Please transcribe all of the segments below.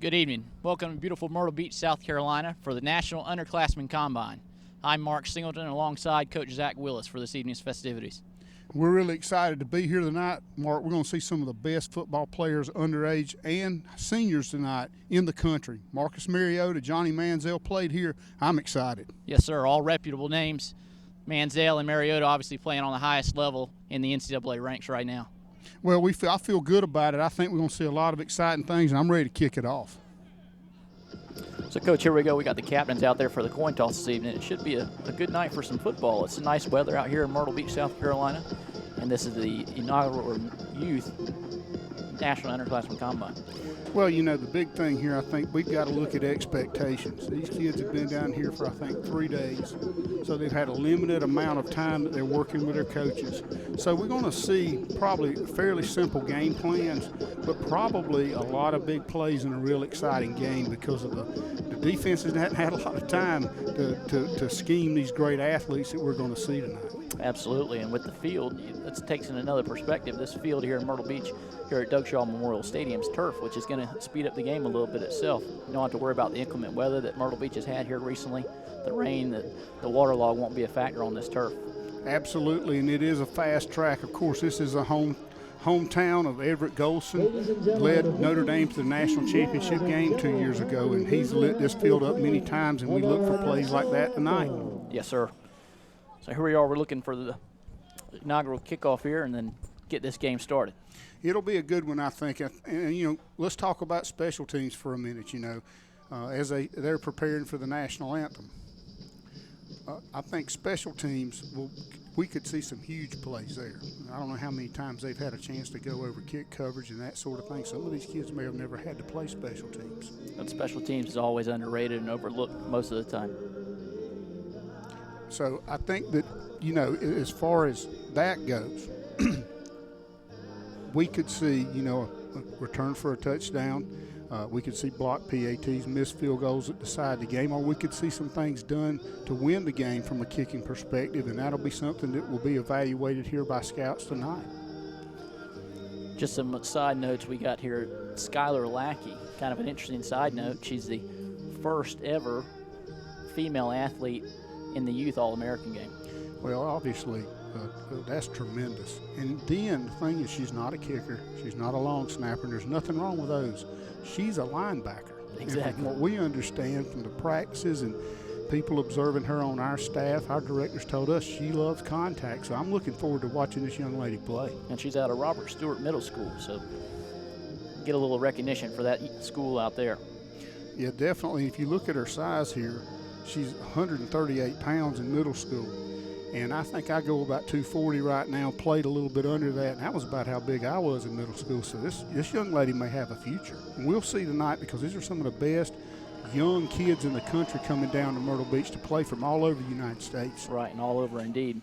Good evening. Welcome to beautiful Myrtle Beach, South Carolina for the National Underclassmen Combine. I'm Mark Singleton alongside Coach Zach Willis for this evening's festivities. We're really excited to be here tonight, Mark. We're going to see some of the best football players, underage and seniors tonight in the country. Marcus Mariota, Johnny Manziel played here. I'm excited. Yes, sir. All reputable names. Manziel and Mariota obviously playing on the highest level in the NCAA ranks right now. Well, I feel good about it. I think we're going to see a lot of exciting things, and I'm ready to kick it off. So, Coach, here we go. We got the captains out there for the coin toss this evening. It should be a good night for some football. It's nice weather out here in Myrtle Beach, South Carolina, and this is the inaugural Youth National Underclassmen Combine. Well, you know, the big thing here, I think we've got to look at expectations. These kids have been down here for, I think, 3 days. So they've had a limited amount of time that they're working with their coaches. So we're going to see probably fairly simple game plans, but probably a lot of big plays in a real exciting game because of the defenses hadn't had a lot of time to scheme these great athletes that we're going to see tonight. Absolutely, and with the field, let's take in another perspective. This field here in Myrtle Beach, here at Doug Shaw Memorial Stadium's turf, which is going to speed up the game a little bit itself. You don't have to worry about the inclement weather that Myrtle Beach has had here recently. The rain, the waterlog won't be a factor on this turf. Absolutely, and it is a fast track. Of course, this is a hometown of Everett Golson, led Notre Dame to the national championship game 2 years ago, and he's lit this field up many times, and we look for plays like that tonight. Yes, sir. So here we are. We're looking for the inaugural kickoff here and then get this game started. It'll be a good one, I think. And, you know, let's talk about special teams for a minute, you know, as they're preparing for the national anthem. I think special teams, we could see some huge plays there. I don't know how many times they've had a chance to go over kick coverage and that sort of thing. Some of these kids may have never had to play special teams. But special teams is always underrated and overlooked most of the time. So I think that, you know, as far as that goes, we could see, you know, a return for a touchdown. We could see blocked PATs, missed field goals that decide the game, or we could see some things done to win the game from a kicking perspective, and that'll be something that will be evaluated here by scouts tonight. Just some side notes we got here. Skylar Lackey, kind of an interesting side note. She's the first ever female athlete in the youth All-American game. Well, obviously, that's tremendous. And then the thing is, she's not a kicker. She's not a long snapper. And there's nothing wrong with those. She's a linebacker. Exactly. And from what we understand from the practices and people observing her on our staff, our directors told us she loves contact. So I'm looking forward to watching this young lady play. And she's out of Robert Stewart Middle School, so get a little recognition for that school out there. Yeah, definitely. If you look at her size here, she's 138 pounds in middle school. And I think I go about 240 right now, played a little bit under that, and that was about how big I was in middle school. So this young lady may have a future. And we'll see tonight because these are some of the best young kids in the country coming down to Myrtle Beach to play from all over the United States. Right, and all over indeed.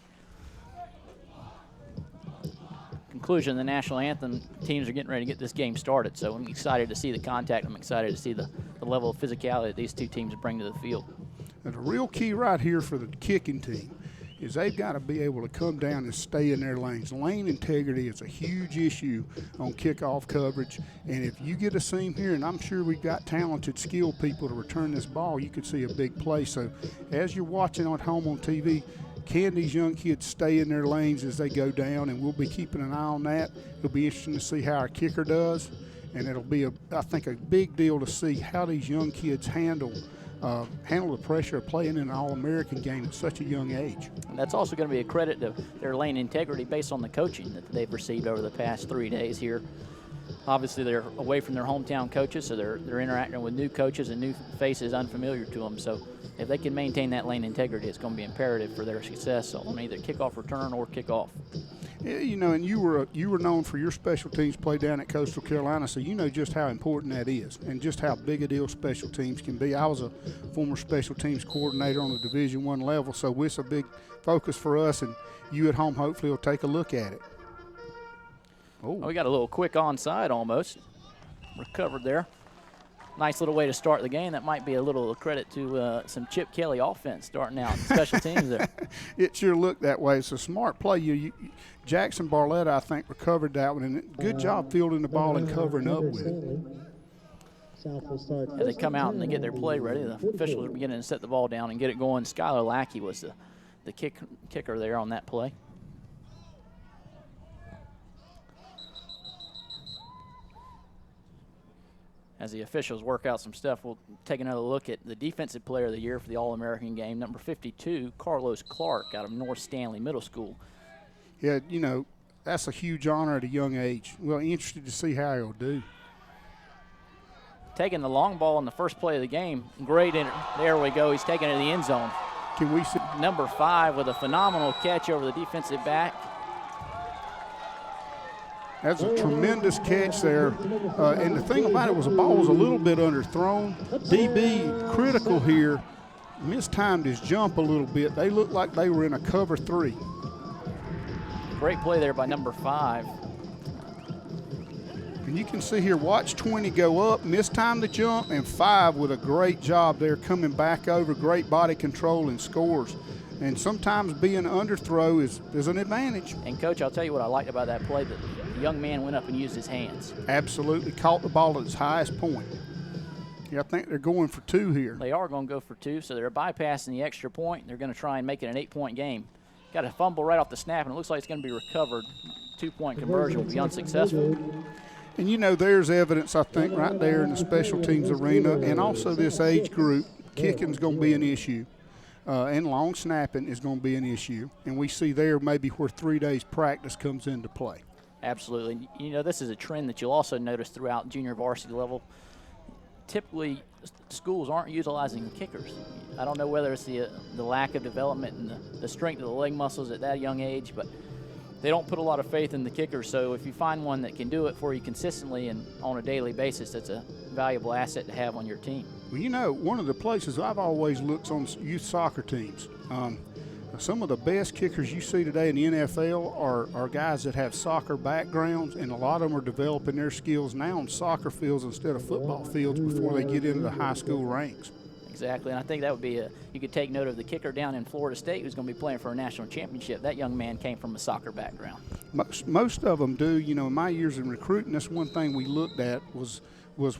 Conclusion, the national anthem teams are getting ready to get this game started. So I'm excited to see the contact. I'm excited to see the level of physicality that these two teams bring to the field. And the real key right here for the kicking team is they've got to be able to come down and stay in their lanes. Lane integrity is a huge issue on kickoff coverage, and if you get a seam here, and I'm sure we've got talented, skilled people to return this ball, you could see a big play. So as you're watching at home on TV, can these young kids stay in their lanes as they go down, and we'll be keeping an eye on that. It'll be interesting to see how our kicker does, and it'll be, I think, a big deal to see how these young kids handle the pressure of playing in an All-American game at such a young age. And that's also going to be a credit to their lane integrity based on the coaching that they've received over the past 3 days here. Obviously, they're away from their hometown coaches, so they're interacting with new coaches and new faces unfamiliar to them. So if they can maintain that lane integrity, it's going to be imperative for their success on either kickoff return or kickoff. You know, and you were known for your special teams play down at Coastal Carolina, so you know just how important that is and just how big a deal special teams can be. I was a former special teams coordinator on the Division I level, so it's a big focus for us, and you at home hopefully will take a look at it. Oh, we got a little quick onside almost. Recovered there. Nice little way to start the game. That might be a little credit to some Chip Kelly offense starting out special teams there. It sure looked that way. It's a smart play. Jackson Barletta, I think, recovered that one, and good job fielding the ball and covering up with it. As they come out and they get their play ready, the officials are beginning to set the ball down and get it going. Skylar Lackey was the kicker there on that play. As the officials work out some stuff, we'll take another look at the defensive player of the year for the All-American game, number 52, Carlos Clark out of North Stanley Middle School. Yeah, you know, that's a huge honor at a young age. Well, interested to see how he'll do. Taking the long ball in the first play of the game. Great, there we go. He's taking it to the end zone. Can we see? Number 5 with a phenomenal catch over the defensive back. That's a tremendous catch there. And the thing about it was the ball was a little bit underthrown. DB critical here. Mistimed his jump a little bit. They looked like they were in a cover 3. Great play there by number 5. And you can see here, watch 20 go up, mistime the jump, and 5 with a great job there coming back over, great body control and scores. And sometimes being underthrow is an advantage. And, Coach, I'll tell you what I liked about that play, that the young man went up and used his hands. Absolutely. Caught the ball at its highest point. Yeah, I think they're going for 2 here. They are going to go for 2, so they're bypassing the extra point. They're going to try and make it an 8-point game. Got a fumble right off the snap, and it looks like it's going to be recovered. 2-point conversion will be unsuccessful. And, you know, there's evidence, I think, right there in the special teams arena, and also this age group, kicking's going to be an issue. And long snapping is going to be an issue. And we see there maybe where 3 days practice comes into play. Absolutely. You know, this is a trend that you'll also notice throughout junior varsity level. Typically, schools aren't utilizing kickers. I don't know whether it's the lack of development and the strength of the leg muscles at that young age, but they don't put a lot of faith in the kicker. So if you find one that can do it for you consistently and on a daily basis, that's a valuable asset to have on your team. Well, you know, one of the places I've always looked on youth soccer teams, some of the best kickers you see today in the NFL are guys that have soccer backgrounds, and a lot of them are developing their skills now on soccer fields instead of football fields before they get into the high school ranks. Exactly, and I think that would be you could take note of the kicker down in Florida State who's going to be playing for a national championship. That young man came from a soccer background. Most of them do. You know, in my years in recruiting, that's one thing we looked at was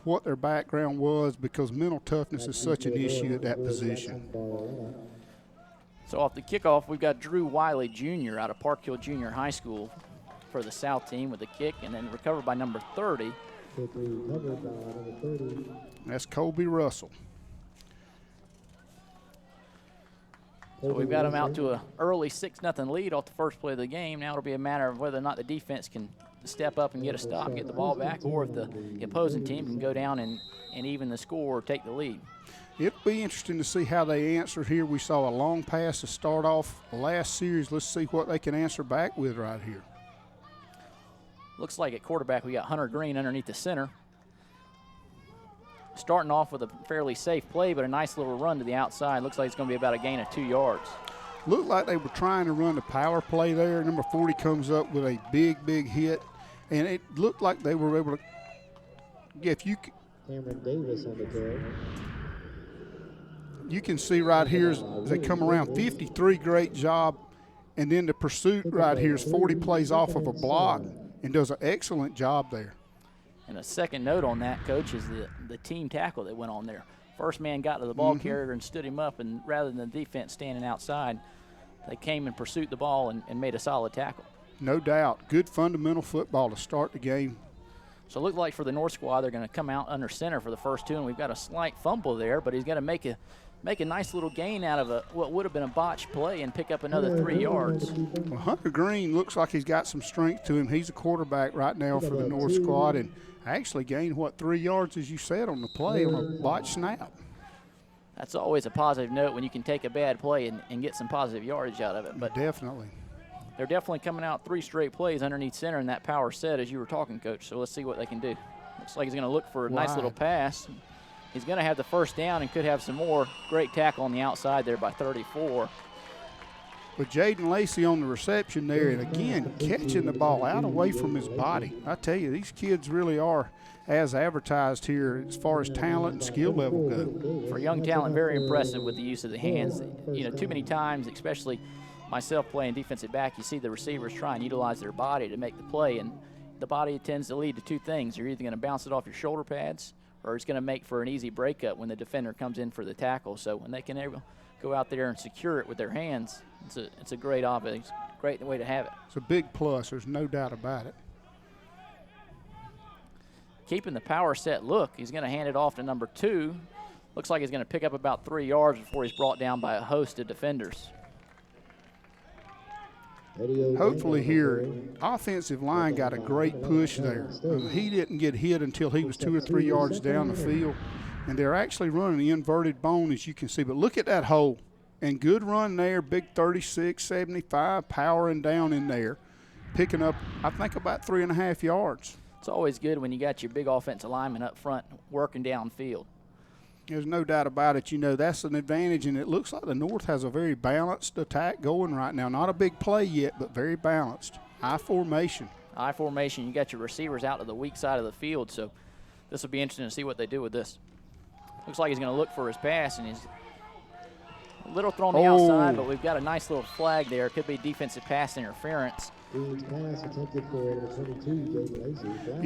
what their background was, because mental toughness is such an issue at that position. So off the kickoff, we've got Drew Wiley Jr. out of Park Hill Junior High School for the South team with a kick, and then recovered by number 30. That's Colby Russell. So we've got them out to an early 6-0 lead off the first play of the game. Now it'll be a matter of whether or not the defense can step up and get a stop, get the ball back, or if the opposing team can go down and even the score or take the lead. It'll be interesting to see how they answer here. We saw a long pass to start off the last series. Let's see what they can answer back with right here. Looks like at quarterback we got Hunter Green underneath the center. Starting off with a fairly safe play, but a nice little run to the outside. Looks like it's going to be about a gain of 2 yards. Looked like they were trying to run the power play there. Number 40 comes up with a big hit, and it looked like they were able to. Yeah, if you. Cameron Davis on the carry. You can see right here as they come around, 53, great job. And then the pursuit right here is 40 plays off of a block and does an excellent job there. And a second note on that, Coach, is the team tackle that went on there. First man got to the ball carrier and stood him up, and rather than the defense standing outside, they came and pursued the ball and made a solid tackle. No doubt. Good fundamental football to start the game. So it looked like for the North squad, they're going to come out under center for the first 2, and we've got a slight fumble there, but he's got to make a nice little gain out of what would have been a botched play and pick up another 3 yards. Well, Hunter Green looks like he's got some strength to him. He's a quarterback right now for the North squad, and actually gained, 3 yards, as you said, on the play on a botched snap. That's always a positive note when you can take a bad play and get some positive yardage out of it. But definitely. They're definitely coming out 3 straight plays underneath center in that power set, as you were talking, Coach. So let's see what they can do. Looks like he's going to look for a nice little pass. He's going to have the first down and could have some more. Great tackle on the outside there by 34. With Jaden Lacey on the reception there, and again, catching the ball out away from his body. I tell you, these kids really are as advertised here as far as talent and skill level go. For young talent, very impressive with the use of the hands. You know, too many times, especially myself playing defensive back, you see the receivers try and utilize their body to make the play, and the body tends to lead to 2 things. You're either going to bounce it off your shoulder pads, or it's going to make for an easy breakup when the defender comes in for the tackle. So when they can go out there and secure it with their hands, it's a great offense, great way to have it. It's a big plus. There's no doubt about it. Keeping the power set look, he's going to hand it off to number 2. Looks like he's going to pick up about 3 yards before he's brought down by a host of defenders. Hopefully here, offensive line got a great push there. He didn't get hit until he was 2 or 3 yards down the field. And they're actually running the inverted bone, as you can see. But look at that hole. And good run there, big 36, 75, powering down in there, picking up, I think, about 3.5 yards. It's always good when you got your big offensive lineman up front working downfield. There's no doubt about it. You know, that's an advantage, and it looks like the North has a very balanced attack going right now. Not a big play yet, but very balanced. I formation. I formation. You got your receivers out to the weak side of the field, so this will be interesting to see what they do with this. Looks like he's going to look for his pass, and he's a little thrown on the outside, but we've got a nice little flag there. It could be defensive pass interference. You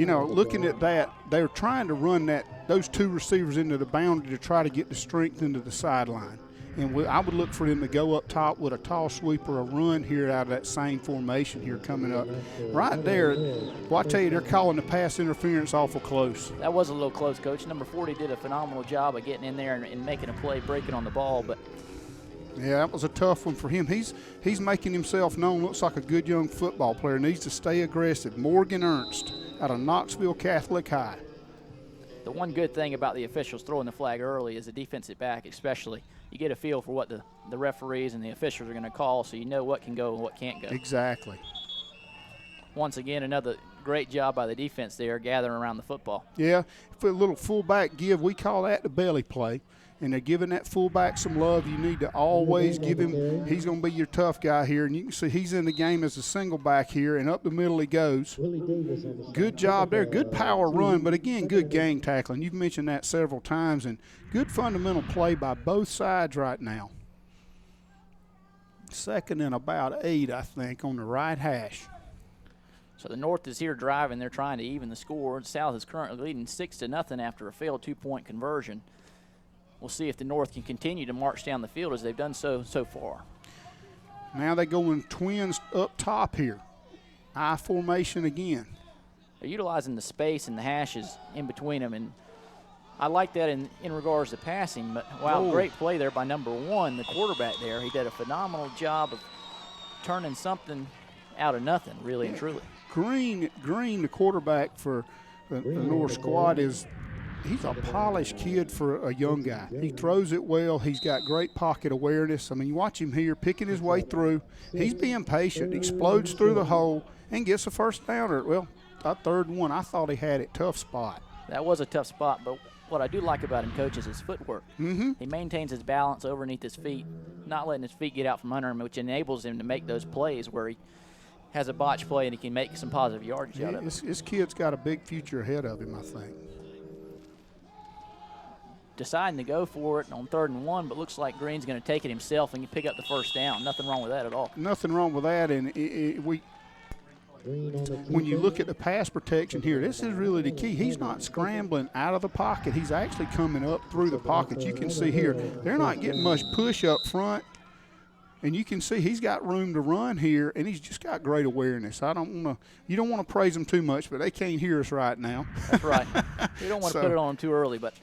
know, looking at that, they're trying to run those 2 receivers into the boundary to try to get the strength into the sideline. And I would look for them to go up top with a tall sweep or a run here out of that same formation here coming up. Right there, well, I tell you, they're calling the pass interference awful close. That was a little close, Coach. Number 40 did a phenomenal job of getting in there and making a play, breaking on the ball, but yeah, that was a tough one for him. He's making himself known. Looks like a good young football player. Needs to stay aggressive. Morgan Ernst out of Knoxville Catholic High. The one good thing about the officials throwing the flag early is the defensive back especially. You get a feel for what the referees and the officials are going to call, so you know what can go and what can't go. Exactly. Once again, another great job by the defense there gathering around the football. Yeah, for a little fullback give, we call that the belly play. And they're giving that fullback some love. You need to always give him. He's going to be your tough guy here. And you can see he's in the game as a single back here, and up the middle he goes. Good job there. Good power run, but, again, good gang tackling. You've mentioned that several times, and good fundamental play by both sides right now. 2nd and about 8, I think, on the right hash. So the North is here driving. They're trying to even the score. The South is currently leading 6-0 after a failed 2-point conversion. We'll see if the North can continue to march down the field as they've done so far. Now they're going twins up top here. I formation again. They're utilizing the space and the hashes in between them, and I like that in regards to passing. But, wow, great play there by number 1, the quarterback there. He did a phenomenal job of turning something out of nothing, really and truly. Green, the quarterback for the North squad he's a polished kid for a young guy. He throws it well. He's got great pocket awareness. I mean, you watch him here picking his way through. He's being patient, explodes through the hole, and gets a first down. Well, a 3rd and 1. I thought he had it. Tough spot. That was a tough spot, but what I do like about him, Coach, is his footwork. Mm-hmm. He maintains his balance underneath his feet, not letting his feet get out from under him, which enables him to make those plays where he has a botch play and he can make some positive yardage out of it. This kid's got a big future ahead of him, I think. Deciding to go for it on 3rd and 1, but looks like Green's going to take it himself and pick up the first down. Nothing wrong with that at all. Nothing wrong with that, and when you look at the pass protection here, this is really the key. He's not scrambling out of the pocket. He's actually coming up through the pocket. You can see here, they're not getting much push up front, and you can see he's got room to run here, and he's just got great awareness. You don't want to praise him too much, but they can't hear us right now. That's right. You don't want to put it on him too early, but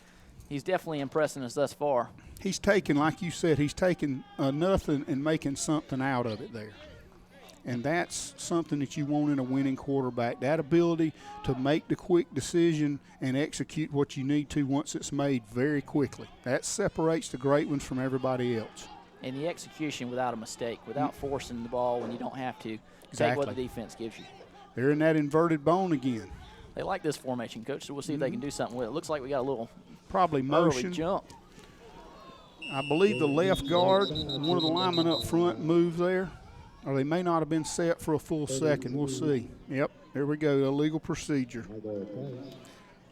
he's definitely impressing us thus far. He's taking, like you said, he's taking nothing and making something out of it there. And that's something that you want in a winning quarterback, that ability to make the quick decision and execute what you need to once it's made very quickly. That separates the great ones from everybody else. And the execution without a mistake, without forcing the ball when you don't have to. Exactly. Take what the defense gives you. They're in that inverted bone again. They like this formation, Coach, so we'll see if they can do something with it. Looks like we got a little probably motion. Early jump. I believe the left guard, one of the linemen up front, moved there. Or they may not have been set for a full second. We'll see. Yep, there we go, illegal procedure.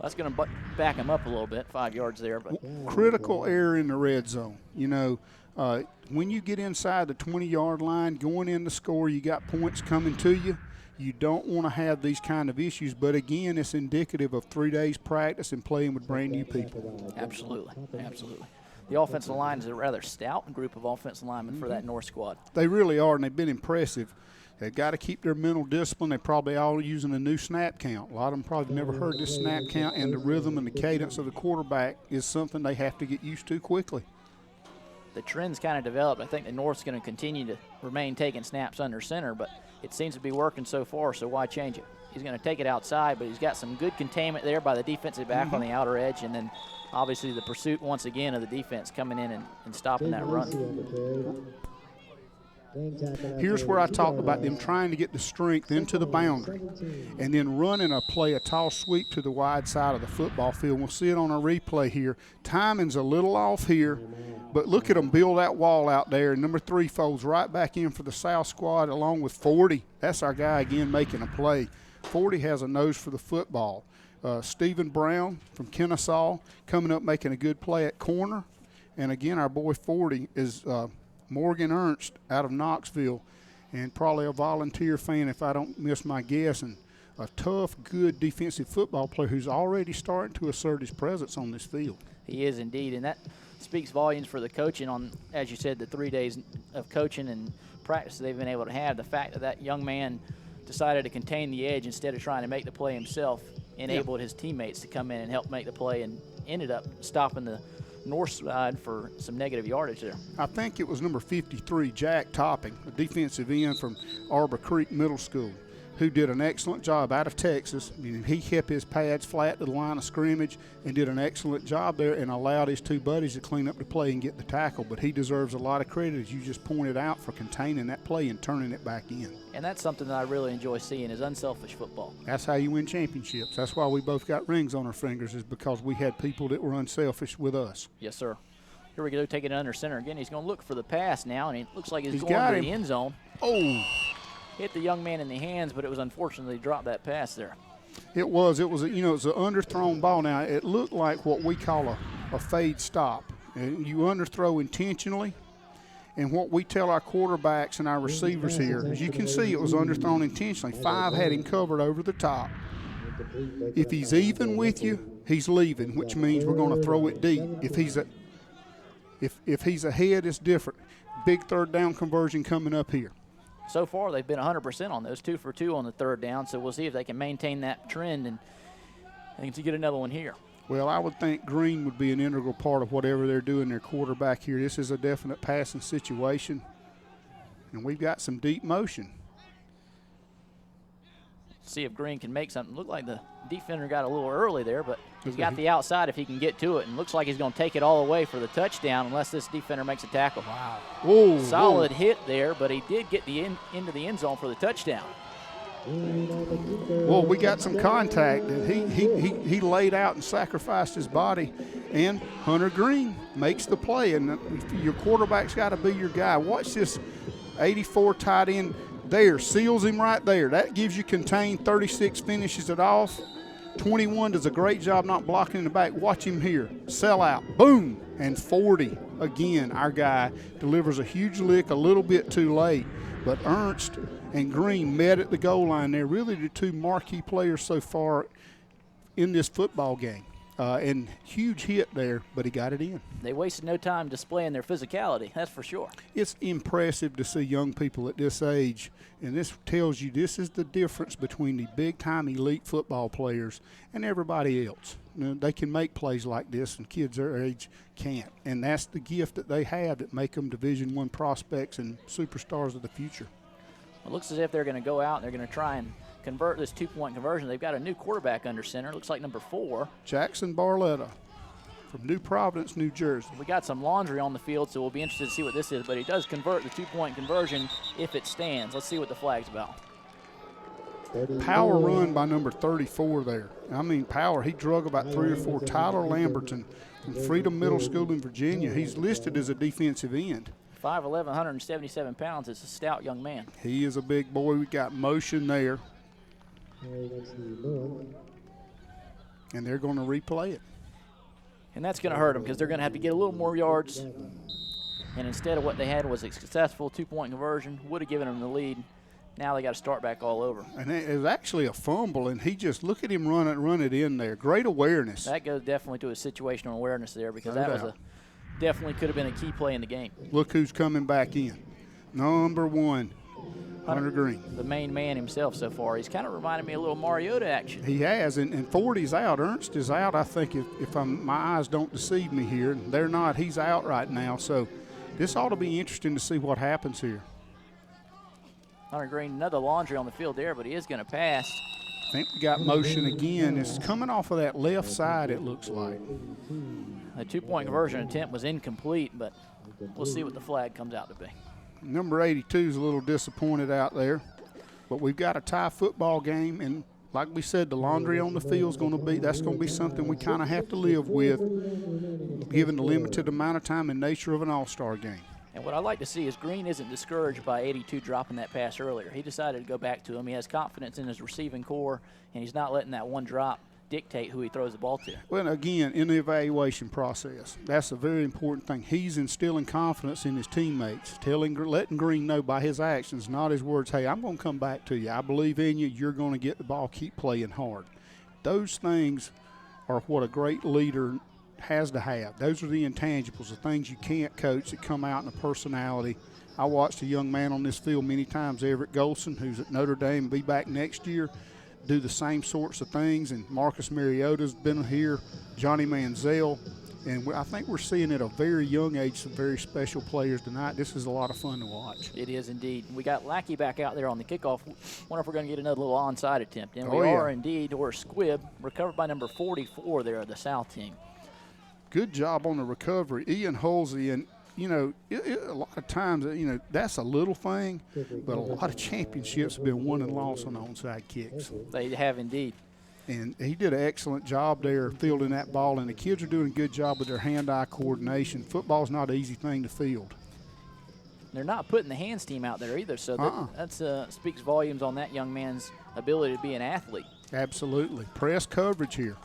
That's going to back him up a little bit, 5 yards there. But critical error in the red zone. You know, when you get inside the 20-yard line, going in to score, you got points coming to you. You don't want to have these kind of issues, but again, it's indicative of 3 days practice and playing with brand new people. Absolutely, absolutely. The offensive line is a rather stout group of offensive linemen for that North squad. They really are, and they've been impressive. They've got to keep their mental discipline. They're probably all using a new snap count. A lot of them probably never heard this snap count, and the rhythm and the cadence of the quarterback is something they have to get used to quickly. The trend's kind of developed. I think the North's going to continue to remain taking snaps under center, but it seems to be working so far, so why change it? He's going to take it outside, but he's got some good containment there by the defensive back on the outer edge, and then obviously the pursuit once again of the defense coming in and stopping that run. Here's where I talked about them trying to get the strength into the boundary and then running a toss sweep to the wide side of the football field. We'll see it on a replay here. Timing's a little off here, but look at them build that wall out there. Number 3 folds right back in for the South squad along with 40. That's our guy again making a play. 40 has a nose for the football. Stephen Brown from Kennesaw coming up making a good play at corner. And again, our boy 40 is Morgan Ernst out of Knoxville, and probably a volunteer fan if I don't miss my guess, and a tough, good defensive football player who's already starting to assert his presence on this field. He is indeed, and that speaks volumes for the coaching on, as you said, the 3 days of coaching and practice they've been able to have. The fact that that young man decided to contain the edge instead of trying to make the play himself enabled his teammates to come in and help make the play, and ended up stopping the North side for some negative yardage there. I think it was number 53, Jack Topping, a defensive end from Arbor Creek Middle School, who did an excellent job out of Texas. I mean, he kept his pads flat to the line of scrimmage and did an excellent job there and allowed his 2 buddies to clean up the play and get the tackle. But he deserves a lot of credit, as you just pointed out, for containing that play and turning it back in. And that's something that I really enjoy seeing, is unselfish football. That's how you win championships. That's why we both got rings on our fingers, is because we had people that were unselfish with us. Yes, sir. Here we go, taking it under center again. He's going to look for the pass now, and it looks like he's going to the end zone. Oh! Hit the young man in the hands, but it was unfortunately dropped that pass there. It was an underthrown ball. Now, it looked like what we call a fade stop. You underthrow intentionally, and what we tell our quarterbacks and our receivers here, as you can see, it was underthrown intentionally. 5 had him covered over the top. If he's even with you, he's leaving, which means we're going to throw it deep. If he's ahead, it's different. Big 3rd down conversion coming up here. So far, they've been 100% on those, 2 for 2 on the 3rd down, so we'll see if they can maintain that trend and they can get another one here. Well, I would think Green would be an integral part of whatever they're doing their quarterback here. This is a definite passing situation, and we've got some deep motion. See if Green can make something. Looked like the defender got a little early there, but he's got the outside if he can get to it, and looks like he's going to take it all the way for the touchdown unless this defender makes a tackle. Wow. Whoa, solid hit there, but he did get the into the end zone for the touchdown. Well, we got some contact, and he laid out and sacrificed his body, and Hunter Green makes the play, and your quarterback's got to be your guy. Watch this 84 tight end there, seals him right there. That gives you contained. 36 finishes it off. 21 does a great job not blocking in the back. Watch him here. Sell out. Boom. And 40, again, our guy delivers a huge lick a little bit too late. But Ernst and Green met at the goal line. They're really the 2 marquee players so far in this football game. And huge hit there, but he got it in. They wasted no time displaying their physicality, that's for sure. It's impressive to see young people at this age, and this tells you this is the difference between the big-time elite football players and everybody else. You know, they can make plays like this, and kids their age can't. And that's the gift that they have that make them Division I prospects and superstars of the future. It looks as if they're going to go out and they're going to try and convert this 2-point conversion. They've got a new quarterback under center. Looks like number 4. Jackson Barletta from New Providence, New Jersey. We got some laundry on the field, so we'll be interested to see what this is. But he does convert the 2-point conversion if it stands. Let's see what the flag's about. Power run by number 34 there. I mean, power. He drug about 3 or 4. Tyler Lamberton from Freedom Middle School in Virginia. He's listed as a defensive end. 5'11", 177 pounds. It's a stout young man. He is a big boy. We got motion there. And they're going to replay it. And that's going to hurt them because they're going to have to get a little more yards. And instead of what they had was a successful 2-point conversion, would have given them the lead. Now they got to start back all over. And it was actually a fumble, and he just, look at him run it in there. Great awareness. That goes definitely to his situational awareness there, because No that was doubt. definitely could have been a key play in the game. Look who's coming back in. Number 1, Hunter Green. The main man himself so far. He's kind of reminded me a little Mariota action. He has, and 40's out. Ernst is out, I think, if my eyes don't deceive me here. They're not. He's out right now. So this ought to be interesting to see what happens here. Hunter Green, another laundry on the field there, but he is going to pass. I think we got motion again. It's coming off of that left side, it looks like. The 2-point conversion attempt was incomplete, but we'll see what the flag comes out to be. Number 82 is a little disappointed out there. But we've got a tie football game, and like we said, the laundry on the field is going to be, that's going to be something we kind of have to live with, given the limited amount of time and nature of an all-star game. And what I like to see is Green isn't discouraged by 82 dropping that pass earlier. He decided to go back to him. He has confidence in his receiving core, and he's not letting that one drop dictate who he throws the ball to. Well, again, in the evaluation process, that's a very important thing. He's instilling confidence in his teammates, letting Green know by his actions, not his words, hey, I'm going to come back to you. I believe in you. You're going to get the ball. Keep playing hard. Those things are what a great leader has to have. Those are the intangibles, the things you can't coach that come out in a personality. I watched a young man on this field many times, Everett Golson, who's at Notre Dame, be back next year, do the same sorts of things. And Marcus Mariota's been here, Johnny Manziel, and I think we're seeing at a very young age some very special players tonight. This is a lot of fun to watch. It is indeed. We got Lackey back out there on the kickoff. Wonder if we're going to get another little onside attempt. And we are indeed, or squib, recovered by number 44 there of the South team. Good job on the recovery, Ian Halsey. And, you know, a lot of times, you know, that's a little thing, but a lot of championships have been won and lost on onside kicks. They have indeed. And he did an excellent job there fielding that ball, and the kids are doing a good job with their hand-eye coordination. Football's not an easy thing to field. They're not putting the hands team out there either, so that speaks volumes on that young man's ability to be an athlete. Absolutely. Press coverage here.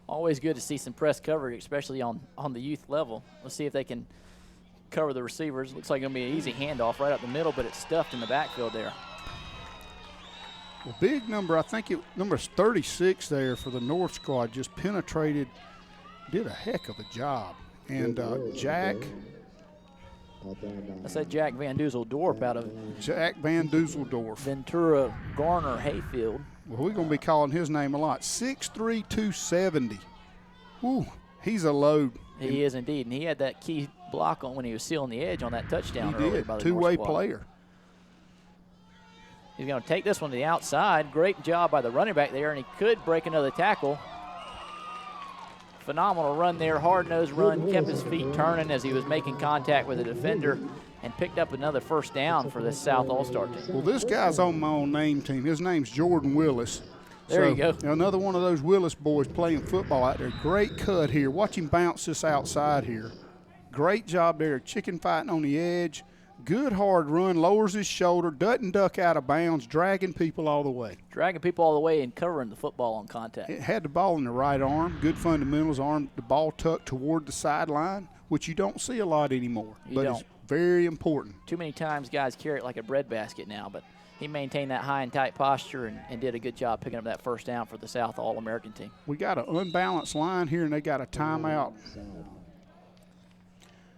Always good to see some press coverage, especially on the youth level. Let's see if they can cover the receivers. Looks like it's going to be an easy handoff right up the middle, but it's stuffed in the backfield there. Well, big number, I think number 36 there for the North squad just penetrated, did a heck of a job. And Jack. I said Jack Van Dusseldorp out of Jack Van Dusseldorp. Ventura Garner Hayfield. Well, we're going to be calling his name a lot. 6'3", 270. Whew, he's a load. He is indeed, and he had that key block on when he was sealing the edge on that touchdown earlier by the two-way North squad. player. He's going to take this one to the outside. Great job by the running back there, and he could break another tackle. Phenomenal run there, hard-nosed run, kept his feet turning as he was making contact with the defender and picked up another first down for this South All-Star team. Well, this guy's on my own name team. His name's Jordan Willis. There you go. Another one of those Willis boys playing football out there. Great cut here. Watch him bounce this outside here. Great job there, chicken fighting on the edge. Good hard run, lowers his shoulder, doesn't duck out of bounds, dragging people all the way. Dragging people all the way and covering the football on contact. It had the ball in the right arm, good fundamentals, the ball tucked toward the sideline, which you don't see a lot anymore. You don't. It's very important. Too many times guys carry it like a breadbasket now, but he maintained that high and tight posture and did a good job picking up that first down for the South All-American team. We got an unbalanced line here, and they got a timeout.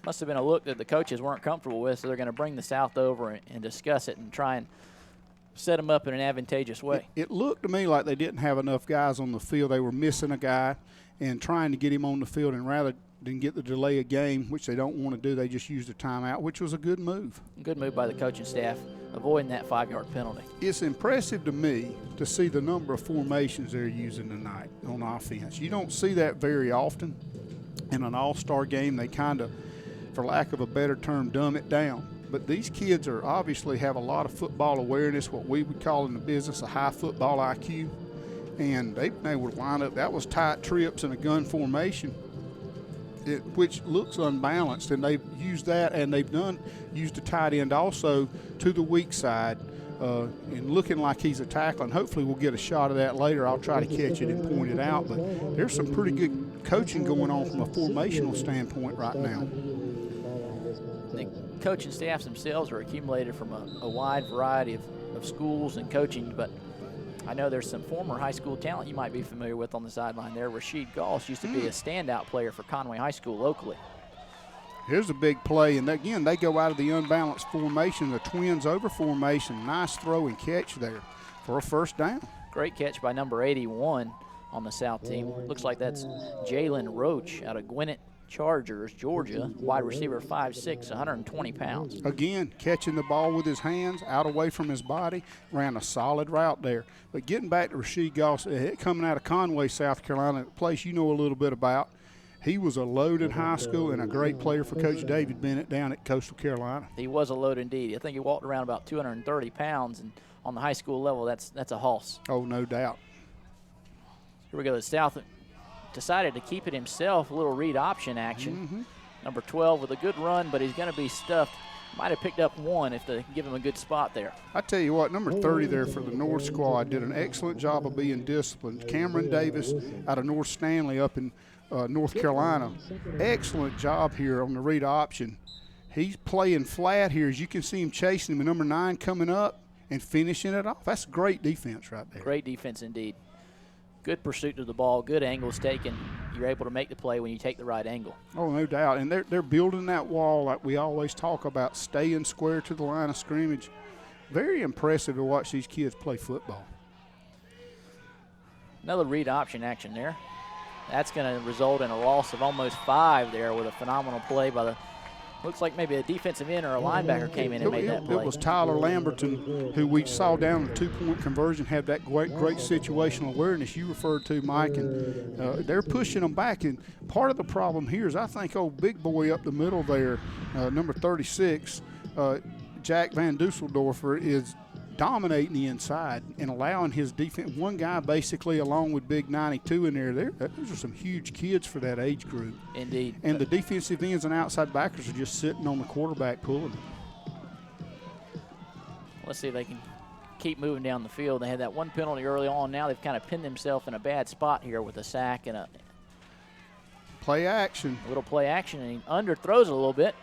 Must have been a look that the coaches weren't comfortable with, so they're going to bring the South over and discuss it and try and set them up in an advantageous way. It looked to me like they didn't have enough guys on the field. They were missing a guy and trying to get him on the field, and rather than get the delay of game, which they don't want to do, they just used a timeout, which was a good move. Good move by the coaching staff, avoiding that 5-yard penalty. It's impressive to me to see the number of formations they're using tonight on offense. You don't see that very often. In an all-star game, they kind of, for lack of a better term, dumb it down. But these kids are obviously have a lot of football awareness, what we would call in the business a high football IQ. And they've been able to line up. That was tight trips in a gun formation, which looks unbalanced. And they've used that, and they've used a tight end also to the weak side and looking like he's a tackler. And hopefully we'll get a shot of that later. I'll try to catch it and point it out. But there's some pretty good coaching going on from a formational standpoint right now. The coaching staffs themselves are accumulated from a wide variety of schools and coaching, but I know there's some former high school talent you might be familiar with on the sideline there. Rasheed Goss used to be a standout player for Conway High School locally. Here's a big play, and again, they go out of the unbalanced formation, the twins over formation. Nice throw and catch there for a first down. Great catch by number 81 on the South team. Looks like that's Jalen Roach out of Gwinnett Chargers, Georgia. Wide receiver, 5'6", 120 pounds. Again, catching the ball with his hands, out away from his body, ran a solid route there. But getting back to Rasheed Goss, coming out of Conway, South Carolina, a place you know a little bit about. He was a load in high school and a great player for Coach David Bennett down at Coastal Carolina. He was a load indeed. I think he walked around about 230 pounds, and on the high school level, that's a hoss. Oh, no doubt. Here we go. The South decided to keep it himself, a little read option action. Number 12 with a good run, but he's going to be stuffed. Might have picked up one if they give him a good spot there. I tell you what, number 30 there for the North squad did an excellent job of being disciplined. Cameron Davis out of North Stanley up in North Carolina. Excellent job here on the read option. He's playing flat here. As you can see him chasing him, and number 9 coming up and finishing it off. That's great defense right there. Great defense indeed. Good pursuit of the ball, good angles taken. You're able to make the play when you take the right angle. Oh, no doubt. And they're building that wall like we always talk about, staying square to the line of scrimmage. Very impressive to watch these kids play football. Another read option action there. That's going to result in a loss of almost 5 there with a phenomenal play by the, looks like maybe a defensive end or a linebacker came in and made that play. It was Tyler Lamberton, who we saw down the 2-point conversion, have that great situational awareness you referred to, Mike, and they're pushing them back. And part of the problem here is I think old big boy up the middle there, number 36, Jack Van Dusseldorfer, is dominating the inside and allowing his defense. One guy basically along with big 92 in there. Those are some huge kids for that age group. Indeed. And the defensive ends and outside backers are just sitting on the quarterback pulling. Let's see if they can keep moving down the field. They had that one penalty early on. Now they've kind of pinned themselves in a bad spot here with a sack and a play action. A little play action, and he underthrows it a little bit.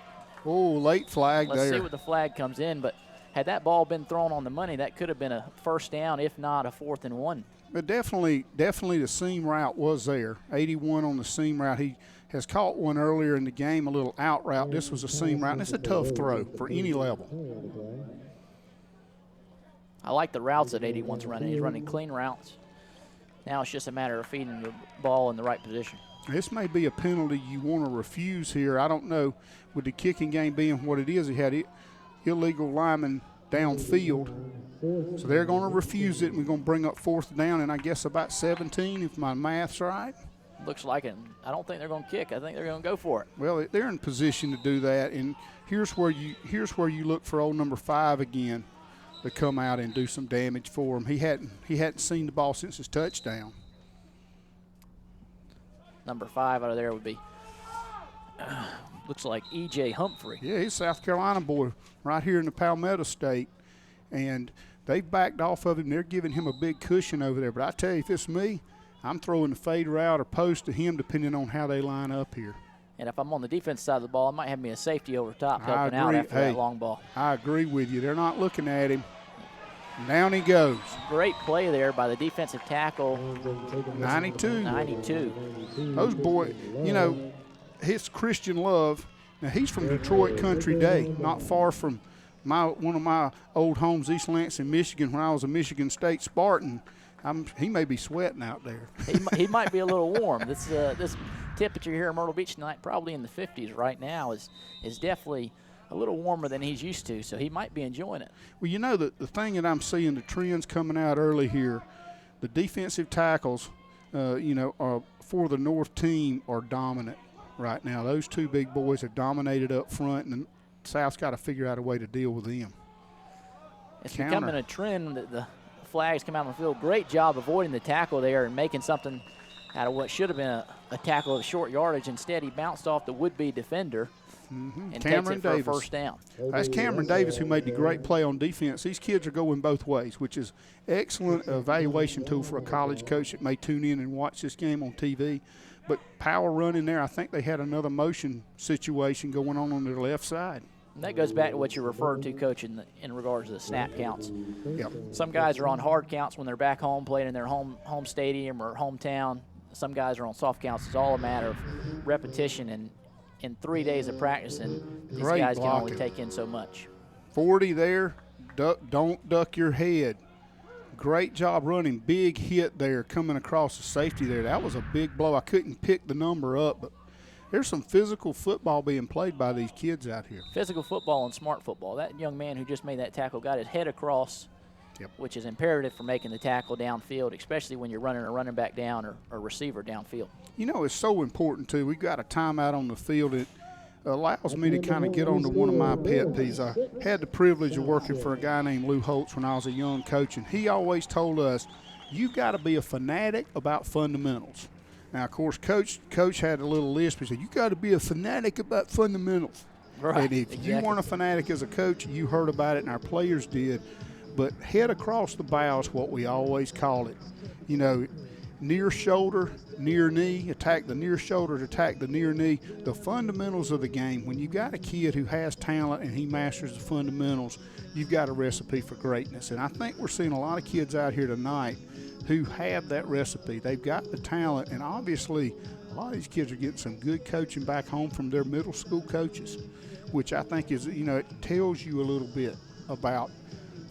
Oh, late flag there. Let's see what the flag comes in, but had that ball been thrown on the money, that could have been a first down, if not a 4th and 1. But definitely the seam route was there. 81 on the seam route. He has caught one earlier in the game, a little out route. This was a seam route, and it's a tough throw for any level. I like the routes that 81's running. He's running clean routes. Now it's just a matter of feeding the ball in the right position. This may be a penalty you want to refuse here. I don't know. With the kicking game being what it is, he had illegal linemen downfield. So they're going to refuse it, and we're going to bring up 4th down, and I guess about 17 if my math's right. Looks like it. I don't think they're going to kick. I think they're going to go for it. Well, they're in position to do that, and here's where you look for old number 5 again to come out and do some damage for him. He hadn't seen the ball since his touchdown. Number 5 out of there would be looks like E.J. Humphrey. Yeah, he's a South Carolina boy right here in the Palmetto State. And they've backed off of him. They're giving him a big cushion over there. But I tell you, if it's me, I'm throwing the fade route or post to him depending on how they line up here. And if I'm on the defense side of the ball, I might have me a safety over top helping out after that long ball. I agree with you. They're not looking at him. Down he goes. Great play there by the defensive tackle. 92. Those boys, you know, his Christian Love. Now, he's from Detroit Country Day, not far from one of my old homes, East Lansing, Michigan, when I was a Michigan State Spartan. He may be sweating out there. He might be a little warm. This temperature here in Myrtle Beach tonight, probably in the 50s right now, is definitely a little warmer than he's used to, so he might be enjoying it. Well, you know, the thing that I'm seeing, the trends coming out early here, the defensive tackles, are for the North team are dominant right now. Those two big boys have dominated up front, and the South's got to figure out a way to deal with them. It's becoming a trend that the flags come out on the field. Great job avoiding the tackle there and making something out of what should have been a tackle of short yardage. Instead, he bounced off the would-be defender and Cameron takes it for Davis. a first down. That's Cameron Davis who made the great play on defense. These kids are going both ways, which is excellent evaluation tool for a college coach that may tune in and watch this game on TV. But power running there, I think they had another motion situation going on their left side. And that goes back to what you referred to, Coach, in regards to the snap counts. Yep. Some guys are on hard counts when they're back home playing in their home stadium or hometown. Some guys are on soft counts. It's all a matter of repetition, and in 3 days of practicing, these Great guys blocking. can only take in so much. 40 there, don't duck your head. Great job running, big hit there coming across the safety there. That was a big blow. I couldn't pick the number up, but there's some physical football being played by these kids out here. Physical football and smart football. That young man who just made that tackle got his head across, which is imperative for making the tackle downfield, especially when you're running a running back down or a receiver downfield. You know, it's so important, too. We've got a timeout on the field. It allows me to kind of get on to one of my pet peeves. I had the privilege of working for a guy named Lou Holtz when I was a young coach, and he always told us, you've got to be a fanatic about fundamentals. Now, of course, Coach had a little list. He said, you got to be a fanatic about fundamentals. Right, and if you weren't a fanatic as a coach, you heard about it, and our players did. But head across the bow is what we always call it. You know, near shoulder, near knee, attack the near shoulder, attack the near knee. The fundamentals of the game, when you've got a kid who has talent and he masters the fundamentals, you've got a recipe for greatness. And I think we're seeing a lot of kids out here tonight who have that recipe. They've got the talent, and obviously a lot of these kids are getting some good coaching back home from their middle school coaches, which I think is, you know, it tells you a little bit about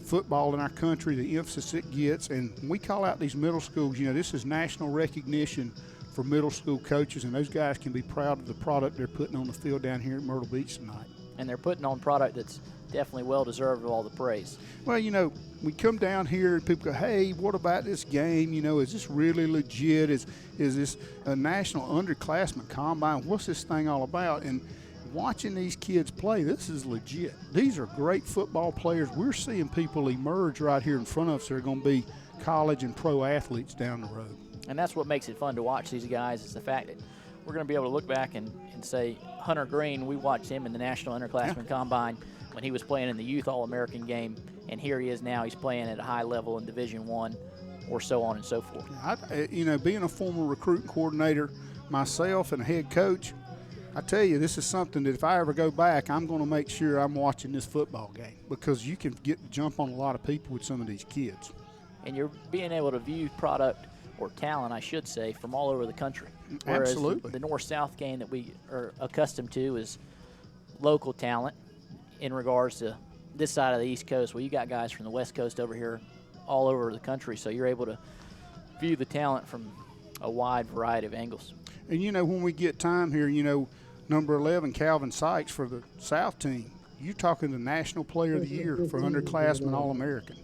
football in our country, the emphasis it gets. And when we call out these middle schools, you know, this is national recognition for middle school coaches, and those guys can be proud of the product they're putting on the field down here at Myrtle Beach tonight. And they're putting on product that's definitely well-deserved of all the praise. Well, you know, we come down here and people go, hey, what about this game? You know, is this really legit? Is this a national underclassmen combine? What's this thing all about? And watching these kids play, this is legit. These are great football players. We're seeing people emerge right here in front of us that are going to be college and pro athletes down the road. And that's what makes it fun to watch these guys, is the fact that we're going to be able to look back and say, Hunter Green, we watched him in the National Underclassmen Combine when he was playing in the Youth All-American game, and here he is now. He's playing at a high level in Division I, or so on and so forth. You know, being a former recruiting coordinator myself and a head coach, I tell you, this is something that if I ever go back, I'm going to make sure I'm watching this football game, because you can jump on a lot of people with some of these kids. And you're being able to view product, or talent, I should say, from all over the country. Whereas Absolutely. The north-south game that we are accustomed to is local talent in regards to this side of the East Coast. Well, you got guys from the West Coast over here all over the country, so you're able to view the talent from a wide variety of angles. And, you know, when we get time here, you know, number 11, Kelvin Sykes for the South team, you're talking the National Player of the Year for Underclassmen All-American.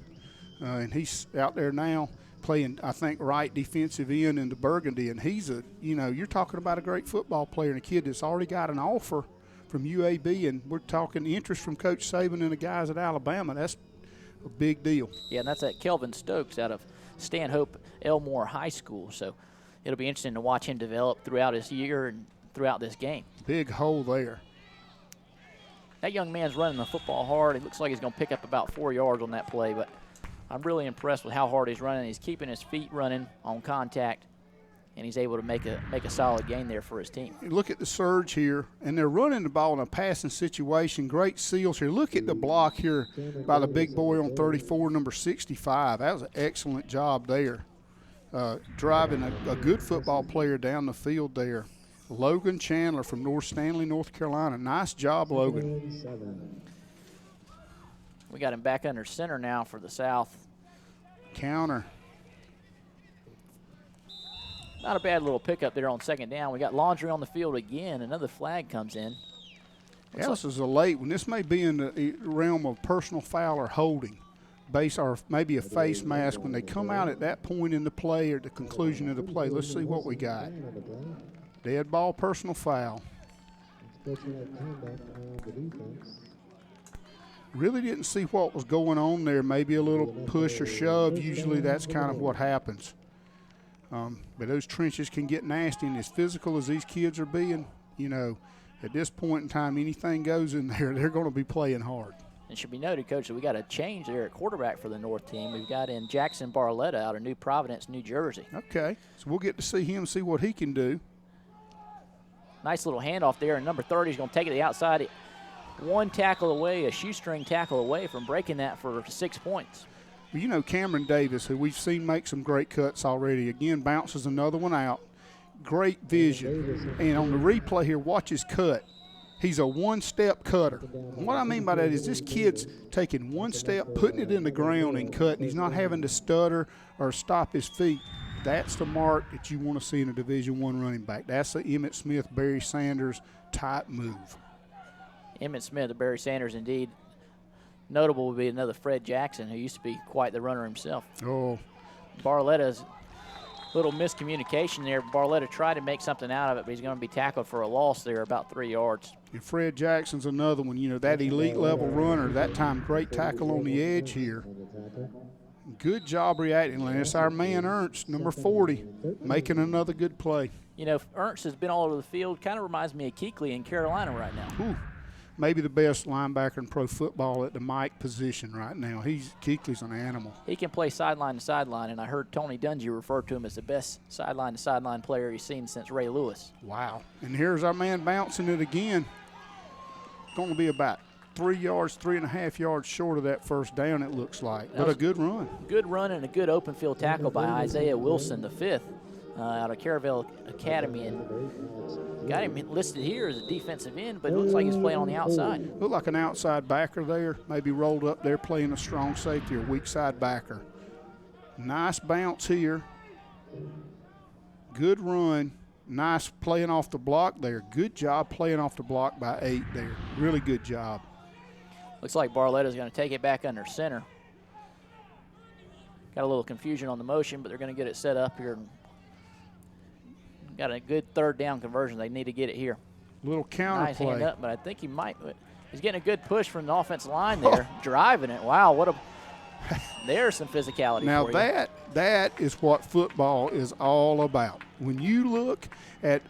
And he's out there now playing, I think, right defensive end in the Burgundy. And he's you're talking about a great football player and a kid that's already got an offer from UAB. And we're talking interest from Coach Saban and the guys at Alabama. That's a big deal. Yeah, and that's at Kelvin Stokes out of Stanhope Elmore High School. So it'll be interesting to watch him develop throughout his year and throughout this game. Big hole there. That young man's running the football hard. It looks like he's going to pick up about 4 yards on that play, but I'm really impressed with how hard he's running. He's keeping his feet running on contact, and he's able to make a solid gain there for his team. Look at the surge here, and they're running the ball in a passing situation. Great seals here. Look at the block here by the big boy on 34, number 65. That was an excellent job there. Driving a good football player down the field there. Logan Chandler from North Stanley, North Carolina. Nice job, Logan. We got him back under center now for the South. Counter. Not a bad little pickup there on second down. We got Laundry on the field again. Another flag comes in. Yeah, this is a late one. This may be in the realm of personal foul or holding, base or maybe a face mask. When they come out at that point in the play or the conclusion of the play, let's see what we got. Dead ball, personal foul. Really didn't see what was going on there. Maybe a little push or shove. Usually that's kind of what happens. But those trenches can get nasty, and as physical as these kids are being, you know, at this point in time, anything goes in there, they're going to be playing hard. It should be noted, Coach, that we got a change there at quarterback for the North team. We've got in Jackson Barletta out of New Providence, New Jersey. Okay, so we'll get to see him, see what he can do. Nice little handoff there, and number 30 is going to take it to the outside. one tackle away, a shoestring tackle away from breaking that for 6 points. Well, you know, Cameron Davis, who we've seen make some great cuts already, again bounces another one out. Great vision. And on the replay here, watch his cut. He's a one-step cutter. And what I mean by that is this kid's taking one step, putting it in the ground and cutting. He's not having to stutter or stop his feet. That's the mark that you want to see in a Division I running back. That's the Emmitt Smith, Barry Sanders type move. Emmitt Smith, Barry Sanders, indeed. Notable would be another Fred Jackson, who used to be quite the runner himself. Oh. Barletta's little miscommunication there. Barletta tried to make something out of it, but he's going to be tackled for a loss there, about 3 yards. And Fred Jackson's another one, you know, that elite level runner, that time great tackle on the edge here. Good job reacting. That's our man Ernst, number 40, making another good play. You know, Ernst has been all over the field. Kind of reminds me of Kuechly in Carolina right now. Ooh, maybe the best linebacker in pro football at the Mike position right now. Kuechly's an animal. He can play sideline to sideline, and I heard Tony Dungy refer to him as the best sideline to sideline player he's seen since Ray Lewis. Wow. And here's our man bouncing it again. Going to be about 3 yards, 3.5 yards short of that first down, it looks like. But a good run. Good run and a good open field tackle by Isaiah Wilson, the fifth, out of Caravelle Academy. And got him listed here as a defensive end, but it looks like he's playing on the outside. Look like an outside backer there, maybe rolled up there playing a strong safety or weak side backer. Nice bounce here. Good run. Nice playing off the block there. Good job playing off the block by 8 there. Really good job. Looks like Barletta's going to take it back under center. Got a little confusion on the motion, but they're going to get it set up here. Got a good third down conversion. They need to get it here. Little counter nice play. Hand up, but I think he might. He's getting a good push from the offensive line there, driving it. Wow, what a – there's some physicality now for you. that is what football is all about. When you look at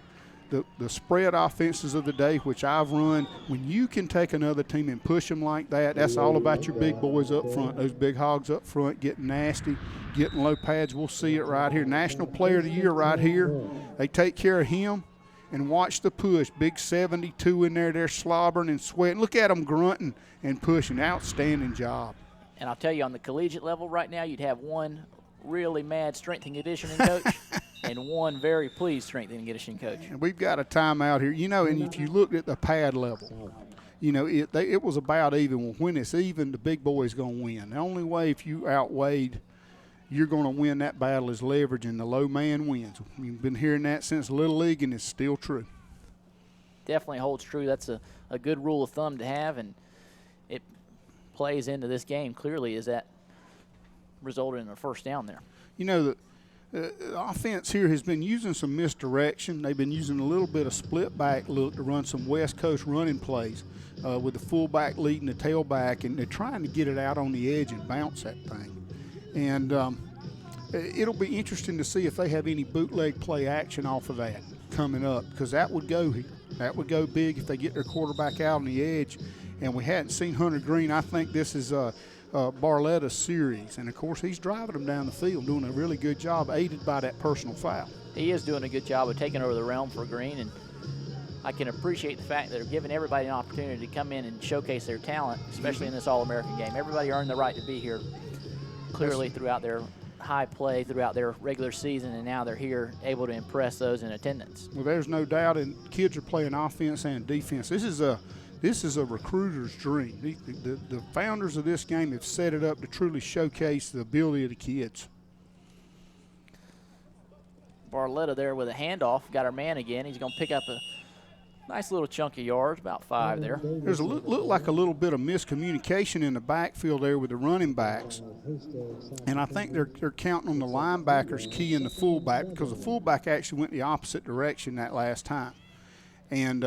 the spread offenses of the day, which I've run, when you can take another team and push them like that, that's all about your big boys up front, those big hogs up front getting nasty, getting low pads. We'll see it right here. National Player of the Year right here. They take care of him and watch the push. Big 72 in there. They're slobbering and sweating. Look at them grunting and pushing. Outstanding job. And I'll tell you, on the collegiate level right now, you'd have one really mad strength and conditioning coach and one very pleased strength and conditioning coach. And we've got a timeout here. You know, and if you looked at the pad level, you know, it was about even. When it's even, the big boy's going to win. The only way if you outweighed, you're going to win that battle is leverage, and the low man wins. You've been hearing that since Little League, and it's still true. Definitely holds true. That's a good rule of thumb to have, and it plays into this game clearly as that resulted in a first down there. You know, the offense here has been using some misdirection. They've been using a little bit of split back look to run some West Coast running plays with the fullback leading the tailback, and they're trying to get it out on the edge and bounce that thing. And it'll be interesting to see if they have any bootleg play action off of that coming up, because that would go big if they get their quarterback out on the edge. And we hadn't seen Hunter Green. I think this is Barletta's series. And, of course, he's driving them down the field, doing a really good job, aided by that personal foul. He is doing a good job of taking over the realm for Green, and I can appreciate the fact that they're giving everybody an opportunity to come in and showcase their talent, especially in this All-American game. Everybody earned the right to be here clearly throughout their high play, throughout their regular season, and now they're here able to impress those in attendance. Well, there's no doubt, and kids are playing offense and defense. This is a recruiter's dream. The founders of this game have set it up to truly showcase the ability of the kids. Barletta there with a handoff. Got our man again. He's going to pick up a nice little chunk of yards, about 5 there. There's look like a little bit of miscommunication in the backfield there with the running backs. And I think they're counting on the linebackers keying the fullback, because the fullback actually went the opposite direction that last time. And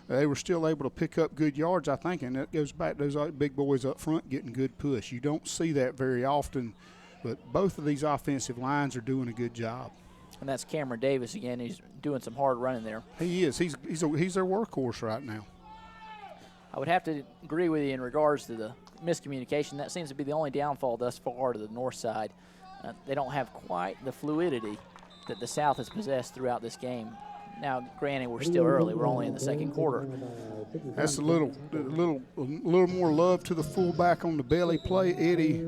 they were still able to pick up good yards, I think, and that goes back to those big boys up front getting good push. You don't see that very often, but both of these offensive lines are doing a good job. And that's Cameron Davis again. He's doing some hard running there. He is. He's their workhorse right now. I would have to agree with you in regards to the miscommunication. That seems to be the only downfall thus far to the north side. They don't have quite the fluidity that the South has possessed throughout this game. Now, granted, we're still early. We're only in the second quarter. That's a little more love to the fullback on the belly play, Eddie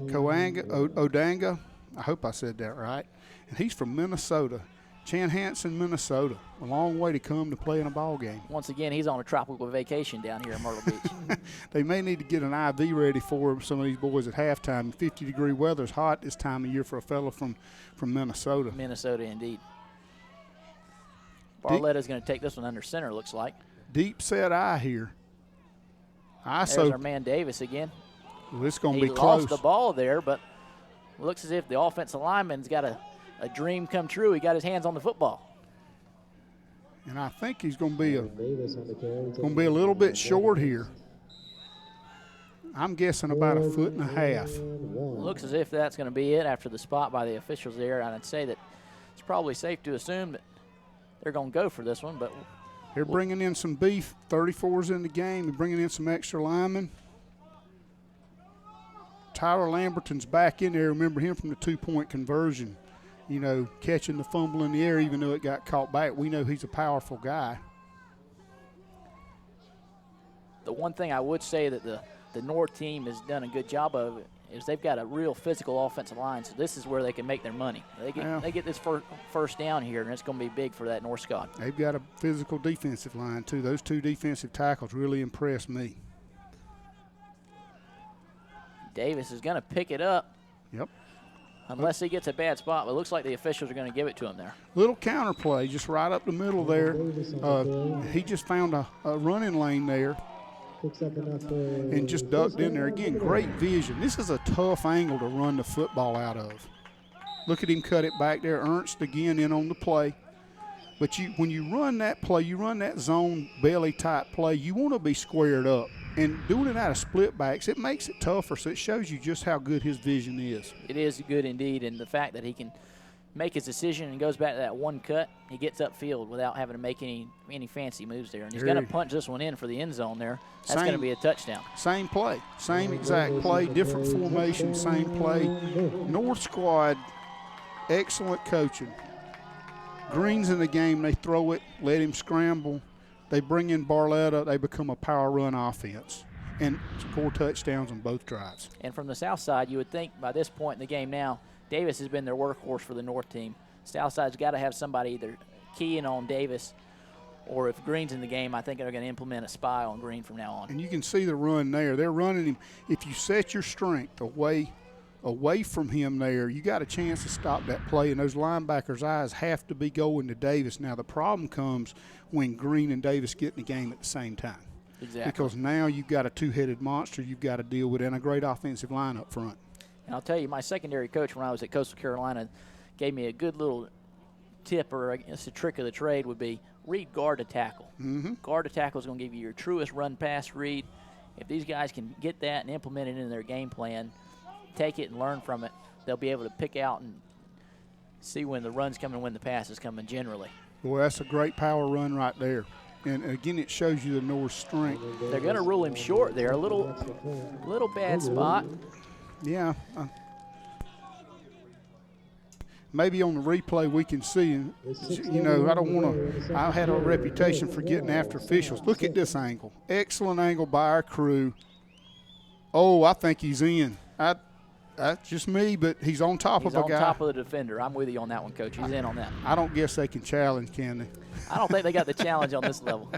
Odanga. I hope I said that right. And he's from Minnesota, Chanhassen, Minnesota. A long way to come to play in a ball game. Once again, he's on a tropical vacation down here in Myrtle Beach. They may need to get an IV ready for some of these boys at halftime. 50-degree weather is hot this time of year for a fellow from Minnesota. Minnesota, indeed. Barletta's going to take this one under center, looks like. Deep set eye here. There's our man Davis again. Well, it's going to be close. He lost the ball there, but looks as if the offensive lineman's got a dream come true. He got his hands on the football. And I think he's going to be a little bit short here. I'm guessing about 1.5 feet. Looks as if that's going to be it after the spot by the officials there. And I'd say that it's probably safe to assume that they're going to go for this one, but they're bringing in some beef. 34's in the game. They're bringing in some extra linemen. Tyler Lamberton's back in there. Remember him from the 2-point conversion. You know, catching the fumble in the air even though it got caught back. We know he's a powerful guy. The one thing I would say that the North team has done a good job of is they've got a real physical offensive line, so this is where they can make their money. They get this first down here, and it's going to be big for that North squad. They've got a physical defensive line, too. Those 2 defensive tackles really impressed me. Davis is going to pick it up. Yep. Unless he gets a bad spot, but it looks like the officials are going to give it to him there. Little counter play, just right up the middle there. He just found a running lane there and just ducked in there. Again, great vision. This is a tough angle to run the football out of. Look at him cut it back there. Ernst again in on the play. But when you run that play, you run that zone belly type play, you want to be squared up. And doing it out of split backs, it makes it tougher, so it shows you just how good his vision is. It is good indeed, and the fact that he can make his decision and goes back to that one cut, he gets upfield without having to make any fancy moves there. And he's going to punch this one in for the end zone there. That's going to be a touchdown. Same play, same exact play, different formation, same play. North squad, excellent coaching. Green's in the game, they throw it, let him scramble. They bring in Barletta, they become a power run offense and score touchdowns on both drives. And from the south side, you would think by this point in the game now, Davis has been their workhorse for the North team. South side's got to have somebody either keying on Davis, or if Green's in the game, I think they're going to implement a spy on Green from now on. And you can see the run there. They're running him. If you set your strength away from him there, you got a chance to stop that play, and those linebackers' eyes have to be going to Davis. Now, the problem comes when Green and Davis get in the game at the same time. Exactly. Because now you've got a 2-headed monster you've got to deal with and a great offensive line up front. And I'll tell you, my secondary coach when I was at Coastal Carolina gave me a good little tip, or I guess a trick of the trade would be read guard to tackle. Mm-hmm. Guard to tackle is going to give you your truest run-pass read. If these guys can get that and implement it in their game plan, take it and learn from it, they'll be able to pick out and see when the run's coming and when the pass is coming generally. Boy, that's a great power run right there. And again, it shows you the North strength. They're going to rule him short there. A little bad spot. Yeah. Maybe on the replay we can see. You know, I don't want to. I had a reputation for getting after officials. Look at this angle. Excellent angle by our crew. Oh, I think he's in. That's just me, but he's on top of a guy. He's on top of the defender. I'm with you on that one, Coach. He's in on that. I don't guess they can challenge, can they? I don't think they got the challenge on this level.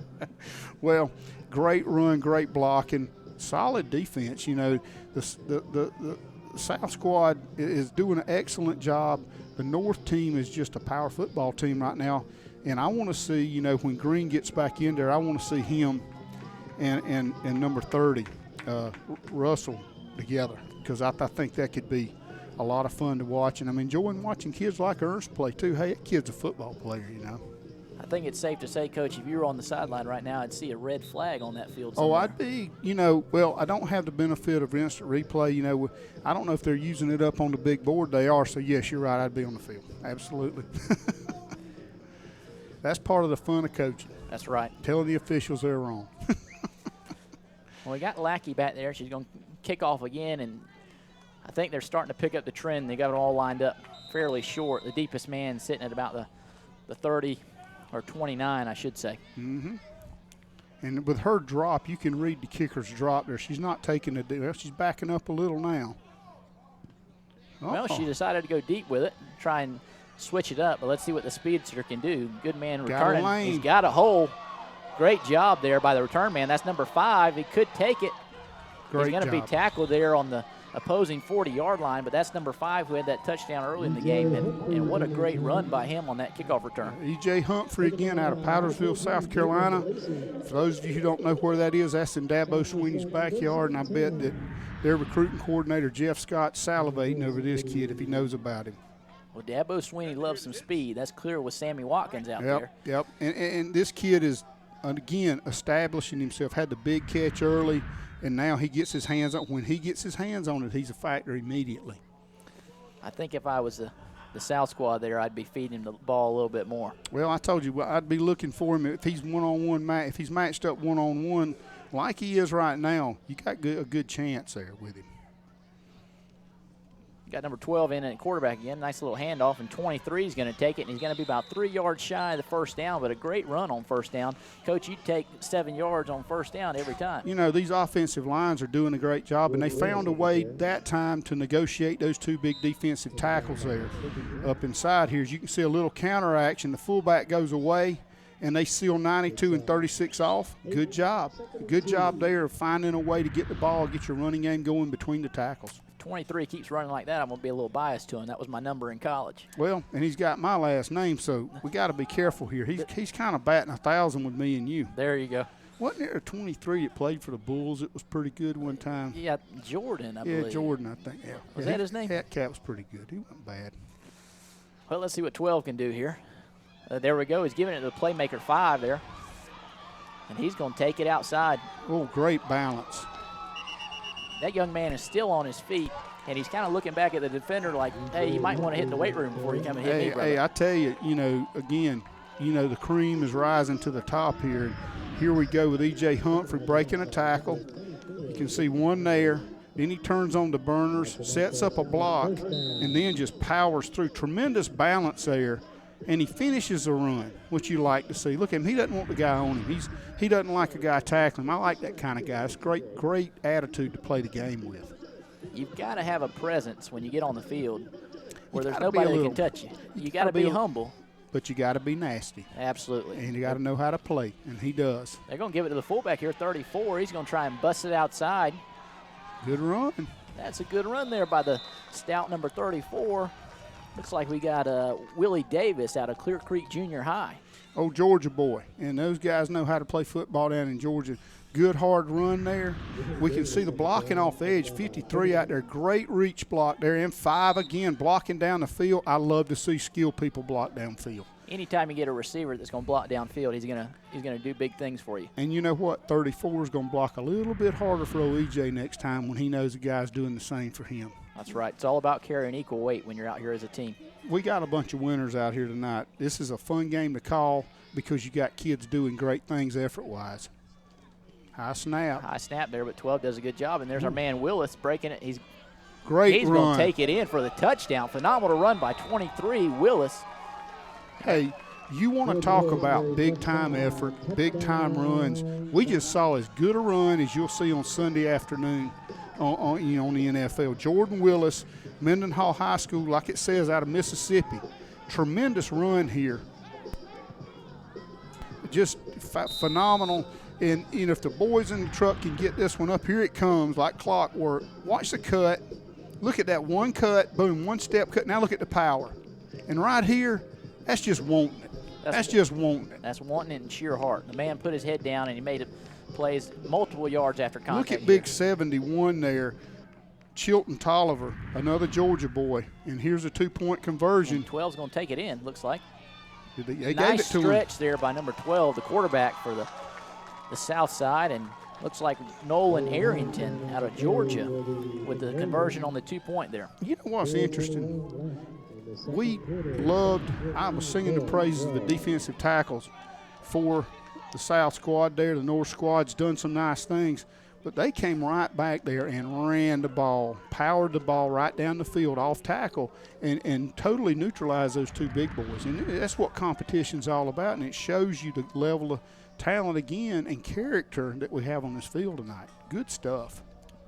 Well, great run, great blocking, solid defense. You know, the South squad is doing an excellent job. The North team is just a power football team right now, and I want to see, you know, when Green gets back in there, I want to see him and number 30, Russell, together, because I think that could be a lot of fun to watch, and I'm enjoying watching kids like Ernst play too. Hey, that kid's a football player, you know. I think it's safe to say, Coach, if you were on the sideline right now, I'd see a red flag on that field somewhere. Oh, I'd be, you know, well, I don't have the benefit of instant replay. You know, I don't know if they're using it up on the big board. They are, so yes, you're right, I'd be on the field. Absolutely. That's part of the fun of coaching. That's right. Telling the officials they're wrong. Well, we got Lackey back there. She's going to kick off again, and I think they're starting to pick up the trend. They got it all lined up fairly short. The deepest man sitting at about the 30 or 29, I should say. Mm-hmm. And with her drop, you can read the kicker's drop there. She's not taking the deal. She's backing up a little now. Well, she decided to go deep with it, try and switch it up, but let's see what the speedster can do. Good man returning. He's got a hole. Great job there by the return man. That's number 5. He could take it. He's going to be tackled there on the opposing 40-yard line, but that's number 5 who had that touchdown early in the game, and what a great run by him on that kickoff return. E.J. Humphrey again out of Powdersville, South Carolina. For those of you who don't know where that is, that's in Dabo Sweeney's backyard, and I bet that their recruiting coordinator, Jeff Scott, salivating over this kid if he knows about him. Well, Dabo Sweeney loves some speed. That's clear with Sammy Watkins out there. Yep, and this kid is, again, establishing himself, had the big catch early, and now he gets his hands on. When he gets his hands on it, he's a factor immediately. I think if I was the South squad there, I'd be feeding him the ball a little bit more. Well, I told you, I'd be looking for him if he's one-on-one, if he's matched up one-on-one like he is right now. You got a good chance there with him. Got number 12 in at quarterback again. Nice little handoff, and 23 is going to take it, and he's going to be about 3 yards shy of the first down, but a great run on first down. Coach, you take 7 yards on first down every time. You know, these offensive lines are doing a great job, and they found a way that time to negotiate those 2 big defensive tackles there up inside here. As you can see, a little counter action. The fullback goes away, and they seal 92 and 36 off. Good job. Good job there of finding a way to get the ball, get your running game going between the tackles. 23 keeps running like that, I'm going to be a little biased to him. That was my number in college. Well, and he's got my last name, so we got to be careful here. He's kind of batting 1,000 with me and you. There you go. Wasn't there a 23 that played for the Bulls? It was pretty good one time. Yeah, Jordan, I believe. Yeah, Jordan, I think. Yeah. Was that his name? That cat was pretty good. He wasn't bad. Well, let's see what 12 can do here. There we go. He's giving it to the playmaker 5 there. And he's going to take it outside. Oh, great balance. That young man is still on his feet, and he's kind of looking back at the defender like, hey, you might want to hit the weight room before you come and hit me, brother. Hey, I tell you, again, the cream is rising to the top here. And here we go with E.J. Humphrey breaking a tackle. You can see one there. Then he turns on the burners, sets up a block, and then just powers through. Tremendous balance there. And he finishes the run, which you like to see. Look at him. He doesn't want the guy on him. He doesn't like a guy tackling him. I like that kind of guy. It's great attitude to play the game with. You've got to have a presence when you get on the field where there's nobody that can touch you. You got to be humble. But you got to be nasty. Absolutely. And you got to know how to play, and he does. They're going to give it to the fullback here, 34. He's going to try and bust it outside. Good run. That's a good run there by the stout number 34. Looks like we got Willie Davis out of Clear Creek Junior High. Oh, Georgia boy. And those guys know how to play football down in Georgia. Good hard run there. We can see the blocking off the edge. 53 out there. Great reach block there. And 5 again blocking down the field. I love to see skilled people block downfield. Anytime you get a receiver that's going to block downfield, he's going to do big things for you. And you know what? 34 is going to block a little bit harder for OEJ next time when he knows the guy's doing the same for him. That's right. It's all about carrying equal weight when you're out here as a team. We got a bunch of winners out here tonight. This is a fun game to call because you got kids doing great things effort-wise. High snap. High snap there, but 12 does a good job. And there's our man Willis breaking it. He's going to take it in for the touchdown. Phenomenal run by 23, Willis. Hey, you want to talk about big-time effort, big-time runs. We just saw as good a run as you'll see on Sunday afternoon on the NFL. Jordan Willis, Mendenhall High School, like it says, out of Mississippi. Tremendous run here. Just phenomenal. And if the boys in the truck can get this one up, here it comes like clockwork. Watch the cut. Look at that one cut, boom, one step cut. Now look at the power. And right here, that's just wanting it. That's just wanting it. That's wanting it in sheer heart. The man put his head down and he made it plays multiple yards after contact. Look at big 71 there. Chilton Tolliver, another Georgia boy. And here's a 2-point conversion. 12's going to take it in, looks like. They nice gave it to stretch him. there by number 12, the quarterback for the south side. And looks like Nolan Arrington out of Georgia with the conversion on the 2-point there. You know what's interesting? I was singing the praises of the defensive tackles for the South squad there. The North squad's done some nice things. But they came right back there and ran the ball, powered the ball right down the field off tackle, and totally neutralized those two big boys. And that's what competition's all about, and it shows you the level of talent again and character that we have on this field tonight. Good stuff.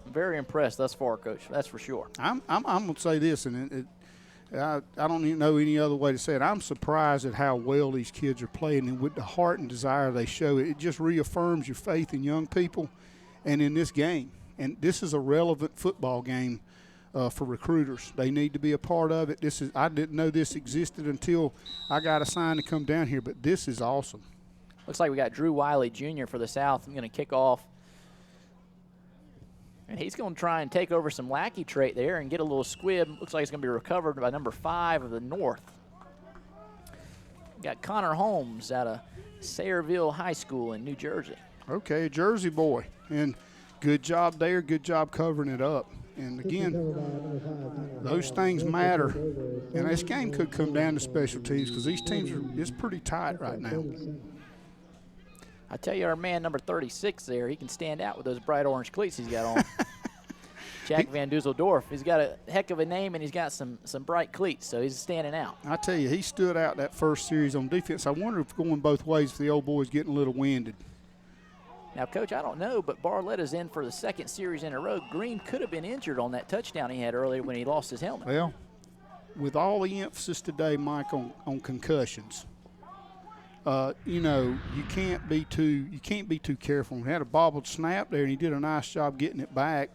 Very impressed thus far, Coach. That's for sure. I'm going to say this, and I don't even know any other way to say it. I'm surprised at how well these kids are playing, and with the heart and desire they show. It just reaffirms your faith in young people and in this game. And this is a relevant football game for recruiters. They need to be a part of it. I didn't know this existed until I got assigned to come down here, but this is awesome. Looks like we got Drew Wiley Jr. for the South. I'm going to kick off. And he's going to try and take over some lackey trait there and get a little squib. Looks like it's going to be recovered by number 5 of the North. We got Connor Holmes out of Sayreville High School in New Jersey. Okay, a Jersey boy. And good job there, good job covering it up. And again, those things matter. And this game could come down to special teams because these teams it's pretty tight right now. I tell you, our man number 36 there, he can stand out with those bright orange cleats he's got on. Jack Van Dusseldorf. He's got a heck of a name, and he's got some bright cleats, so he's standing out. I tell you, he stood out that first series on defense. I wonder if going both ways, if the old boy's getting a little winded. Now, Coach, I don't know, but Barletta's in for the second series in a row. Green could have been injured on that touchdown he had earlier when he lost his helmet. Well, with all the emphasis today, Mike, on concussions, you know, you can't be too careful. He had a bobbled snap there, and he did a nice job getting it back,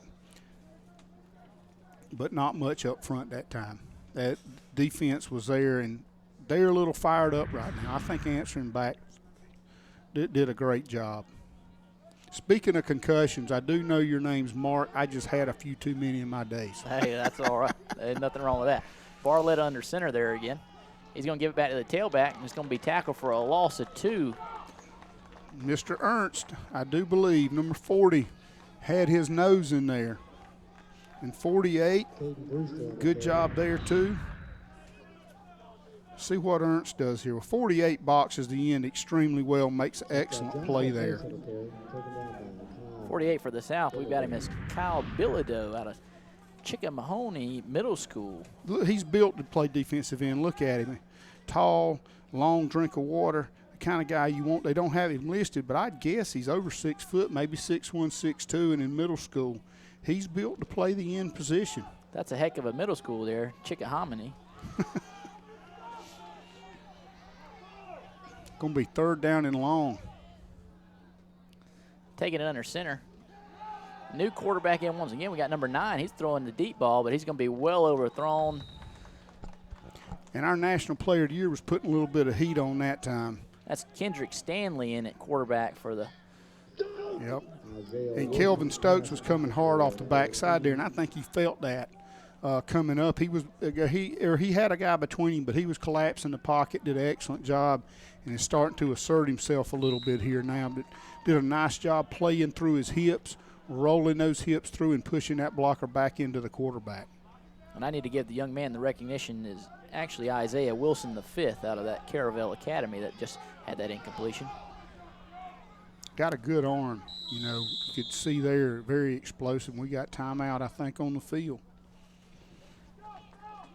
but not much up front that time. That defense was there, and they're a little fired up right now. I think answering back did a great job. Speaking of concussions, I do know your name's Mark. I just had a few too many in my days. Hey, that's all right. There's nothing wrong with that. Barletta under center there again. He's going to give it back to the tailback, and it's going to be tackled for a loss of 2. Mr. Ernst, I do believe, number 40, had his nose in there. And 48, good job there too. See what Ernst does here. Well, 48 boxes the end extremely well, makes an excellent play there. 48 for the South. We've got him as Kyle Bilodeau out of Chickahominy Middle School. Look, he's built to play defensive end. Look at him. Tall, long drink of water, the kind of guy you want. They don't have him listed, but I'd guess he's over 6 foot, maybe 6'1", 6'2", and in middle school. He's built to play the end position. That's a heck of a middle school there, Chickahominy. Going to be 3rd down and long. Taking it under center. New quarterback in once again. We got number 9. He's throwing the deep ball, but he's going to be well overthrown. And our National Player of the Year was putting a little bit of heat on that time. That's Kendrick Stanley in at quarterback for the. Yep. And Kelvin Stokes was coming hard off the backside there, and I think he felt that coming up. He had a guy between him, but he was collapsing the pocket, did an excellent job, and is starting to assert himself a little bit here now. But did a nice job playing through his hips, rolling those hips through and pushing that blocker back into the quarterback. And I need to give the young man the recognition is actually Isaiah Wilson, the 5th out of that Caravel Academy that just had that incompletion. Got a good arm, you know. You could see there, very explosive. We got timeout, I think, on the field.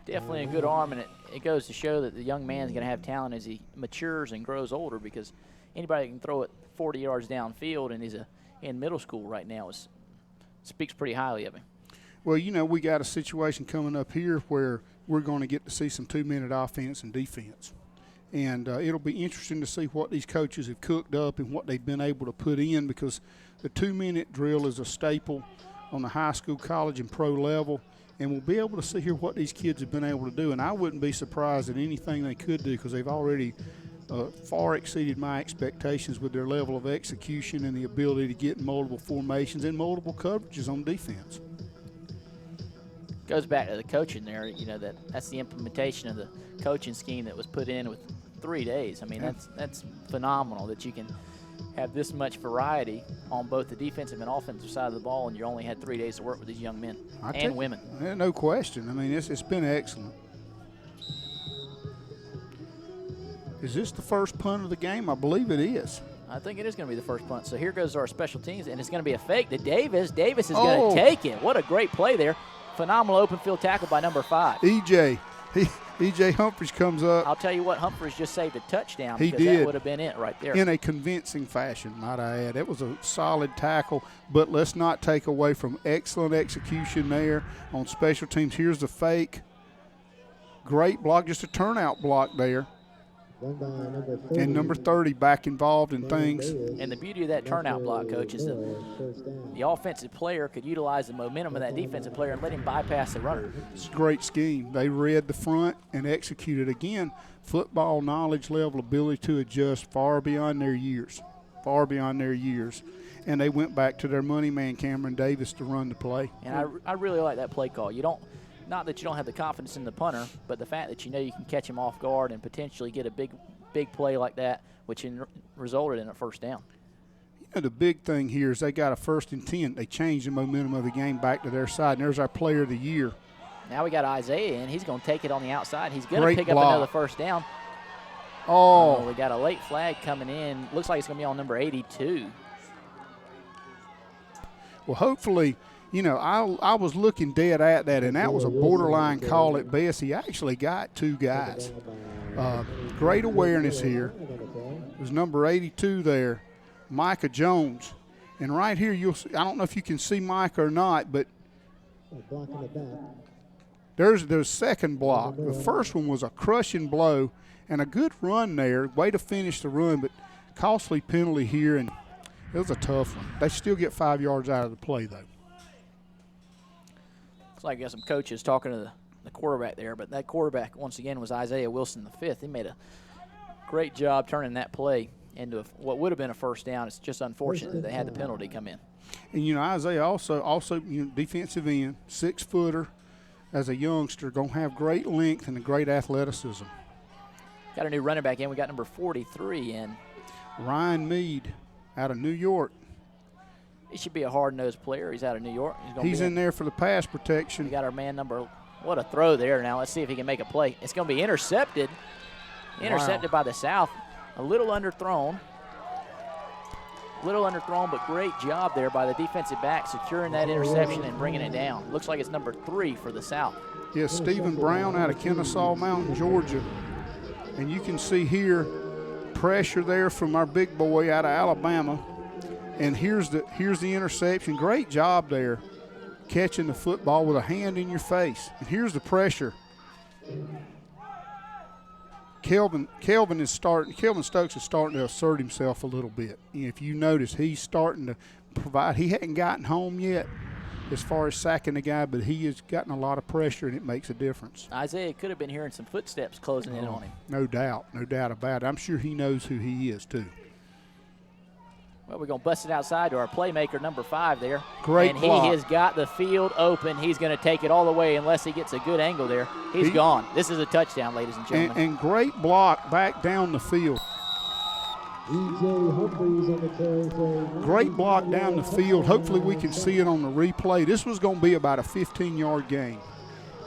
Definitely a good arm, and it goes to show that the young man's going to have talent as he matures and grows older, because anybody that can throw it 40 yards downfield and is in middle school right now speaks pretty highly of him. Well, you know, we got a situation coming up here where we're going to get to see some 2-minute offense and defense. And it'll be interesting to see what these coaches have cooked up and what they've been able to put in, because the 2-minute drill is a staple on the high school, college, and pro level. And we'll be able to see here what these kids have been able to do. And I wouldn't be surprised at anything they could do, because they've already far exceeded my expectations with their level of execution and the ability to get multiple formations and multiple coverages on defense. Goes back to the coaching there. You know, that's the implementation of the coaching scheme that was put in with 3 days. I mean, that's phenomenal that you can have this much variety on both the defensive and offensive side of the ball, and you only had 3 days to work with these young men and women. No question. I mean, it's been excellent. Is this the first punt of the game? I believe it is. I think it is going to be the first punt. So here goes our special teams, and it's going to be a fake to Davis. Davis is going to take it. What a great play there. Phenomenal open field tackle by number 5. E.J. Humphreys comes up. I'll tell you what, Humphreys just saved a touchdown. He because did. That would have been it right there. In a convincing fashion, might I add. It was a solid tackle, but let's not take away from excellent execution there on special teams. Here's the fake. Great block, just a turnout block there. And number 30 back involved in things. And the beauty of that turnout block, Coach, is that the offensive player could utilize the momentum of that defensive player and let him bypass the runner. It's a great scheme. They read the front and executed. Again, football knowledge level, ability to adjust far beyond their years. And they went back to their money man, Cameron Davis, to run the play. And I really like that play call. Not that you don't have the confidence in the punter, but the fact that you know you can catch him off guard and potentially get a big play like that, which resulted in a first down. You know, the big thing here is they got a 1st and 10. They changed the momentum of the game back to their side, and there's our player of the year. Now we got Isaiah in. He's going to take it on the outside. He's going to pick block. up another first down. Oh, We got a late flag coming in. Looks like it's going to be on number 82. well, hopefully – you know, I was looking dead at that, and that was a borderline call at best. He actually got 2 guys. Great awareness here. There's number 82 there, Micah Jones. And right here, you'll see, I don't know if you can see Micah or not, but there's the second block. The first one was a crushing blow and a good run there, way to finish the run, but costly penalty here, and it was a tough one. They still get 5 yards out of the play, though. Looks like you got some coaches talking to the quarterback there, but that quarterback, once again, was Isaiah Wilson, the 5th. He made a great job turning that play into what would have been a first down. It's just unfortunate that they had the penalty come in. And, you know, Isaiah also defensive end, 6-footer as a youngster, going to have great length and a great athleticism. Got a new running back in. We got number 43 in. Ryan Mead out of New York. He should be a hard-nosed player. He's out of New York. He's in there for the pass protection. We got our man number. What a throw there. Now let's see if he can make a play. It's going to be intercepted. Intercepted by the South. A little underthrown. But great job there by the defensive back securing that interception and bringing it down. Looks like it's number 3 for the South. Yes, Stephen Brown out of Kennesaw Mountain, Georgia. And you can see here pressure there from our big boy out of Alabama. And here's the interception. Great job there catching the football with a hand in your face. And here's the pressure. Kelvin Stokes is starting to assert himself a little bit. If you notice, he's starting to provide. He hadn't gotten home yet as far as sacking the guy, but he has gotten a lot of pressure, and it makes a difference. Isaiah could have been hearing some footsteps closing in on him. No doubt about it. I'm sure he knows who he is, too. Well, we're going to bust it outside to our playmaker, number 5 there. Great and block. He has got the field open. He's going to take it all the way unless he gets a good angle there. He's gone. This is a touchdown, ladies and gentlemen. And great block back down the field. Great block down the field. Hopefully we can see it on the replay. This was going to be about a 15-yard gain.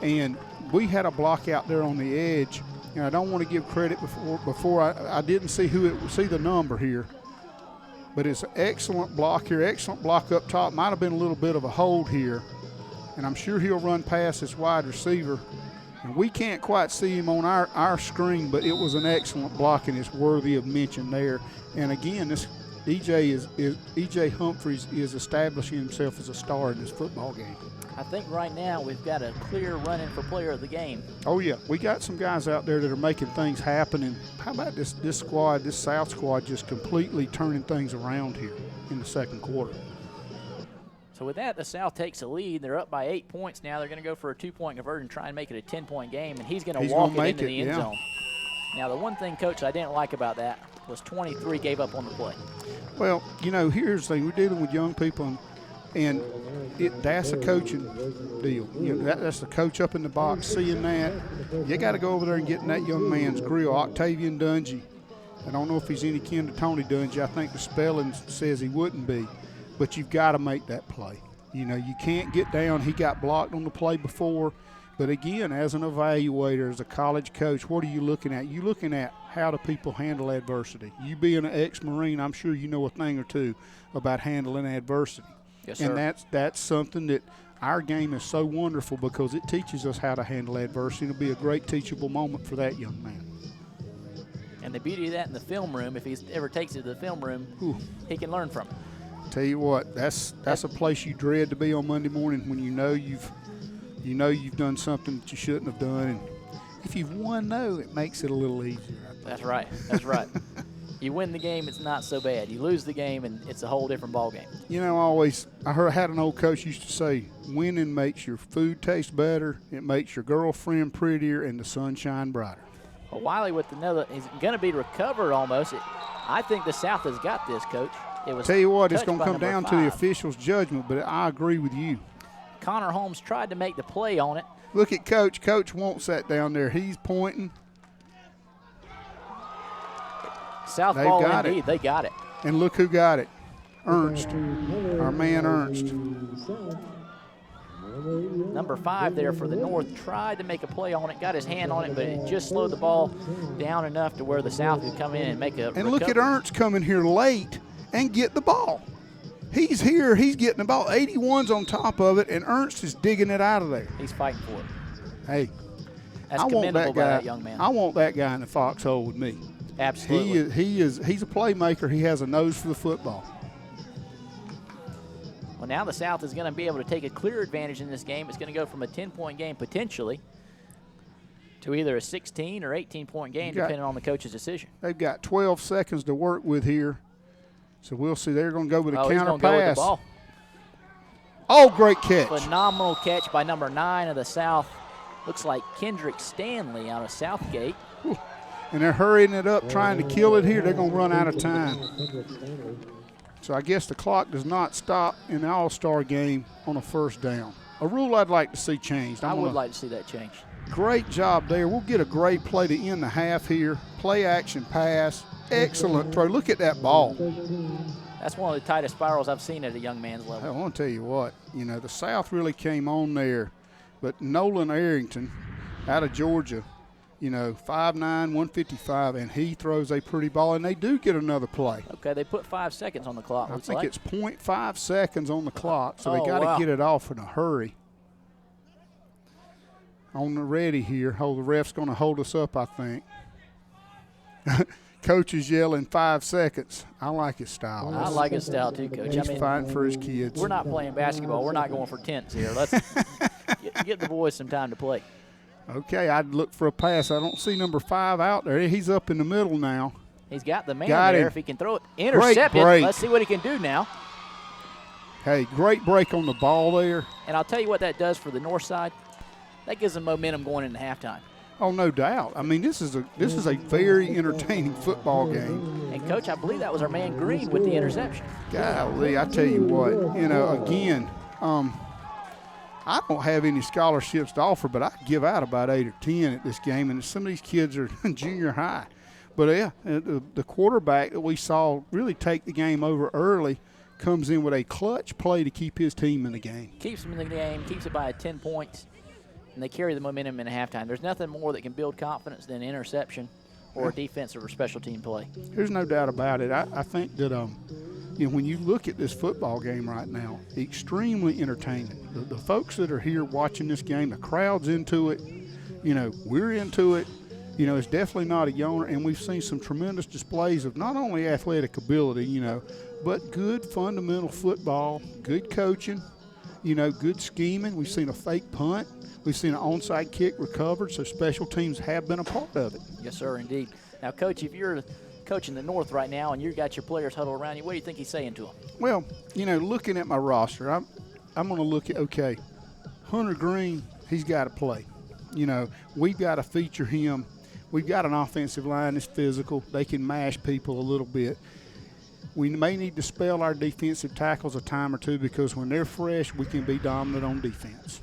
And we had a block out there on the edge. And I don't want to give credit before I didn't see the number here. But it's an excellent block here, excellent block up top. Might have been a little bit of a hold here. And I'm sure he'll run past this wide receiver. And we can't quite see him on our screen, but it was an excellent block, and it's worthy of mention there. And again, this E.J. Humphreys is establishing himself as a star in this football game. I think right now we've got a clear run-in for player of the game. Oh, yeah. We got some guys out there that are making things happen. And how about this squad, this South squad, just completely turning things around here in the second quarter. So with that, the South takes a lead. They're up by 8 points now. They're going to go for a 2-point conversion, try and make it a 10-point game, and he's going to walk it into the end zone. Now, the one thing, Coach, I didn't like about that was 23 gave up on the play. Well, you know, here's the thing. We're dealing with young people, and that's a coaching deal. You know, that's the coach up in the box seeing that. You got to go over there and get in that young man's grill. Octavian Dungy. I don't know if he's any kin to Tony Dungy. I think the spelling says he wouldn't be. But you've got to make that play. You know, you can't get down. He got blocked on the play before, But again, as an evaluator, as a college coach, what are you looking at? You're looking at how do people handle adversity. You being an ex-Marine, I'm sure you know a thing or two about handling adversity. Yes, sir. And that's something that our game is so wonderful because it teaches us how to handle adversity. It'll be a great teachable moment for that young man. And the beauty of that in the film room, if he ever takes it to the film room, he can learn from it. Tell you what, that's a place you dread to be on Monday morning when you know you've done something that you shouldn't have done. And if you've won, though, it makes it a little easier. That's right. That's right. You win the game, it's not so bad. You lose the game, and it's a whole different ball game. You know, I had an old coach used to say, winning makes your food taste better, it makes your girlfriend prettier, and the sun shine brighter. Well, Wiley with another is going to be recovered almost. I think the South has got this, Coach. It was tell you what, it's going to touched come by down number to the 5. official's judgment, but I agree with you. Connor Holmes tried to make the play on it. Look at Coach. Coach wants that down there. He's pointing. South They've ball got indeed. it. They got it. And look who got it. Ernst, our man Ernst. Number 5 there for the North tried to make a play on it, got his hand on it, but it just slowed the ball down enough to where the South could come in and make a And look at recovery. Ernst coming here late and get the ball. He's here. He's getting the ball. 81's on top of it, and Ernst is digging it out of there. He's fighting for it. Hey, That's I want commendable that by guy. that young man. I want that guy in the foxhole with me. Absolutely. He's a playmaker. He has a nose for the football. Well, now the South is going to be able to take a clear advantage in this game. It's going to go from a 10-point game potentially to either a 16 or 18-point game, depending on the coach's decision. They've got 12 seconds to work with here. So we'll see. They're going to go with a He's counter going to go with pass. the ball. Oh, great catch. Phenomenal catch by number 9 of the South. Looks like Kendrick Stanley out of Southgate. And they're hurrying it up, trying to kill it here. They're going to run out of time. So I guess the clock does not stop in the All-Star game on a first down. A rule I'd like to see changed. I would like to see that changed. Great job there. We'll get a great play to end the half here. Play action pass. Excellent throw. Look at that ball. That's one of the tightest spirals I've seen at a young man's I level. want to tell you what, the South really came on there. But Nolan Arrington out of Georgia, 5'9", 155, and he throws a pretty ball, and they do get another play. Okay, they put 5 seconds on the clock. I looks think like. it's 0.5 seconds on the clock, so they Oh, got to wow. get it off in a hurry. On the ready here. The ref's going to hold us up, I think. Coach is yelling 5 seconds. I like his style. I like his style too, Coach. He's fighting for his kids. We're not playing basketball. We're not going for tenths here. Let's get the boys some time to play. Okay, I'd look for a pass. I don't see number 5 out there. He's up in the middle now. He's got the man Got there. him. If he can throw it, intercepted. break. Let's see what he can do now. Hey, great break on the ball there. And I'll tell you what that does for the north side. That gives them momentum going into halftime. Oh, no doubt. I mean, this is a very entertaining football game. And, Coach, I believe that was our man Green with the interception. Golly, I tell you what, again, I don't have any scholarships to offer, but I give out about 8 or 10 at this game, and some of these kids are junior high. But, yeah, the quarterback that we saw really take the game over early comes in with a clutch play to keep his team in the game. Keeps them in the game, keeps it by 10 points, and they carry the momentum into halftime. There's nothing more that can build confidence than interception or a defensive or special team play. There's no doubt about it. I think that when you look at this football game right now, extremely entertaining. The folks that are here watching this game, the crowd's into it. We're into it. It's definitely not a yawner, and we've seen some tremendous displays of not only athletic ability, but good fundamental football, good coaching, good scheming. We've seen a fake punt. We've seen an onside kick recovered, so special teams have been a part of it. Yes, sir, indeed. Now, Coach, if you're coaching the North right now and you've got your players huddled around you, what do you think he's saying to them? Well, looking at my roster, I'm going to look at, okay, Hunter Green, he's got to play. We've got to feature him. We've got an offensive line that's physical. They can mash people a little bit. We may need to spell our defensive tackles a time or two because when they're fresh, we can be dominant on defense.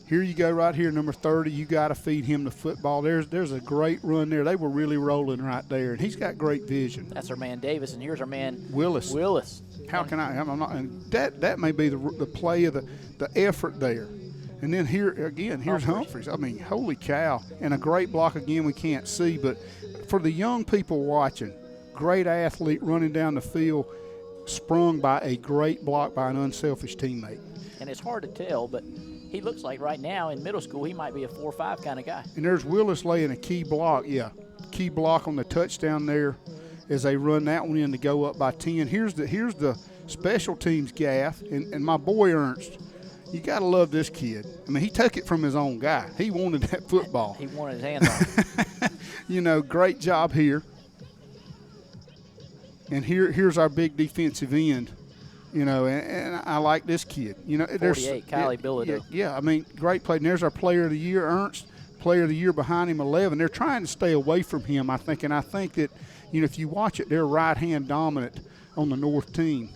Here you go right here, number 30. You got to feed him the football. There's a great run there. They were really rolling right there, and he's got great vision. That's our man Davis, and here's our man Willis. Willis. How can I'm not? And that may be the play of the effort there. And then here's Humphreys. I mean, holy cow. And a great block again we can't see. But for the young people watching, great athlete running down the field, sprung by a great block by an unselfish teammate. And it's hard to tell, but he looks like right now in middle school he might be a 4 or 5 kind of guy. And there's Willis laying a key block. Key block on the touchdown there as they run that one in to go up by 10. Here's the special teams gaff. And my boy Ernst, you got to love this kid. I mean, he took it from his own guy. He wanted that football. He wanted his hands on it. Great job here. And here's our big defensive end, and I like this kid. 48, Kylie Bilodeau. Yeah, I mean, great play. And there's our player of the year, Ernst, player of the year behind him, 11. They're trying to stay away from him, I think. And I think that, if you watch it, they're right-hand dominant on the North team,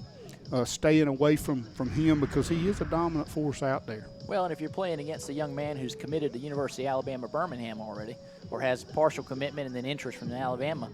staying away from him because he is a dominant force out there. Well, and if you're playing against a young man who's committed to University of Alabama Birmingham already, or has partial commitment and then interest from Alabama,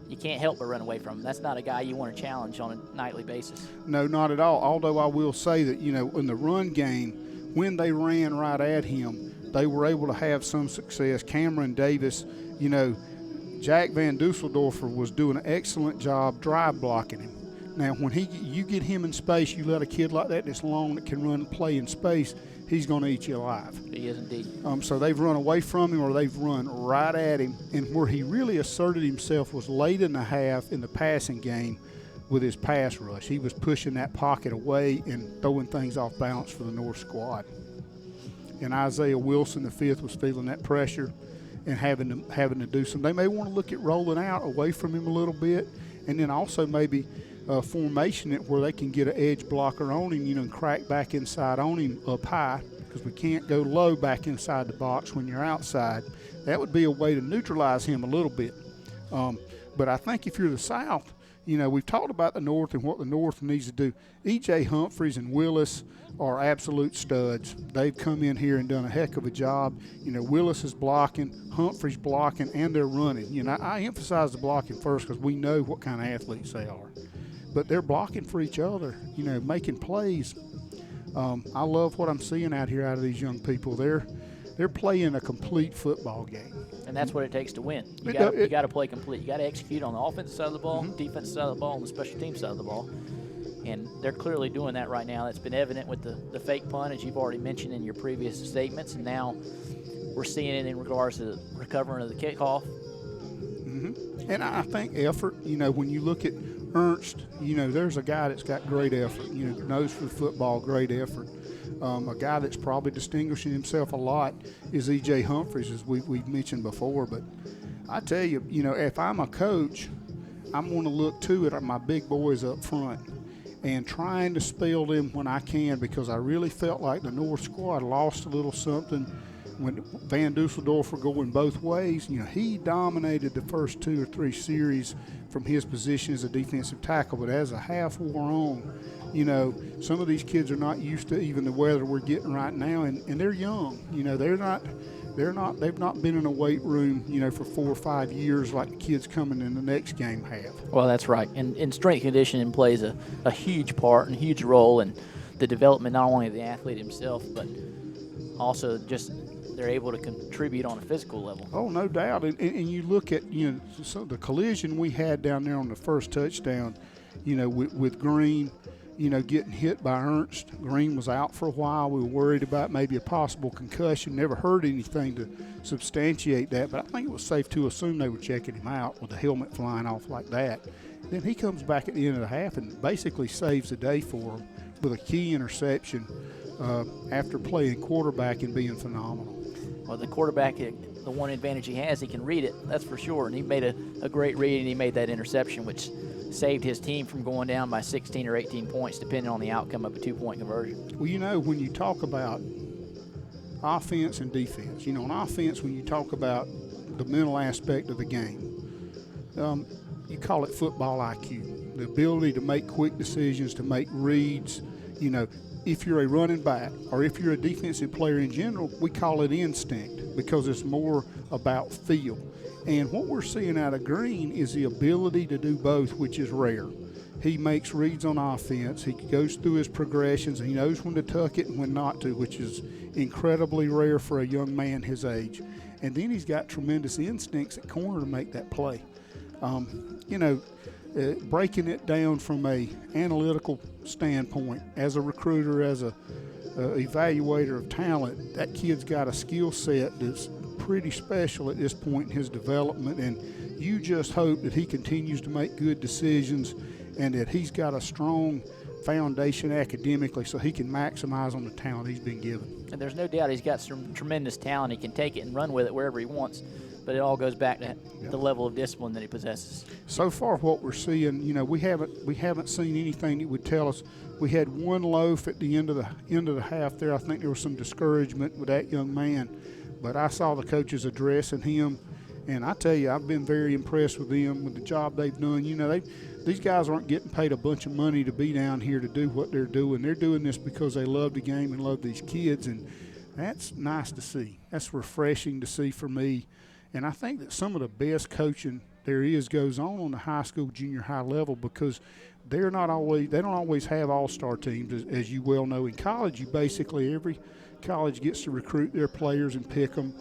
you can't help but run away from him. That's not a guy you want to challenge on a nightly basis. No, not at all. Although I will say that, in the run game, when they ran right at him, they were able to have some success. Cameron Davis, Jack Van Dusseldorfer was doing an excellent job drive blocking him. Now, when you get him in space, you let a kid like that that's long that can run and play in space, he's going to eat you alive. He is indeed. So they've run away from him or they've run right at him. And where he really asserted himself was late in the half in the passing game with his pass rush. He was pushing that pocket away and throwing things off balance for the North squad. And Isaiah Wilson, the 5th, was feeling that pressure and having to do some. They may want to look at rolling out away from him a little bit, and then also maybe formation it where they can get an edge blocker on him, and crack back inside on him up high, because we can't go low back inside the box when you're outside. That would be a way to neutralize him a little bit. But I think if you're the South, we've talked about the North and what the North needs to do. E.J. Humphreys and Willis are absolute studs. They've come in here and done a heck of a job. Willis is blocking, Humphreys blocking, and they're running. I emphasize the blocking first because we know what kind of athletes they are. But they're blocking for each other, making plays. I love what I'm seeing out here out of these young people. They're playing a complete football game. And that's what it takes to win. You got to play complete. You got to execute on the offensive side of the ball, defensive side of the ball, and the special team side of the ball. And they're clearly doing that right now. That's been evident with the fake punt, as you've already mentioned in your previous statements. And now we're seeing it in regards to the recovering of the kickoff. Mm-hmm. And I think effort, when you look at Ernst, there's a guy that's got great effort, knows for football, great effort. A guy that's probably distinguishing himself a lot is E.J. Humphreys, as we've mentioned before. But I tell you, if I'm a coach, I'm going to look to it at my big boys up front and trying to spell them when I can, because I really felt like the North squad lost a little something when Van Dusseldorfer going both ways. He dominated the first 2 or 3 series from his position as a defensive tackle, but as a half wore on, some of these kids are not used to even the weather we're getting right now, and they're young. They've not been in a weight room, for 4 or 5 years like the kids coming in the next game have. Well, that's right. And strength conditioning plays a huge part and a huge role in the development not only of the athlete himself, but also just they're able to contribute on a physical level. Oh, no doubt. And you look at, so the collision we had down there on the first touchdown, with Green, getting hit by Ernst. Green was out for a while. We were worried about maybe a possible concussion. Never heard anything to substantiate that, but I think it was safe to assume they were checking him out with the helmet flying off like that. Then he comes back at the end of the half and basically saves the day for him with a key interception after playing quarterback and being phenomenal. Well, the quarterback, the one advantage he has, he can read it, that's for sure. And he made a great read, and he made that interception, which saved his team from going down by 16 or 18 points, depending on the outcome of a 2-point conversion. Well, when you talk about offense and defense, on offense, when you talk about the mental aspect of the game, you call it football IQ, the ability to make quick decisions, to make reads. If you're a running back or if you're a defensive player in general, we call it instinct because it's more about feel. And what we're seeing out of Green is the ability to do both, which is rare. he makes reads on offense. He goes through his progressions, and he knows when to tuck it and when not to, which is incredibly rare for a young man his age. And then he's got tremendous instincts at corner to make that play. Breaking it down from a analytical standpoint, as a recruiter, as a evaluator of talent, that kid's got a skill set that's pretty special at this point in his development, and you just hope that he continues to make good decisions and that he's got a strong foundation academically so he can maximize on the talent he's been given. And there's no doubt he's got some tremendous talent. He can take it and run with it wherever he wants, but it all goes back to the level of discipline that he possesses. So far what we're seeing, we haven't seen anything that would tell us. We had one loaf at the end of the half there. I think there was some discouragement with that young man, but I saw the coaches addressing him, and I tell you, I've been very impressed with them, with the job they've done. These guys aren't getting paid a bunch of money to be down here to do what they're doing. They're doing this because they love the game and love these kids, and that's nice to see. That's refreshing to see for me. And I think that some of the best coaching there is goes on the high school, junior high level, because they don't always have all-star teams, as you well know. In college, every college gets to recruit their players and pick them,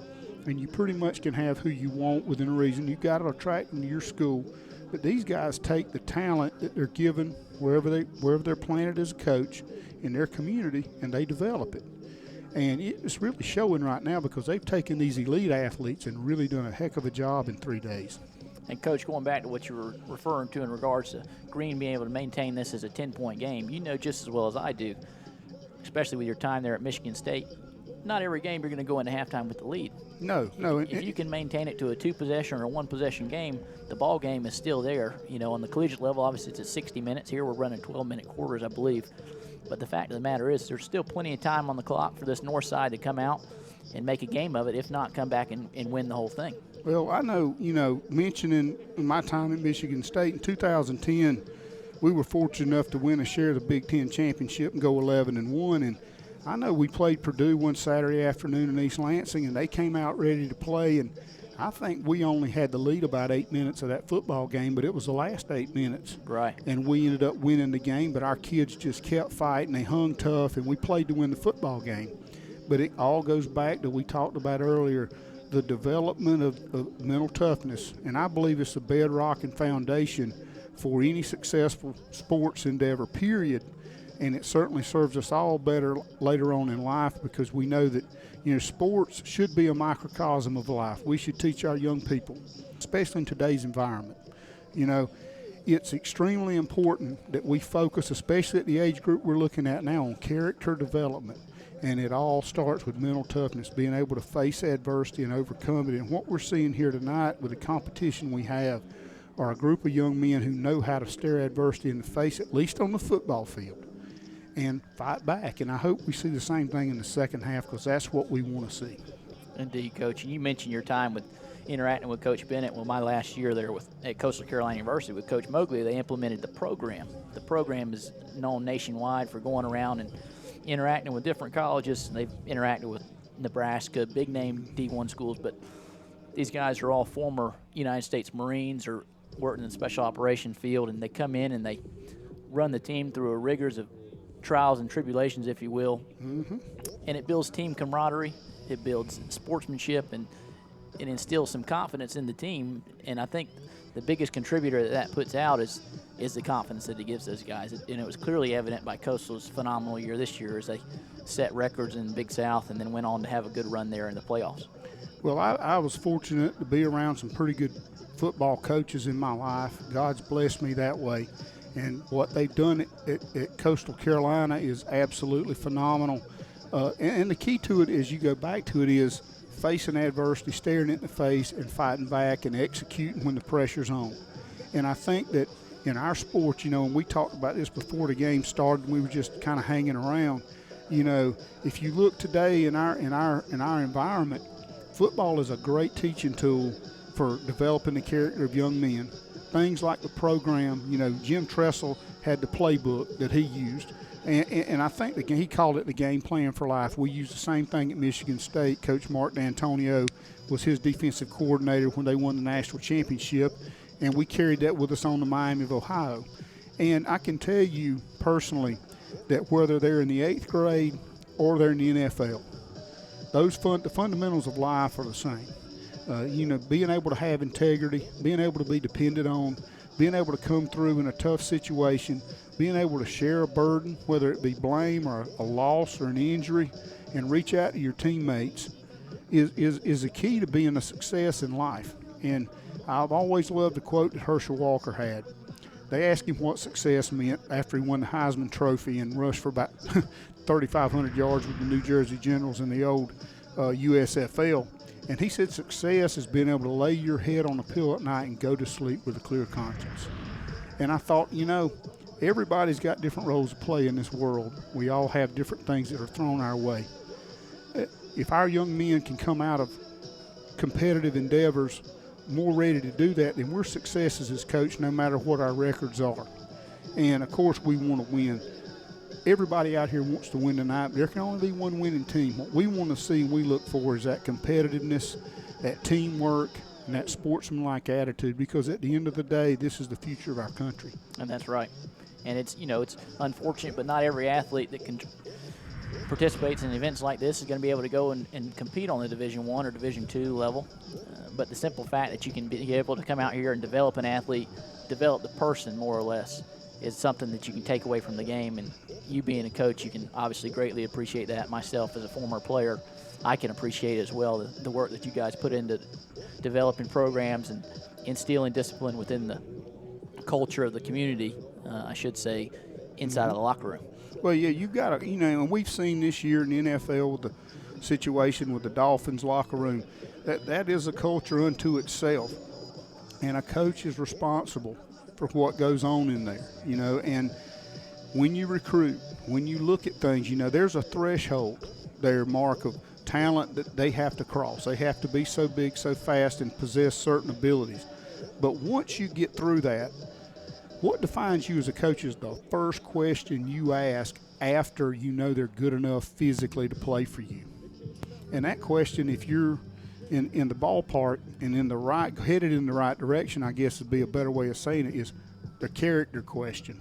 and you pretty much can have who you want within a reason. You've got to attract them to your school. But these guys take the talent that they're given wherever they're planted as a coach in their community, and they develop it. And it's really showing right now because they've taken these elite athletes and really done a heck of a job in 3 days. And, Coach, going back to what you were referring to in regards to Green being able to maintain this as a 10-point game, you know just as well as I do, especially with your time there at Michigan State, not every game you're going to go into halftime with the lead. No. If you can maintain it to a 2-possession or a 1-possession game, the ball game is still there. On the collegiate level, obviously it's at 60 minutes. Here we're running 12-minute quarters, I believe. But the fact of the matter is there's still plenty of time on the clock for this north side to come out and make a game of it, if not come back and win the whole thing. Well, I know, mentioning my time at Michigan State in 2010, we were fortunate enough to win a share of the Big Ten championship and go 11-1. And I know we played Purdue one Saturday afternoon in East Lansing, and they came out ready to play. And I think we only had the lead about 8 minutes of that football game, but it was the last 8 minutes. Right. And we ended up winning the game, but our kids just kept fighting. They hung tough, and we played to win the football game. But it all goes back to we talked about earlier, the development of mental toughness. And I believe it's the bedrock and foundation for any successful sports endeavor, period. And it certainly serves us all better later on in life because we know that, sports should be a microcosm of life. We should teach our young people, especially in today's environment. It's extremely important that we focus, especially at the age group we're looking at now, on character development. And it all starts with mental toughness, being able to face adversity and overcome it. And what we're seeing here tonight with the competition we have are a group of young men who know how to stare adversity in the face, at least on the football field, and fight back. And I hope we see the same thing in the second half because that's what we want to see. Indeed, Coach. And you mentioned your time with interacting with Coach Bennett. Well, my last year there at Coastal Carolina University with Coach Mogley, they implemented the program. The program is known nationwide for going around and interacting with different colleges. They've interacted with Nebraska, big-name D1 schools, but these guys are all former United States Marines or worked in the special operation field, and they come in and they run the team through a rigors of trials and tribulations, if you will. Mm-hmm. And it builds team camaraderie. It builds sportsmanship, and it instills some confidence in the team. And I think the biggest contributor that puts out is the confidence that it gives those guys. And it was clearly evident by Coastal's phenomenal year this year as they set records in the Big South and then went on to have a good run there in the playoffs. Well, I was fortunate to be around some pretty good football coaches in my life. God's blessed me that way. And what they've done at Coastal Carolina is absolutely phenomenal. And the key to it, as you go back to it, is facing adversity, staring it in the face, and fighting back and executing when the pressure's on. And I think that in our sport, and we talked about this before the game started, we were just kind of hanging around. If you look today in our environment, football is a great teaching tool for developing the character of young men. Things like the program, Jim Tressel had the playbook that he used. And I think he called it the game plan for life. We used the same thing at Michigan State. Coach Mark D'Antonio was his defensive coordinator when they won the national championship, and we carried that with us on to Miami of Ohio. And I can tell you personally that whether they're in the 8th grade or they're in the NFL, the fundamentals of life are the same. Being able to have integrity, being able to be depended on, being able to come through in a tough situation, being able to share a burden, whether it be blame or a loss or an injury, and reach out to your teammates is a key to being a success in life. And I've always loved the quote that Herschel Walker had. They asked him what success meant after he won the Heisman Trophy and rushed for about 3,500 yards with the New Jersey Generals in the old USFL. And he said success is being able to lay your head on a pillow at night and go to sleep with a clear conscience. And I thought, everybody's got different roles to play in this world. We all have different things that are thrown our way. If our young men can come out of competitive endeavors more ready to do that, then we're successes as coach no matter what our records are. And, of course, we want to win. Everybody out here wants to win tonight, but there can only be one winning team. What we want to see and we look for is that competitiveness, that teamwork, and that sportsmanlike attitude, because at the end of the day, this is the future of our country. And that's right. And it's unfortunate, but not every athlete that participates in events like this is going to be able to go and compete on the Division I or Division II level. But the simple fact that you can be able to come out here and develop an athlete, develop the person more or less, is something that you can take away from the game. And you being a coach, you can obviously greatly appreciate that. Myself as a former player, I can appreciate as well the work that you guys put into developing programs and instilling discipline within the culture of the community, I should say, inside of the locker room. Well, yeah, you've got to, and we've seen this year in the NFL with the situation with the Dolphins locker room, that is a culture unto itself. And a coach is responsible for what goes on in there, and when you recruit, when you look at things, there's a threshold there, Mark, of talent that they have to cross. They have to be so big, so fast, and possess certain abilities. But once you get through that, what defines you as a coach is the first question you ask after you know they're good enough physically to play for you. And that question, if you're in the ballpark and headed in the right direction, I guess would be a better way of saying it, is the character question.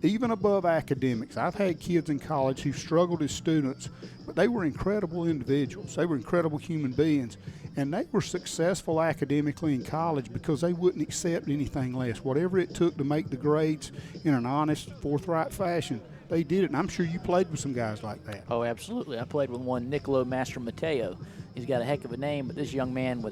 Even above academics, I've had kids in college who struggled as students, but they were incredible individuals. They were incredible human beings, and they were successful academically in college because they wouldn't accept anything less. Whatever it took to make the grades in an honest, forthright fashion, they did it. And I'm sure you played with some guys like that. Oh, absolutely. I played with one, Nicolo Mastro Mateo. He's got a heck of a name, but this young man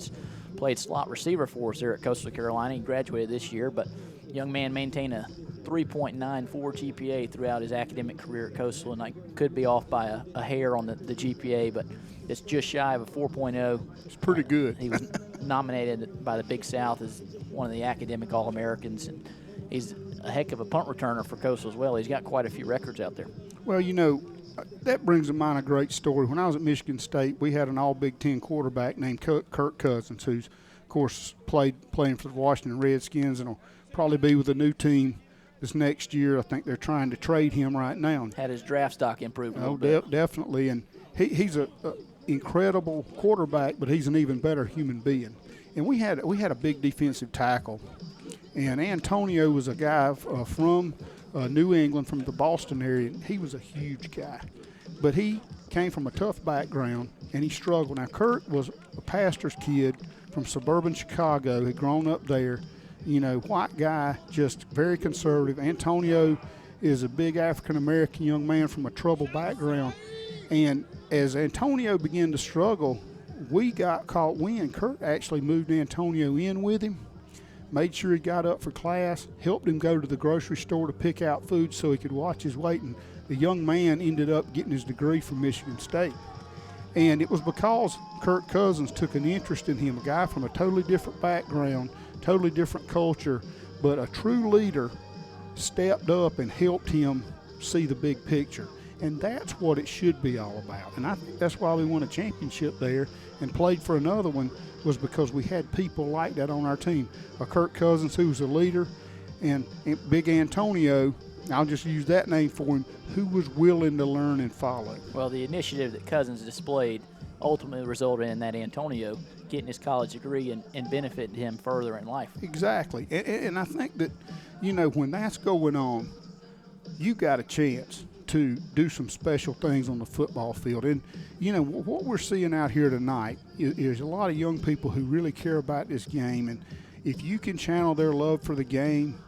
played slot receiver for us there at Coastal Carolina. He graduated this year, but young man maintained a 3.94 GPA throughout his academic career at Coastal, and I could be off by a hair on the GPA, but it's just shy of a 4.0. It's pretty good. He was nominated by the Big South as one of the academic All-Americans, and he's a heck of a punt returner for Coastal as well. He's got quite a few records out there. Well, that brings to mind a great story. When I was at Michigan State, we had an all-Big Ten quarterback named Kirk Cousins, who's, of course, playing for the Washington Redskins and will probably be with a new team this next year. I think they're trying to trade him right now. Had his draft stock improved a little bit. Definitely. And he's a incredible quarterback, but he's an even better human being. And we had a big defensive tackle. And Antonio was a guy from New England, from the Boston area. He was a huge guy. But he came from a tough background, and he struggled. Now, Kurt was a pastor's kid from suburban Chicago, had grown up there. White guy, just very conservative. Antonio is a big African-American young man from a troubled background. And as Antonio began to struggle, we got caught wind. Kurt actually moved Antonio in with him, made sure he got up for class, helped him go to the grocery store to pick out food so he could watch his weight. And the young man ended up getting his degree from Michigan State. And it was because Kirk Cousins took an interest in him, a guy from a totally different background, totally different culture, but a true leader stepped up and helped him see the big picture. And that's what it should be all about. And I think that's why we won a championship there and played for another one, was because we had people like that on our team. A Kirk Cousins, who was a leader, and Big Antonio, I'll just use that name for him, who was willing to learn and follow. Well, the initiative that Cousins displayed ultimately resulted in that Antonio getting his college degree and benefited him further in life. Exactly. And I think that, when that's going on, you got a chance to do some special things on the football field. And, what we're seeing out here tonight is a lot of young people who really care about this game. And if you can channel their love for the game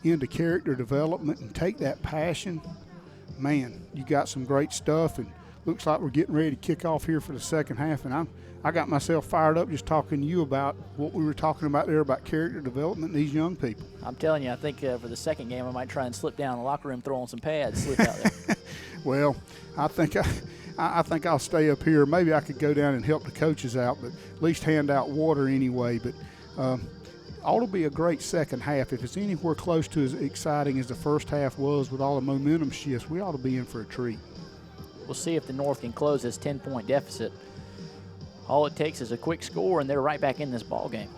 into character development and take that passion, man, you got some great stuff. And looks like we're getting ready to kick off here for the second half. And I got myself fired up just talking to you about what we were talking about there about character development and these young people. I'm telling you, I think for the second game I might try and slip down in the locker room, throw on some pads, slip out there. Well, I think I'll stay up here. Maybe I could go down and help the coaches out, but at least hand out water anyway. But ought to be a great second half. If it's anywhere close to as exciting as the first half was with all the momentum shifts, we ought to be in for a treat. We'll see if the North can close this 10-point deficit. All it takes is a quick score, and they're right back in this ball game.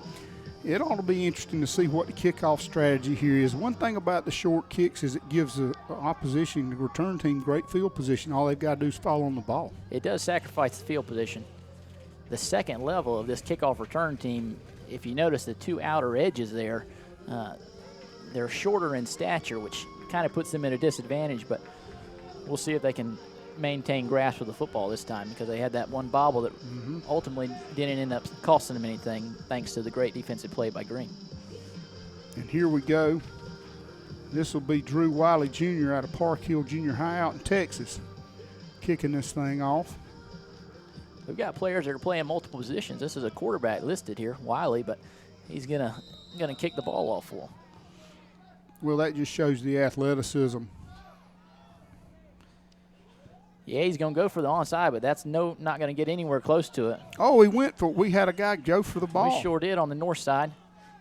It ought to be interesting to see what the kickoff strategy here is. One thing about the short kicks is it gives the opposition, the return team, great field position. All they've got to do is fall on the ball. It does sacrifice the field position. The second level of this kickoff return team, if you notice the two outer edges there, they're shorter in stature, which kind of puts them at a disadvantage, but we'll see if they can maintain grasp of the football this time, because they had that one bobble that ultimately didn't end up costing them anything thanks to the great defensive play by Green. And here we go. This will be Drew Wiley Jr. out of Park Hill Junior High out in Texas, kicking this thing off. We've got players that are playing multiple positions. This is a quarterback listed here, Wiley, but he's gonna kick the ball off for him. Well, that just shows the athleticism. Yeah, he's going to go for the onside, but that's not going to get anywhere close to it. Oh, we had a guy go for the ball. We sure did on the north side.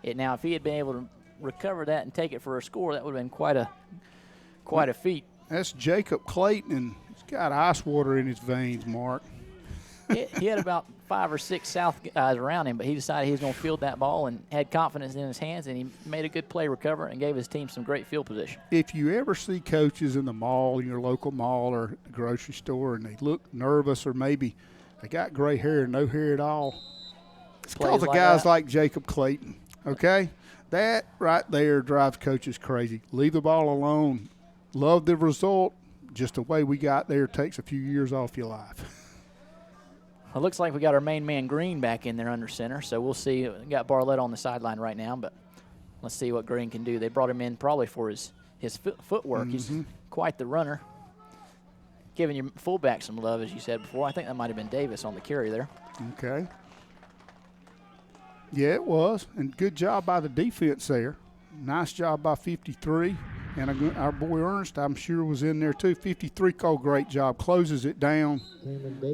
Now, if he had been able to recover that and take it for a score, that would have been quite a feat. That's Jacob Clayton, and he's got ice water in his veins, Mark. He had about 5 or 6 South guys around him, but he decided he was going to field that ball and had confidence in his hands, and he made a good play recover and gave his team some great field position. If you ever see coaches in the mall, in your local mall or the grocery store, and they look nervous or maybe they got gray hair or no hair at all, it's because of guys like Jacob Clayton, okay? That right there drives coaches crazy. Leave the ball alone. Love the result. Just the way we got there takes a few years off your life. It looks like we got our main man Green back in there under center, so we'll see. We got Barlett on the sideline right now, but let's see what Green can do. They brought him in probably for his footwork. He's quite the runner. Giving your fullback some love, as you said before. I think that might have been Davis on the carry there. Okay. Yeah, it was, and good job by the defense there. Nice job by 53. And our boy Ernst, I'm sure, was in there too. 53 called great job, closes it down,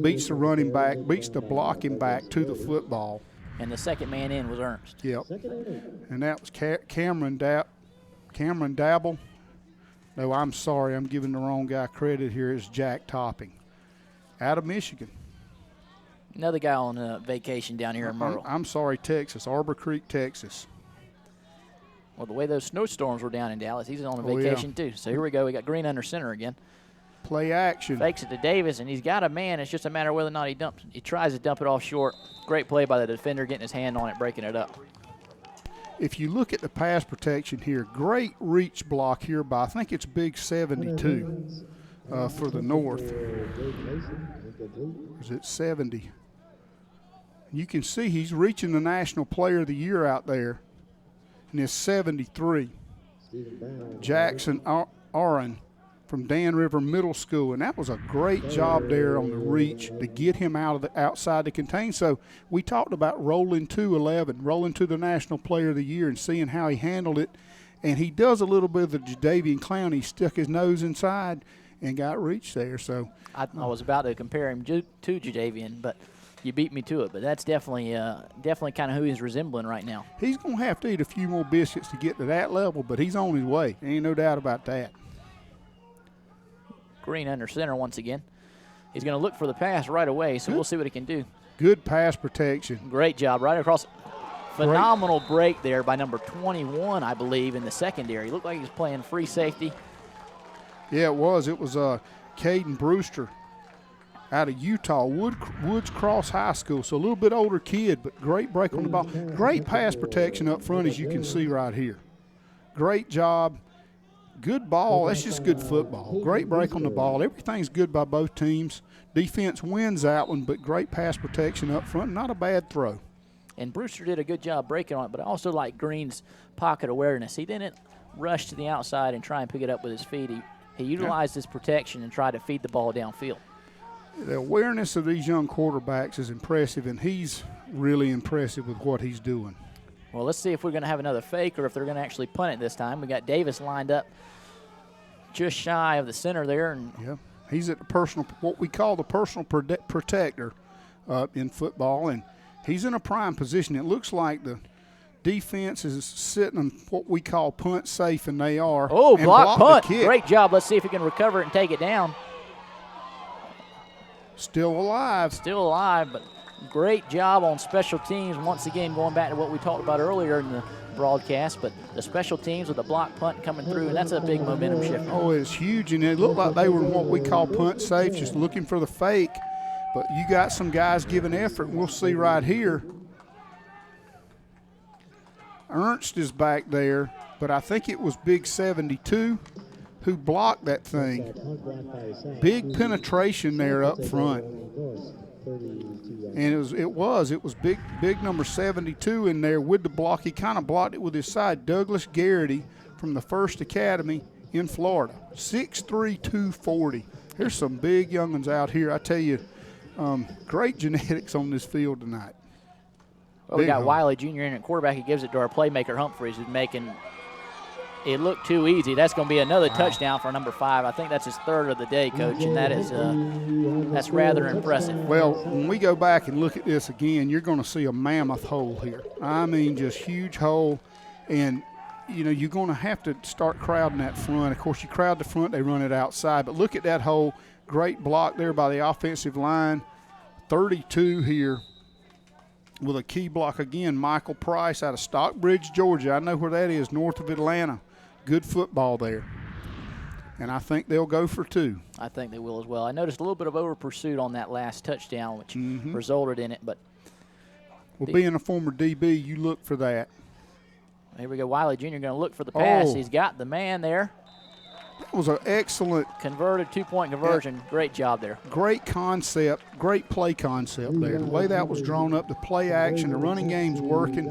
beats the running back, beats the blocking back to the football. And the second man in was Ernst. Yep. And that was Cameron Dabble. No, I'm sorry, I'm giving the wrong guy credit here. It's Jack Topping out of Michigan. Another guy on vacation down here in Myrtle. I'm sorry, Texas, Arbor Creek, Texas. Well, the way those snowstorms were down in Dallas, he's on a vacation too. So here we go. We got Green under center again. Play action. Fakes it to Davis, and he's got a man. It's just a matter of whether or not he tries to dump it off short. Great play by the defender, getting his hand on it, breaking it up. If you look at the pass protection here, great reach block here by, I think it's big 72 for the North. Is it 70? You can see he's reaching the National Player of the Year out there. And it's 73. Jackson Aaron from Dan River Middle School. And that was a great job there on the reach to get him outside the contain. So we talked about rolling to 11, rolling to the National Player of the Year and seeing how he handled it. And he does a little bit of the Jadavian Clown. He stuck his nose inside and got reach there. So I was about to compare him to Jadavian, but you beat me to it. But that's definitely kind of who he's resembling right now. He's going to have to eat a few more biscuits to get to that level, but he's on his way. Ain't no doubt about that. Green under center once again. He's going to look for the pass right away, so we'll see what he can do. Good pass protection. Great job right across. Phenomenal break there by number 21, I believe, in the secondary. Looked like he was playing free safety. Yeah, it was. It was Caden Brewster out of Utah, Woods Cross High School. So a little bit older kid, but great break on the ball. Great pass protection up front, as you can see right here. Great job. Good ball. That's just good football. Great break on the ball. Everything's good by both teams. Defense wins that one, but great pass protection up front. Not a bad throw. And Brewster did a good job breaking on it, but I also like Green's pocket awareness. He didn't rush to the outside and try and pick it up with his feet. He utilized his protection and tried to feed the ball downfield. The awareness of these young quarterbacks is impressive, and he's really impressive with what he's doing. Well, let's see if we're going to have another fake or if they're going to actually punt it this time. We got Davis lined up just shy of the center there. And yeah, he's at the what we call the personal protector in football, and he's in a prime position. It looks like the defense is sitting on what we call punt safe, and they are. Oh, block punt. Great job. Let's see if he can recover it and take it down. Still alive. Still alive, but great job on special teams. Once again, going back to what we talked about earlier in the broadcast, but the special teams with the block punt coming through, and that's a big momentum shift. Oh, it's huge, and it looked like they were in what we call punt safe, just looking for the fake. But you got some guys giving effort, and we'll see right here. Ernst is back there, but I think it was Big 72 who blocked that thing. Big penetration there up front. And it was big number 72 in there with the block. He kind of blocked it with his side. Douglas Gearity from the First Academy in Florida. 6'3", 240. There's some big young'uns out here. I tell you, great genetics on this field tonight. Well, we got Wiley Jr. in at quarterback. He gives it to our playmaker, Humphrey, who's making it look too easy. That's going to be another touchdown for number 5. I think that's his 3rd of the day, Coach, and that's rather impressive. Well, when we go back and look at this again, you're going to see a mammoth hole here. I mean, just huge hole, and you're going to have to start crowding that front. Of course, you crowd the front, they run it outside. But look at that hole. Great block there by the offensive line. 32 here. With a key block again, Michael Price out of Stockbridge, Georgia. I know where that is, north of Atlanta. Good football there. And I think they'll go for 2. I think they will as well. I noticed a little bit of over pursuit on that last touchdown, which resulted in it. But being a former DB, you look for that. Here we go. Wiley Jr. going to look for the pass. He's got the man there. That was an excellent. Converted 2-point conversion. Yeah. Great job there. Great concept. Great play concept there. The way that was drawn up, the play action, the running game's working.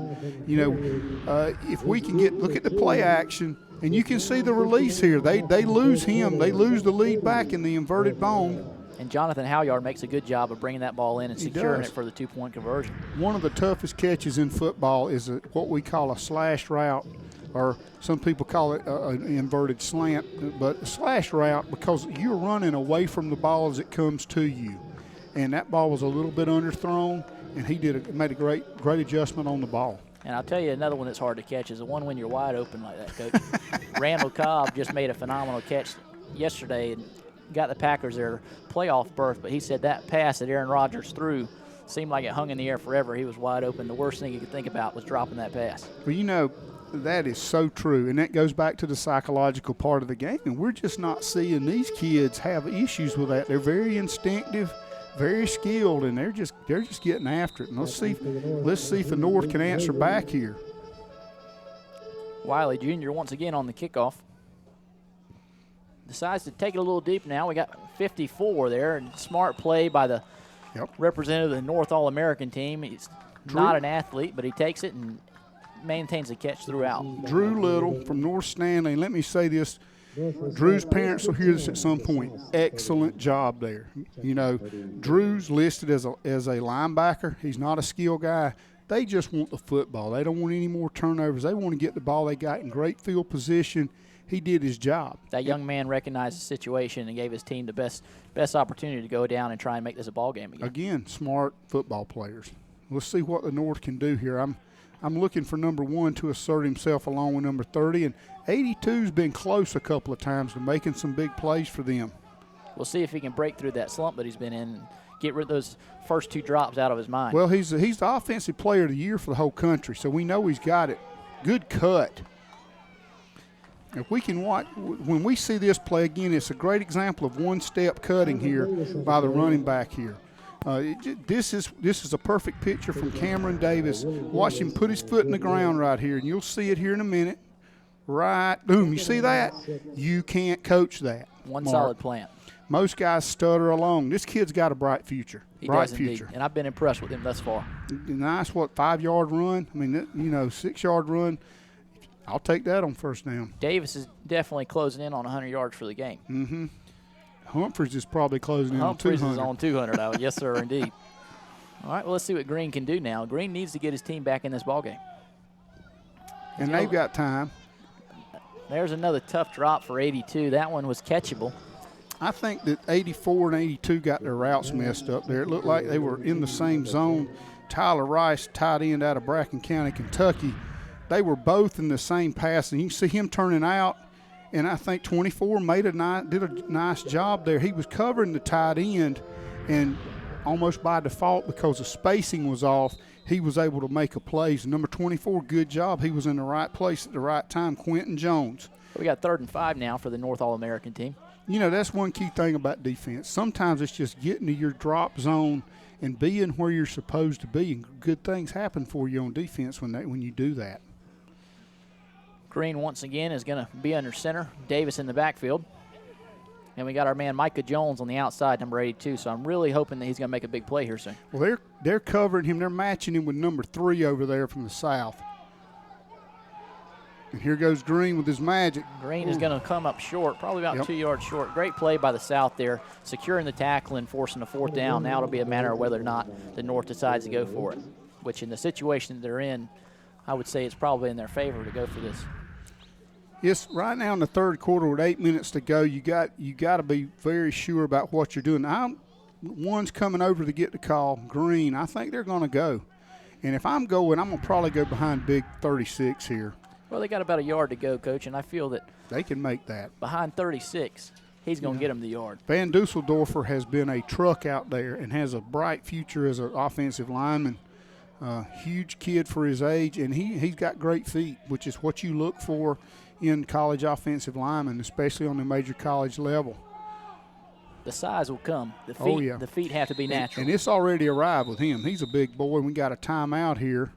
If we can look at the play action, and you can see the release here. They lose him. They lose the lead back in the inverted bone. And Jonathan Halyard makes a good job of bringing that ball in and securing it for the 2-point conversion. One of the toughest catches in football is what we call a slash route, or some people call it an inverted slant, but a slash route because you're running away from the ball as it comes to you. And that ball was a little bit underthrown, and he made a great adjustment on the ball. And I'll tell you another one that's hard to catch is the one when you're wide open like that, Coach. Randall Cobb just made a phenomenal catch yesterday and got the Packers their playoff berth, but he said that pass that Aaron Rodgers threw seemed like it hung in the air forever. He was wide open. The worst thing he could think about was dropping that pass. Well, that is so true, and that goes back to the psychological part of the game, and we're just not seeing these kids have issues with that. They're very instinctive, very skilled, and they're just getting after it. And let's see if the North can answer back here. Wiley Jr. once again on the kickoff. Decides to take it a little deep now. We got 54 there, and smart play by the representative of the North All-American team. He's not an athlete, but he takes it and maintains the catch throughout. Drew Little from North Stanley. And let me say this, Drew's parents will hear this at some point. Excellent job there. Drew's listed as a linebacker. He's not a skill guy. They just want the football. They don't want any more turnovers. They want to get the ball. They got in great field position. He did his job. That young man recognized the situation and gave his team the best opportunity to go down and try and make this a ball game again. Again, smart football players. Let's see what the North can do here. I'm looking for number 1 to assert himself along with number 30, and 82's been close a couple of times to making some big plays for them. We'll see if he can break through that slump that he's been in and get rid of those first 2 drops out of his mind. Well, he's the offensive player of the year for the whole country, so we know he's got it. Good cut. If we can watch, when we see this play again, it's a great example of one-step cutting here by the running back here. This is a perfect picture from Cameron Davis. Watch him put his foot in the ground right here, and you'll see it here in a minute. right. Boom, you see that? You can't coach that. One Mark. solid plant. Most guys stutter along. This kid's got a bright future. He bright does future. indeed, and I've been impressed with him thus far. Nice, 5-yard run? I mean, 6-yard run. I'll take that on first down. Davis is definitely closing in on 100 yards for the game. Mm-hmm. Humphreys is probably closing in Humphreys on 200. is on 200. Yes, sir, indeed. All right, well, let's see what Green can do now. Green needs to get his team back in this ballgame. And they've got time. There's another tough drop for 82. That one was catchable. I think that 84 and 82 got their routes messed up there. It looked like they were in the same zone. Tyler Rice, tight end out of Bracken County, Kentucky, they were both in the same pass, and you can see him turning out, and I think 24 did a nice job there. He was covering the tight end, and almost by default because the spacing was off, he was able to make a play. So number 24, good job. He was in the right place at the right time, Quentin Jones. We got 3rd and 5 now for the North All-American team. That's one key thing about defense. Sometimes it's just getting to your drop zone and being where you're supposed to be, and good things happen for you on defense when you do that. Green once again is going to be under center. Davis in the backfield. And we got our man Micah Jones on the outside, number 82. So I'm really hoping that he's going to make a big play here soon. Well, they're covering him. They're matching him with number 3 over there from the south. And here goes Green with his magic. Green is going to come up short, probably about 2 yards short. Great play by the South there, securing the tackle and forcing a 4th down. Now it'll be a matter of whether or not the North decides to go for it, which in the situation that they're in, I would say it's probably in their favor to go for this. Yes, right now in the 3rd quarter with 8 minutes to go, you got to be very sure about what you're doing. One's coming over to get the call, Green. I think they're going to go. And if I'm going, I'm going to probably go behind big 36 here. Well, they got about a yard to go, Coach, and I feel that they can make that. Behind 36, he's going to get him the yard. Van Dusseldorfer has been a truck out there and has a bright future as an offensive lineman. Huge kid for his age, and he's got great feet, which is what you look for in college offensive linemen, especially on the major college level. The size will come. The feet have to be natural. And it's already arrived with him. He's a big boy. We got a timeout here,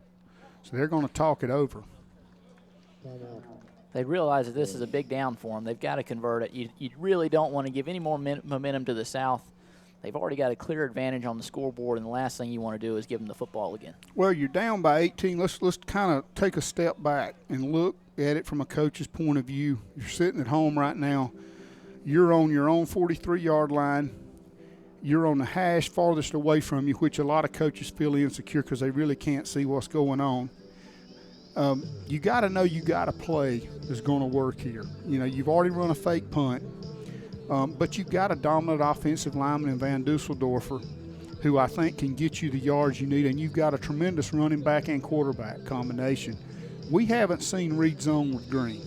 so they're going to talk it over. They realize that this is a big down for them. They've got to convert it. You really don't want to give any more momentum to the South. They've already got a clear advantage on the scoreboard, and the last thing you want to do is give them the football again. Well, you're down by 18. Let's kind of take a step back and look at it from a coach's point of view. You're sitting at home right now. You're on your own 43-yard line. You're on the hash farthest away from you, which a lot of coaches feel insecure because they really can't see what's going on. You got to know you got a play that's going to work here. You've already run a fake punt, but you've got a dominant offensive lineman in Van Dusseldorfer who I think can get you the yards you need, and you've got a tremendous running back and quarterback combination. We haven't seen read zone with Green.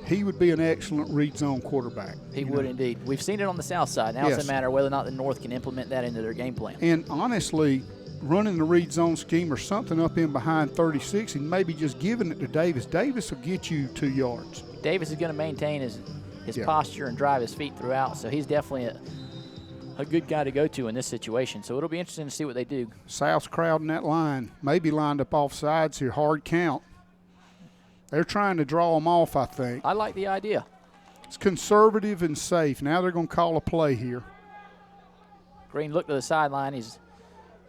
He would be an excellent read zone quarterback. He would indeed. We've seen it on the South side. Now it's a matter of whether or not the North can implement that into their game plan. And honestly, running the read zone scheme or something up in behind 36 and maybe just giving it to Davis. Davis will get you 2 yards. Davis is going to maintain his posture and drive his feet throughout, so he's definitely a good guy to go to in this situation. So it'll be interesting to see what they do. South's crowding that line. Maybe lined up off sides here. Hard count. They're trying to draw them off, I think. I like the idea. It's conservative and safe. Now they're going to call a play here. Green looked to the sideline. He's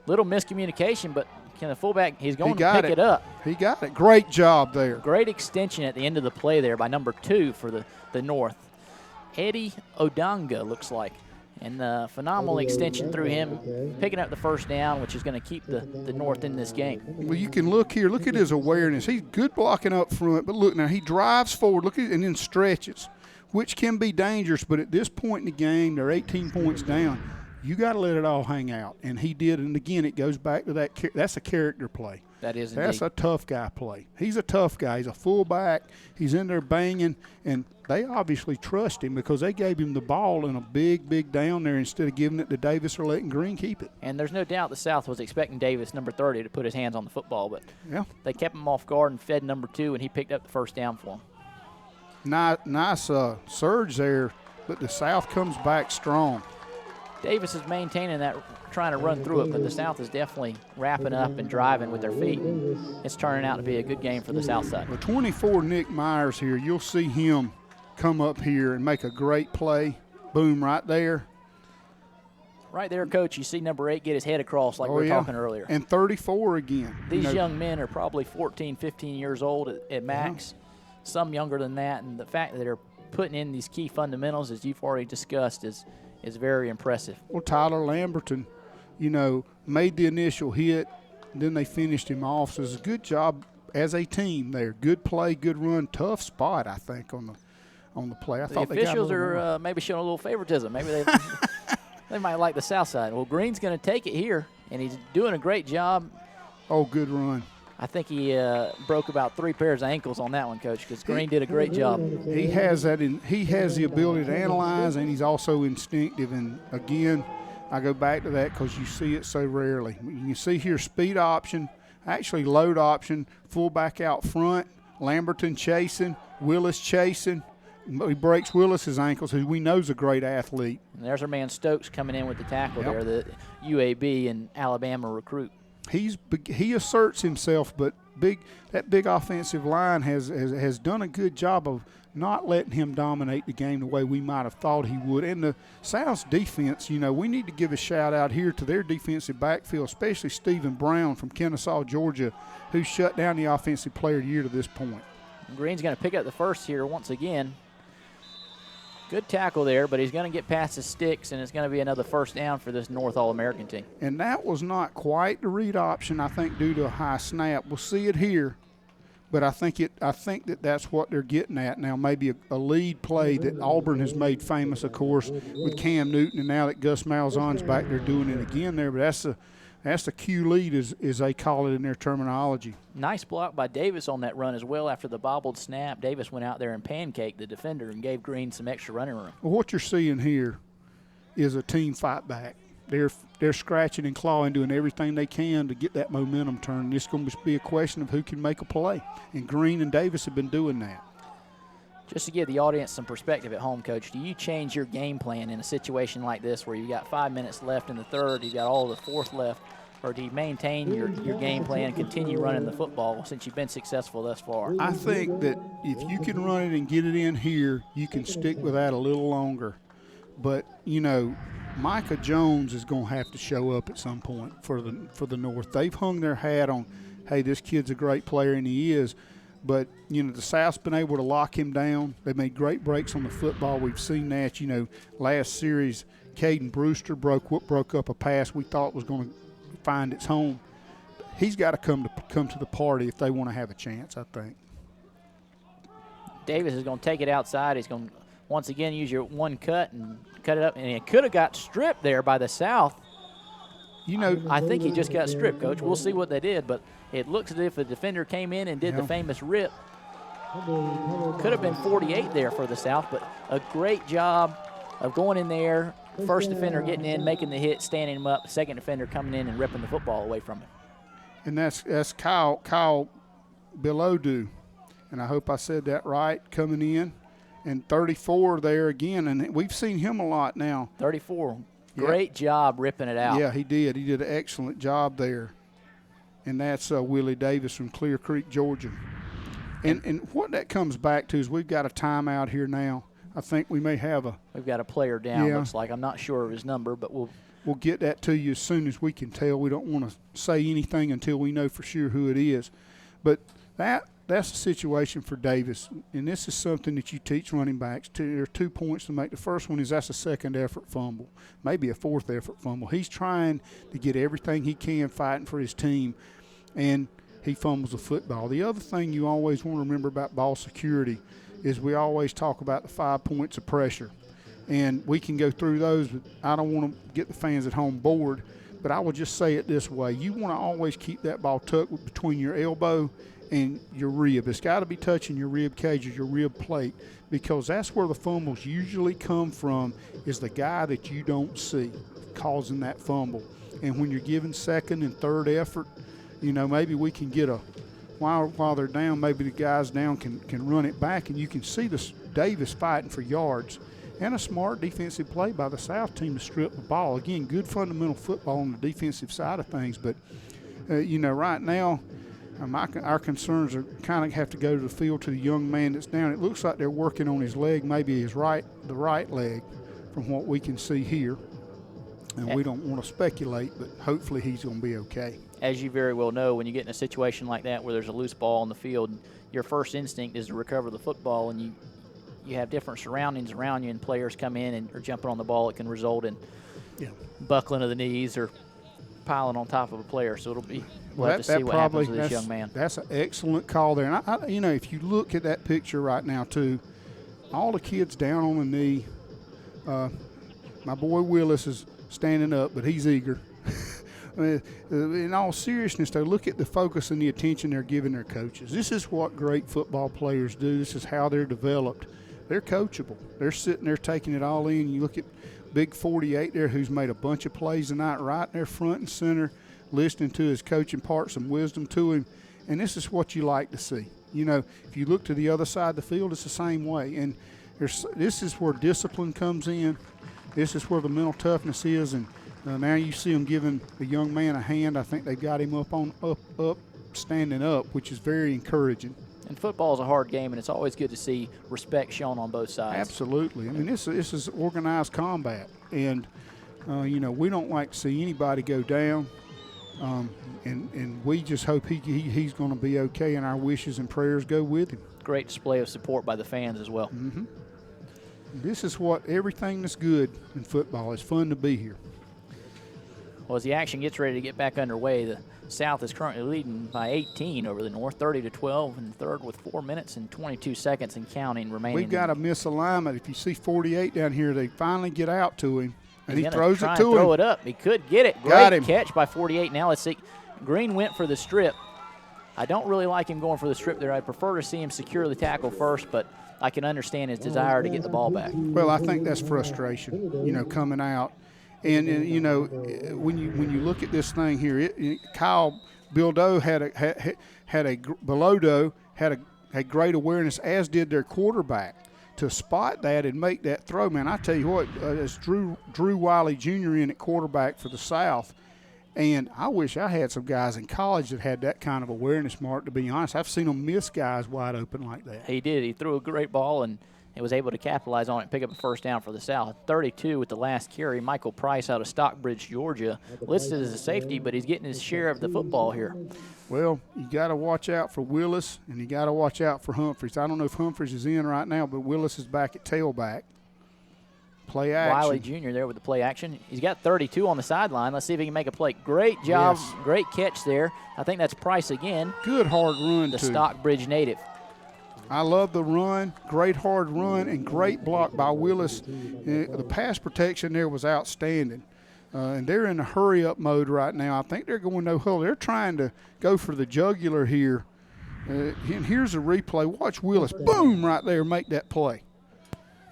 little miscommunication, but can the fullback, he's going to pick it up. He got it. Great job there. Great extension at the end of the play there by number 2 for the North. Eddie Odanga looks like. And the phenomenal extension through him, picking up the 1st down, which is going to keep the North in this game. Well, you can look here. Look at his awareness. He's good blocking up front, but look now, he drives forward, look at it, and then stretches, which can be dangerous. But at this point in the game, they're 18 points down. You got to let it all hang out, and he did. And again, it goes back to that. That's a character play. That is indeed. That's a tough guy play. He's a tough guy. He's a fullback. He's in there banging, and they obviously trust him because they gave him the ball in a big down there instead of giving it to Davis or letting Green keep it. And there's no doubt the South was expecting Davis, number 30, to put his hands on the football, but they kept him off guard and fed number 2, and he picked up the 1st down for him. Nice surge there, but the South comes back strong. Davis is maintaining that, trying to run through it, but the South is definitely wrapping up and driving with their feet. It's turning out to be a good game for the South side. Well, 24 Nick Myers here, you'll see him come up here and make a great play. Boom, right there. Right there, Coach, you see number 8 get his head across like we were talking earlier. And 34 again. These young men are probably 14, 15 years old at max, some younger than that, and the fact that they're putting in these key fundamentals, as you've already discussed, is very impressive. Well, Tyler Lamberton, made the initial hit, then they finished him off. So it's a good job as a team there. Good play, good run, tough spot, I think, on the play. I thought the officials are maybe showing a little favoritism. Maybe they might like the South side. Well, Green's going to take it here, and he's doing a great job. Oh, good run. I think he broke about 3 pairs of ankles on that one, Coach, because Green did a great job. He has that. He has the ability to analyze, and he's also instinctive. And again, I go back to that because you see it so rarely. You can see here speed option, actually load option, fullback out front, Lamberton chasing, Willis chasing. He breaks Willis's ankles, who we know is a great athlete. And there's our man Stokes coming in with the tackle there, the UAB and Alabama recruit. He asserts himself, but that big offensive line has done a good job of not letting him dominate the game the way we might have thought he would. And the South's defense, we need to give a shout out here to their defensive backfield, especially Stephen Brown from Kennesaw, Georgia, who shut down the offensive player of the year to this point. Green's going to pick up the first here once again. Good tackle there, but he's going to get past the sticks, and it's going to be another first down for this North All-American team. And that was not quite the read option, I think, due to a high snap. We'll see it here, but I think that's what they're getting at now. Maybe a lead play that Auburn has made famous, of course, with Cam Newton, and now that Gus Malzahn's back there doing it again there. But that's the Q lead, as they call it in their terminology. Nice block by Davis on that run as well. After the bobbled snap, Davis went out there and pancaked the defender and gave Green some extra running room. Well, what you're seeing here is a team fight back. They're scratching and clawing, doing everything they can to get that momentum turning. It's going to be a question of who can make a play, and Green and Davis have been doing that. Just to give the audience some perspective at home, Coach, do you change your game plan in a situation like this where you got 5 minutes left in the third, you got all the fourth left, or do you maintain your game plan and continue running the football since you've been successful thus far? I think that if you can run it and get it in here, you can stick with that a little longer. But, Micah Jones is going to have to show up at some point for the North. They've hung their hat on, hey, this kid's a great player, and he is. But, the South's been able to lock him down. They made great breaks on the football. We've seen that. Last series, Caden Brewster broke up a pass we thought was going to find its home. He's got to come to the party if they want to have a chance, I think. Davis is going to take it outside. He's going to once again use your one cut and cut it up. And it could have got stripped there by the South. I think he just got stripped, Coach. We'll see what they did, but it looks as if the defender came in and did the famous rip. Could have been 48 there for the South, but a great job of going in there. First defender getting in, making the hit, standing him up. Second defender coming in and ripping the football away from him. And that's Kyle Bilodeau, and I hope I said that right, coming in. And 34 there again, and we've seen him a lot now. 34. Great job ripping it out. Yeah, he did. He did an excellent job there. And that's Willie Davis from Clear Creek, Georgia. And what that comes back to is we've got a timeout here now. I think we may have We've got a player down, looks like. I'm not sure of his number, but we'll get that to you as soon as we can tell. We don't want to say anything until we know for sure who it is. But that's the situation for Davis, and this is something that you teach running backs. There are 2 points to make. The first one is that's a second effort fumble, maybe a fourth effort fumble. He's trying to get everything he can fighting for his team, and he fumbles the football. The other thing you always want to remember about ball security is we always talk about the 5 points of pressure. And we can go through those, but I don't want to get the fans at home bored. But I will just say it this way. You want to always keep that ball tucked between your elbow and your rib. It's got to be touching your rib cage or your rib plate, because that's where the fumbles usually come from, is the guy that you don't see causing that fumble. And when you're giving second and third effort, maybe we can get while they're down, maybe the guys down can run it back, and you can see this Davis fighting for yards. and a smart defensive play by the South team to strip the ball. Again, good fundamental football on the defensive side of things, but right now our concerns are kind of have to go to the field to the young man that's down. It looks like they're working on his leg, maybe the right leg, from what we can see here. And we don't want to speculate, but hopefully he's going to be okay. As you very well know, when you get in a situation like that where there's a loose ball on the field, your first instinct is to recover the football, and you have different surroundings around you, and players come in and are jumping on the ball. It can result in buckling of the knees or piling on top of a player. So we'll have to see what happens with this young man. That's an excellent call there. And if you look at that picture right now too, all the kids down on the knee. My boy Willis is standing up, but he's eager. In all seriousness, though, look at the focus and the attention they're giving their coaches. This is what great football players do. This is how they're developed. They're coachable. They're sitting there taking it all in. You look at Big 48 there, who's made a bunch of plays tonight, right there front and center, listening to his coach impart some wisdom to him. And this is what you like to see. If you look to the other side of the field, it's the same way. And this is where discipline comes in. This is where the mental toughness is, and now you see them giving the young man a hand. I think they got him up, standing up, which is very encouraging. And football is a hard game, and it's always good to see respect shown on both sides. Absolutely. I mean, this is organized combat, and we don't like to see anybody go down, and we just hope he's going to be okay, and our wishes and prayers go with him. Great display of support by the fans as well. Mm-hmm. This is what everything that's good in football. It's fun to be here. Well, as the action gets ready to get back underway, the South is currently leading by 18 over the North, 30-12 in third with 4 minutes and 22 seconds and counting remaining. We've got a misalignment. If you see 48 down here, they finally get out to him, and he throws it to him. Throw it up. He could get it. Great catch by 48. Now let's see. Green went for the strip. I don't really like him going for the strip there. I prefer to see him secure the tackle first, but I can understand his desire to get the ball back. Well, I think that's frustration, coming out. And when you look at this thing here, Kyle Bildo had great awareness, as did their quarterback, to spot that and make that throw. Man, I tell you what, as Drew Wiley Jr. in at quarterback for the South, and I wish I had some guys in college that had that kind of awareness, Mark, to be honest. I've seen them miss guys wide open like that. He did. He threw a great ball and was able to capitalize on it and pick up a first down for the South. 32 with the last carry. Michael Price out of Stockbridge, Georgia, listed as a safety, but he's getting his share of the football here. Well, you got to watch out for Willis, and you got to watch out for Humphreys. I don't know if Humphreys is in right now, but Willis is back at tailback. Play action. Wiley Jr. there with the play action. He's got 32 on the sideline. Let's see if he can make a play. Great job. Yes. Great catch there. I think that's Price again. Good hard run, the Stockbridge native. I love the run. Great hard run and great block by Willis. The pass protection there was outstanding. And they're in a hurry-up mode right now. I think they're going no huddle. They're trying to go for the jugular here. And here's a replay. Watch Willis, boom, right there, make that play.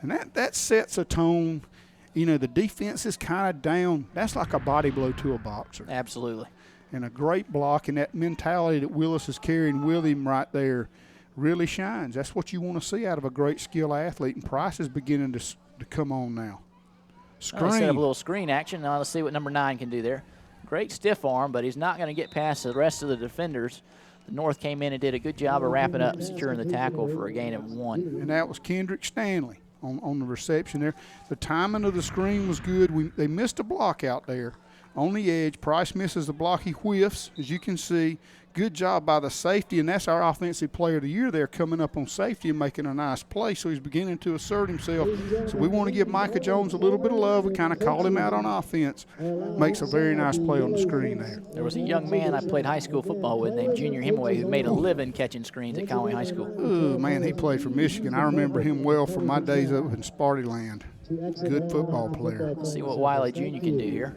And that sets a tone. The defense is kind of down. That's like a body blow to a boxer. Absolutely. And a great block, and that mentality that Willis is carrying with him right there really shines. That's what you want to see out of a great skill athlete, and Price is beginning to come on now. Screen. Set up a little screen action. Now let's see what number 9 can do there. Great stiff arm, but he's not going to get past the rest of the defenders. The North came in and did a good job of wrapping up and securing the tackle for a gain of 1. And that was Kendrick Stanley on the reception there. The timing of the screen was good. They missed a block out there on the edge. Price misses the block. He whiffs, as you can see. Good job by the safety, and that's our offensive player of the year there, coming up on safety and making a nice play. So he's beginning to assert himself. So we want to give Micah Jones a little bit of love. We kind of called him out on offense. Makes a very nice play on the screen there. There was a young man I played high school football with named Junior Hemingway who made a living catching screens at Conway High School. Oh, man, he played for Michigan. I remember him well from my days up in Spartyland. Good football player. Let's see what Wiley Jr. can do here.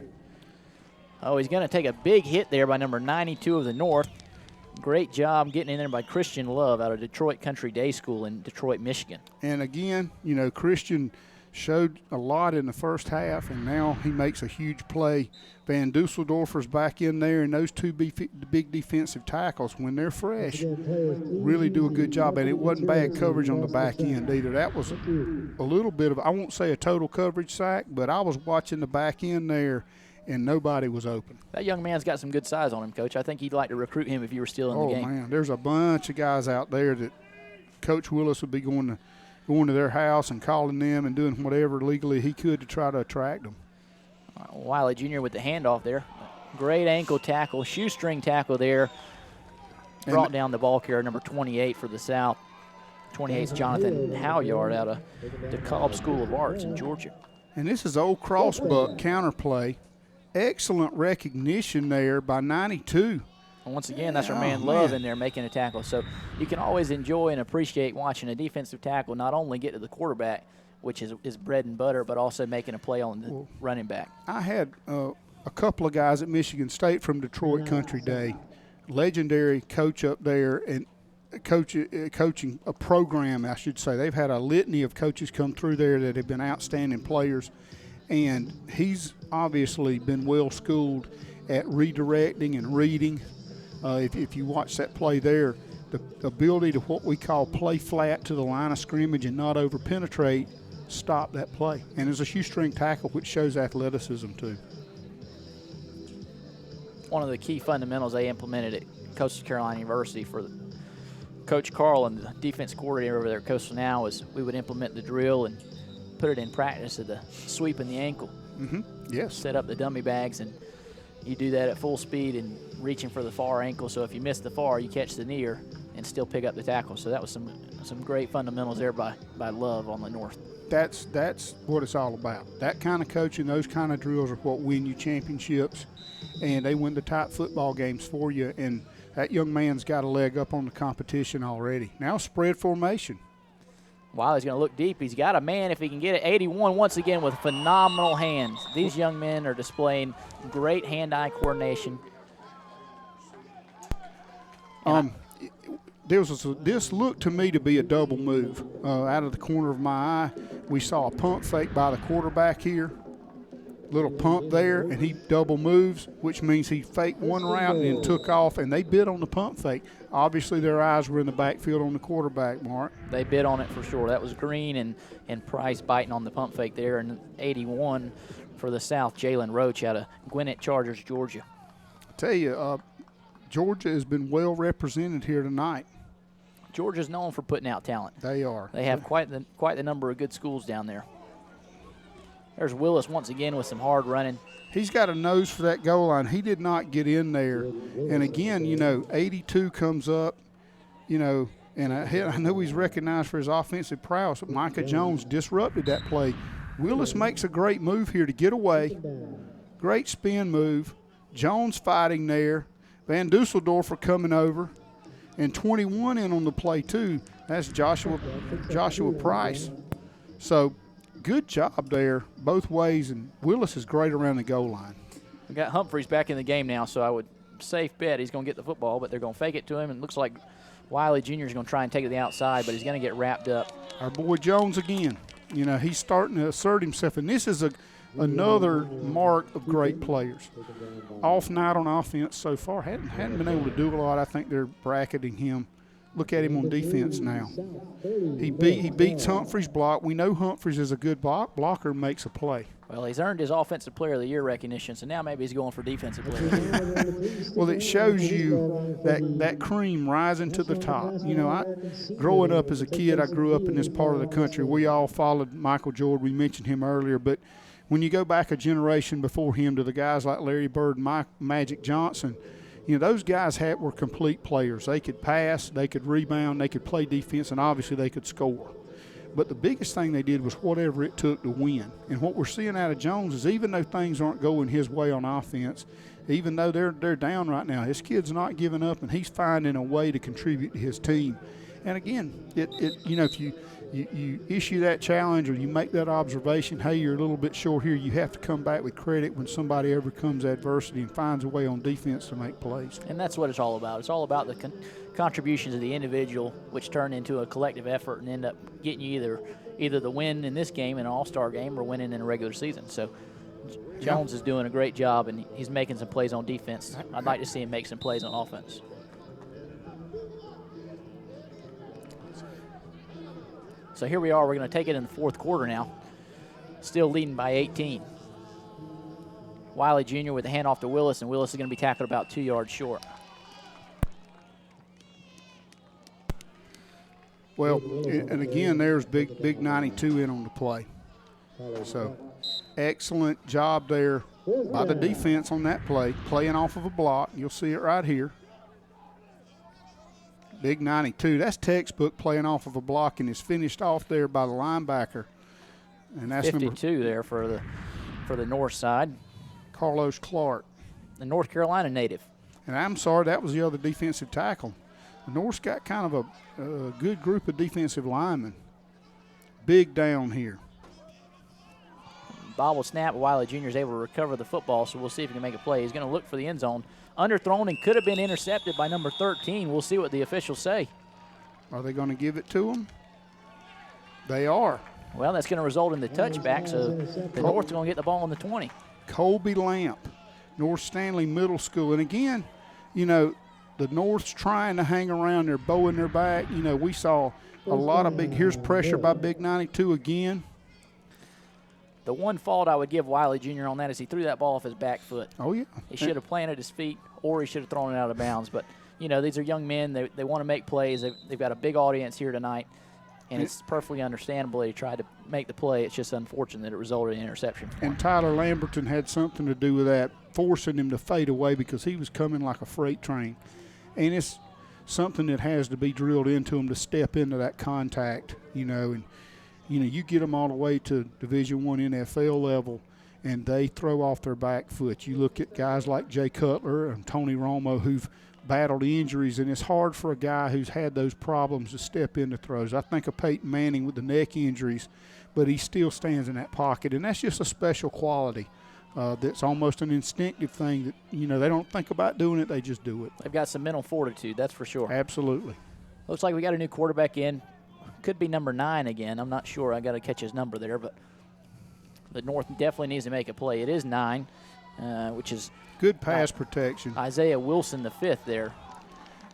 Oh, he's going to take a big hit there by number 92 of the North. Great job getting in there by Christian Love out of Detroit Country Day School in Detroit, Michigan. And again, Christian showed a lot in the first half, and now he makes a huge play. Van Dusseldorfer's back in there, and those two big defensive tackles, when they're fresh, really do a good job. And it wasn't bad coverage on the back end either. That was a little bit of, I won't say a total coverage sack, but I was watching the back end there, and nobody was open. That young man's got some good size on him, Coach. I think you'd like to recruit him if you were still in the game. Oh, man, there's a bunch of guys out there that Coach Willis would be going to their house and calling them and doing whatever legally he could to try to attract them. Wiley Jr. with the handoff there. Great ankle tackle, shoestring tackle there. Brought down the ball carrier, number 28 for the South. 28's Jonathan Halyard out of the Cobb School of Arts in Georgia. And this is old crossbuck counterplay. Excellent recognition there by 92. And once again, that's our man Love in there making a tackle. So you can always enjoy and appreciate watching a defensive tackle not only get to the quarterback, which is bread and butter, but also making a play on the running back. I had a couple of guys at Michigan State from Detroit Country Day, legendary coach up there, and coaching a program, I should say. They've had a litany of coaches come through there that have been outstanding players, and he's obviously been well schooled at redirecting and reading. If you watch that play there, the ability to what we call play flat to the line of scrimmage and not over penetrate, stop that play. And there's a shoestring tackle, which shows athleticism too. One of the key fundamentals they implemented at Coastal Carolina University for Coach Carl and the defense coordinator over there at Coastal now is we would implement the drill and put it in practice of the sweeping the ankle. Yes. Set up the dummy bags, and you do that at full speed and reaching for the far ankle. So if you miss the far, you catch the near and still pick up the tackle. So that was some great fundamentals there by Love on the north. That's what it's all about. That kind of coaching, those kind of drills are what win you championships, and they win the tight football games for you. And that young man's got a leg up on the competition already. Now spread formation. Wiley's going to look deep. He's got a man if he can get it. 81 once again with phenomenal hands. These young men are displaying great hand-eye coordination. This looked to me to be a double move. Out of the corner of my eye, we saw a pump fake by the quarterback here. Little pump there, and he double moves, which means he faked one route and then took off, and they bid on the pump fake. Obviously, their eyes were in the backfield on the quarterback, Mark. They bid on it for sure. That was Green and Price biting on the pump fake there. And 81 for the South, Jalen Roach out of Gwinnett Chargers, Georgia. I tell you, Georgia has been well represented here tonight. Georgia's known for putting out talent. They are. They have quite the number of good schools down there. There's Willis once again with some hard running. He's got a nose for that goal line. He did not get in there. And again, 82 comes up, and I know he's recognized for his offensive prowess, but Micah Jones disrupted that play. Willis makes a great move here to get away. Great spin move. Jones fighting there. Van Dusseldorfer coming over. And 21 in on the play too. That's Joshua Price. So good job there both ways, and Willis is great around the goal line. We got Humphreys back in the game now, so I would safe bet he's going to get the football, but they're going to fake it to him, and it looks like Wiley Jr. is going to try and take it to the outside, but he's going to get wrapped up. Our boy Jones again. He's starting to assert himself, and this is another mark of great players. Off night on offense so far. Hadn't been able to do a lot. I think they're bracketing him. Look at him on defense now. He beats Humphrey's block. We know Humphreys is a good blocker, makes a play. Well, he's earned his Offensive Player of the Year recognition, so now maybe he's going for Defensive Player of the Year. Well, it shows you that cream rising to the top. Growing up as a kid, I grew up in this part of the country. We all followed Michael Jordan. We mentioned him earlier, but when you go back a generation before him to the guys like Larry Bird and Magic Johnson, those guys were complete players. They could pass, they could rebound, they could play defense, and obviously they could score. But the biggest thing they did was whatever it took to win. And what we're seeing out of Jones is even though things aren't going his way on offense, even though they're down right now, his kid's not giving up, and he's finding a way to contribute to his team. And again, if you issue that challenge or you make that observation, hey, you're a little bit short here, you have to come back with credit when somebody overcomes adversity and finds a way on defense to make plays. And that's what it's all about. It's all about the contributions of the individual, which turn into a collective effort and end up getting you either the win in this game, in an all-star game, or winning in a regular season. So Jones is doing a great job, and he's making some plays on defense. I'd like to see him make some plays on offense. So here we are. We're going to take it in the fourth quarter now. Still leading by 18. Wiley Jr. with the handoff to Willis, and Willis is going to be tackled about 2 yards short. Well, and again, there's big 92 in on the play. So excellent job there by the defense on that play, playing off of a block. You'll see it right here. Big 92. That's textbook playing off of a block, and is finished off there by the linebacker. And that's 52 there for the north side. Carlos Clark, the North Carolina native. And I'm sorry, that was the other defensive tackle. The North's got kind of a good group of defensive linemen. Big down here. Bobble snap. Wiley Jr. is able to recover the football, so we'll see if he can make a play. He's going to look for the end zone. Underthrown and could have been intercepted by number 13. We'll see what the officials say. Are they going to give it to him? They are. Well, that's going to result in the touchback, so the North's going to get the ball on the 20. Colby Lamp, North Stanley Middle School. And again, you know, the North's trying to hang around. They're bowing their back. You know, we saw a lot of here's pressure by Big 92 again. The one fault I would give Wiley Jr. on that is he threw that ball off his back foot. Oh, yeah. He should have planted his feet, or he should have thrown it out of bounds. But, you know, these are young men. They want to make plays. They've got a big audience here tonight, and it's perfectly understandable they tried to make the play. It's just unfortunate that it resulted in an interception. And Tyler Lamberton had something to do with that, forcing him to fade away because he was coming like a freight train. And it's something that has to be drilled into him to step into that contact, you know. And, you know, you get them all the way to Division I NFL level, and they throw off their back foot. You look at guys like Jay Cutler and Tony Romo who've battled injuries, and it's hard for a guy who's had those problems to step into throws. I think of Peyton Manning with the neck injuries, but he still stands in that pocket, and that's just a special quality. That's almost an instinctive thing that, you know, they don't think about doing it, they just do it. They've got some mental fortitude, that's for sure. Absolutely. Looks like we got a new quarterback in. Could be number 9 again. I'm not sure. I got to catch his number there, but the North definitely needs to make a play. It is 9, which is good pass protection. Isaiah Wilson, the 5th there.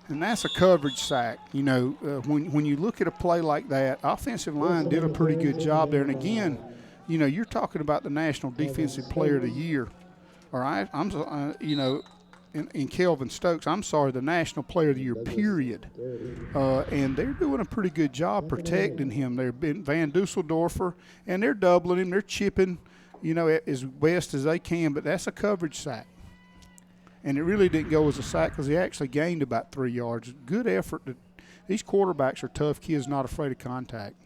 And that's a coverage sack. You know, when you look at a play like that, offensive line did a pretty good job there. And again, you know, you're talking about the National Defensive Player of the Year. All right, you know, in Kelvin Stokes, I'm sorry, the National Player of the Year, period. And they're doing a pretty good job protecting him. They're been Van Dusseldorfer, and they're doubling him. They're chipping, you know, as best as they can, but that's a coverage sack. And it really didn't go as a sack because he actually gained about 3 yards. Good effort. These quarterbacks are tough kids, not afraid of contact.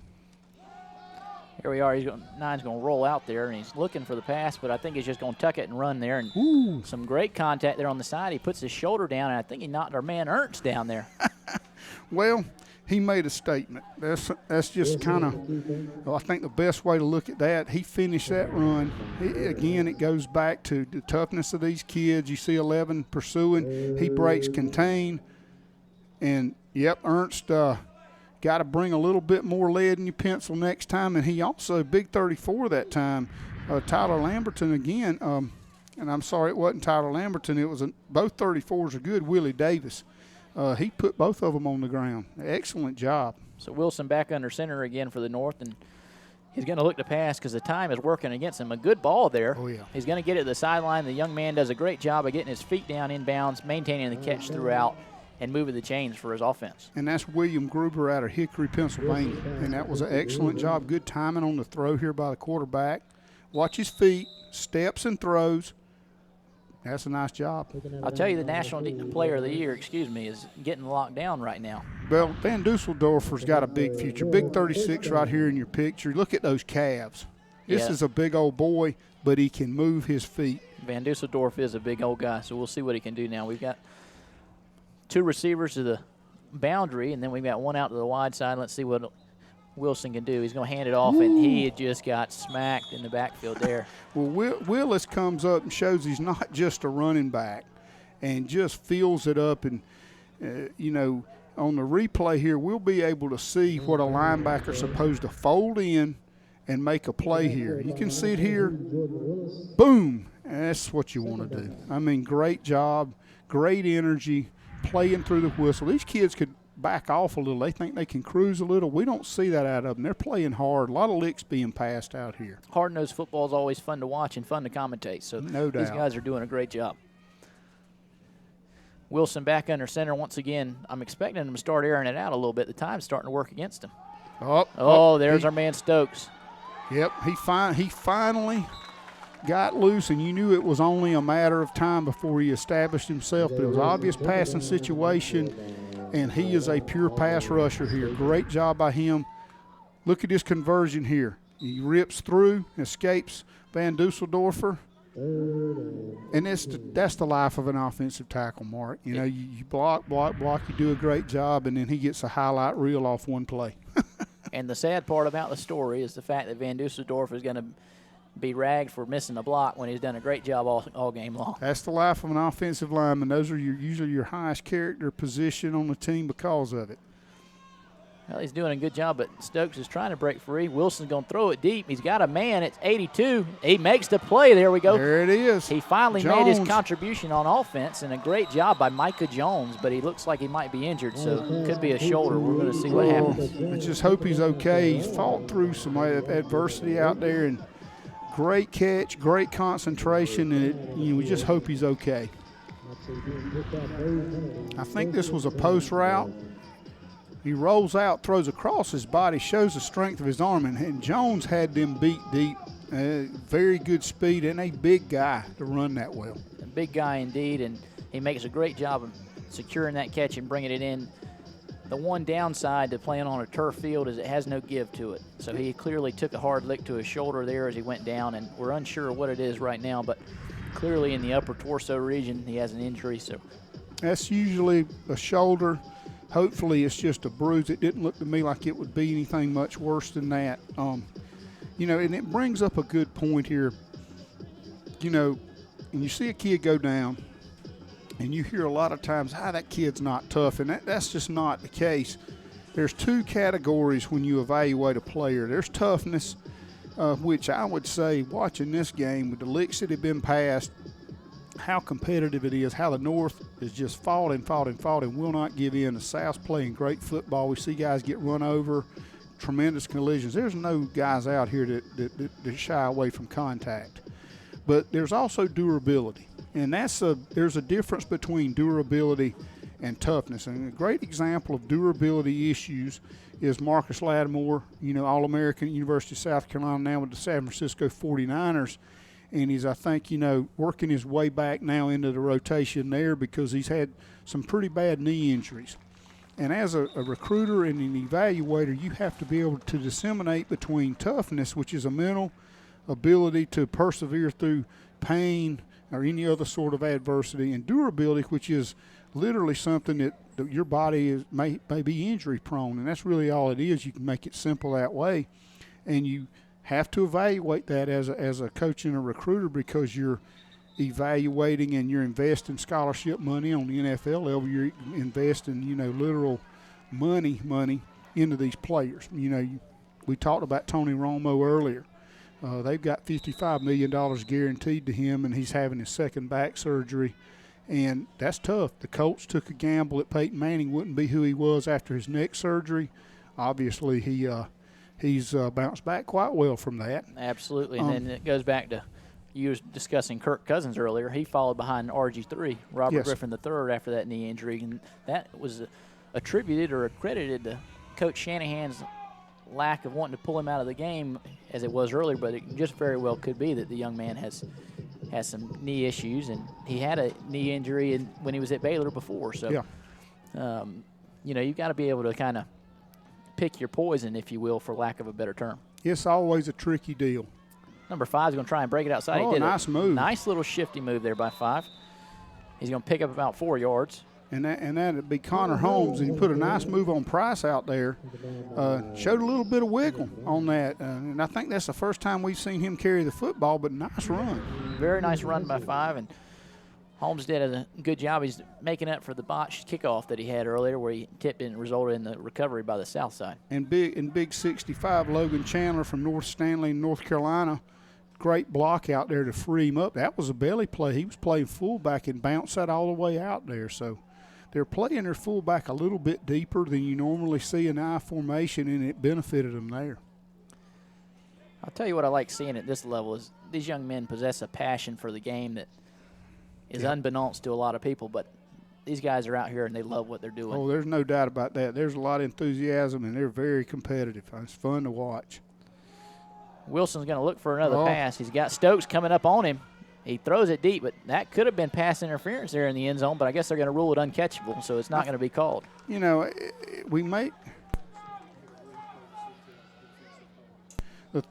Here we are. 9's going to roll out there, and he's looking for the pass, but I think he's just going to tuck it and run there. And some great contact there on the side. He puts his shoulder down, and I think he knocked our man Ernst down there. Well, he made a statement. That's just kind of, I think the best way to look at that. He finished that run. Again, it goes back to the toughness of these kids. You see 11 pursuing. He breaks contain. And, yep, Ernst got to bring a little bit more lead in your pencil next time. And he also, big 34 that time. Tyler Lamberton again. And I'm sorry it wasn't Tyler Lamberton. It was both 34s are good. Willie Davis. He put both of them on the ground. Excellent job. So Wilson back under center again for the North, and he's going to look to pass because the time is working against him. A good ball there. Oh, yeah. He's going to get it to the sideline. The young man does a great job of getting his feet down inbounds, maintaining the catch throughout, and moving the chains for his offense. And that's William Gruber out of Hickory, Pennsylvania. And that was an excellent job. Good timing on the throw here by the quarterback. Watch his feet, steps and throws. That's a nice job. I'll tell you, the National Player of the Year, is getting locked down right now. Well, Van Dusseldorfer's got a big future. Big 36 right here in your picture. Look at those calves. This is a big old boy, but he can move his feet. Van Dusseldorf is a big old guy, so we'll see what he can do now. We've got 2 receivers to the boundary, and then we've got 1 out to the wide side. Let's see what Wilson can do. He's going to hand it off, and he just got smacked in the backfield there. Well, Willis comes up and shows he's not just a running back and just fills it up. And, you know, on the replay here, we'll be able to see what a linebacker's supposed to fold in and make a play here. You can see it here. Boom. And that's what you want to do. I mean, great job, great energy, playing through the whistle. These kids could back off a little. They think they can cruise a little. We don't see that out of them. They're playing hard. A lot of licks being passed out here. Hard-nosed football is always fun to watch and fun to commentate. So no doubt. These guys are doing a great job. Wilson back under center once again. I'm expecting him to start airing it out a little bit. The time's starting to work against him. There's our man Stokes. Yep, he finally got loose, and you knew it was only a matter of time before he established himself. But it was an obvious passing situation, and he is a pure pass rusher here. Great job by him. Look at this conversion here. He rips through, escapes Van Dusseldorfer. And that's the life of an offensive tackle, Mark. You know, you block, you do a great job, and then he gets a highlight reel off one play. And the sad part about the story is the fact that Van Dusseldorf is going to be ragged for missing a block when he's done a great job all game long. That's the life of an offensive lineman. Those are usually your highest character position on the team because of it. Well, he's doing a good job, but Stokes is trying to break free. Wilson's going to throw it deep. He's got a man. It's 82. He makes the play. There we go. There it is. He finally made his contribution on offense, and a great job by Micah Jones, but he looks like he might be injured, so it could be a shoulder. We're going to see what happens. I just hope he's okay. He's fought through some adversity out there, and great catch, great concentration, and we just hope he's okay. I think this was a post route. He rolls out, throws across his body, shows the strength of his arm, and Jones had them beat deep. Very good speed and a big guy to run that well. A big guy indeed, and he makes a great job of securing that catch and bringing it in. The one downside to playing on a turf field is it has no give to it. So he clearly took a hard lick to his shoulder there as he went down, and we're unsure what it is right now, but clearly in the upper torso region he has an injury. So that's usually a shoulder. Hopefully it's just a bruise. It didn't look to me like it would be anything much worse than that. You know, and it brings up a good point here. You know, and you see a kid go down, and you hear a lot of times, that kid's not tough, and that's just not the case. There's two categories when you evaluate a player. There's toughness, which I would say, watching this game with the licks that have been passed, how competitive it is, how the North is just fought and will not give in. The South's playing great football. We see guys get run over, tremendous collisions. There's no guys out here that shy away from contact. But there's also durability, and there's a difference between durability and toughness. And a great example of durability issues is Marcus Lattimore, you know, All-American at University of South Carolina, now with the San Francisco 49ers. And he's, I think, you know, working his way back now into the rotation there because he's had some pretty bad knee injuries. And as a recruiter and an evaluator, you have to be able to disseminate between toughness, which is a mental ability to persevere through pain or any other sort of adversity, and durability, which is literally something that your body may be injury prone. And that's really all it is. You can make it simple that way. And you have to evaluate that as a coach and a recruiter, because you're evaluating and you're investing scholarship money on the NFL level. You're investing, you know, literal money into these players. You know, we talked about Tony Romo earlier. They've got $55 million guaranteed to him, and he's having his second back surgery, and that's tough. The Colts took a gamble that Peyton Manning wouldn't be who he was after his neck surgery. Obviously, he's bounced back quite well from that. Absolutely, and then it goes back to you was discussing Kirk Cousins earlier. He followed behind RG3, Robert Griffin III, after that knee injury, and that was attributed or accredited to Coach Shanahan's lack of wanting to pull him out of the game as it was earlier, but it just very well could be that the young man has some knee issues, and he had a knee injury when he was at Baylor before. So, you know, you've got to be able to kind of pick your poison, if you will, for lack of a better term. It's always a tricky deal. Number 5 is going to try and break it outside. Oh, he did nice move. Nice little shifty move there by 5. He's going to pick up about 4 yards. And that'd be Connor Holmes, and he put a nice move on Price out there. Showed a little bit of wiggle on that, and I think that's the first time we've seen him carry the football, but nice run. Very nice run by 5, and Holmes did a good job. He's making up for the botched kickoff that he had earlier where he tipped and resulted in the recovery by the south side. And big 65, Logan Chandler from North Stanley, North Carolina. Great block out there to free him up. That was a belly play. He was playing fullback and bounced that all the way out there. So they're playing their fullback a little bit deeper than you normally see in I formation, and it benefited them there. I'll tell you what I like seeing at this level is these young men possess a passion for the game that is unbeknownst to a lot of people, but these guys are out here and they love what they're doing. Oh, there's no doubt about that. There's a lot of enthusiasm, and they're very competitive. It's fun to watch. Wilson's going to look for another pass. He's got Stokes coming up on him. He throws it deep, but that could have been pass interference there in the end zone, but I guess they're going to rule it uncatchable, so it's not going to be called. You know, we may –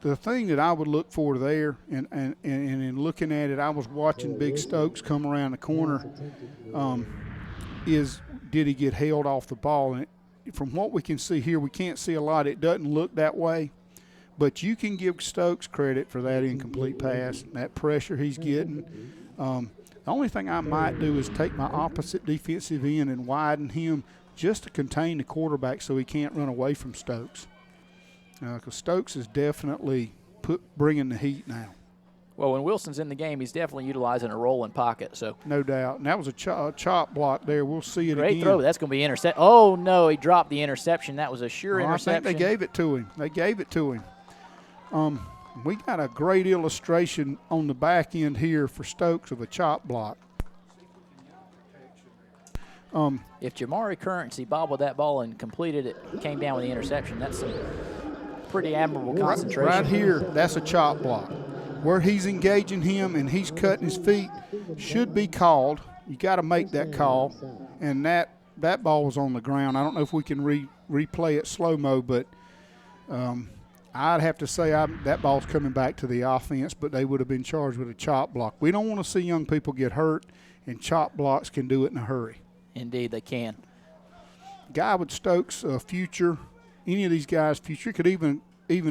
the thing that I would look for there, and in looking at it, I was watching Big Stokes come around the corner, is did he get held off the ball? And from what we can see here, we can't see a lot. It doesn't look that way. But you can give Stokes credit for that incomplete pass, that pressure he's getting. The only thing I might do is take my opposite defensive end and widen him just to contain the quarterback so he can't run away from Stokes. Because Stokes is definitely bringing the heat now. Well, when Wilson's in the game, he's definitely utilizing a rolling pocket. So no doubt. And that was a chop block there. We'll see it again. Great throw. That's going to be intercept. Oh, no, he dropped the interception. That was a sure interception. I think they gave it to him. We got a great illustration on the back end here for Stokes of a chop block. If Jamari Currency bobbled that ball and completed it, came down with the interception, that's some pretty admirable concentration. Right here, that's a chop block. Where he's engaging him and he's cutting his feet should be called. You got to make that call. And that ball was on the ground. I don't know if we can replay it slow-mo, but I'd have to say that ball's coming back to the offense, but they would have been charged with a chop block. We don't want to see young people get hurt, and chop blocks can do it in a hurry. Indeed, they can. Guy with Stokes' future, any of these guys' future, could even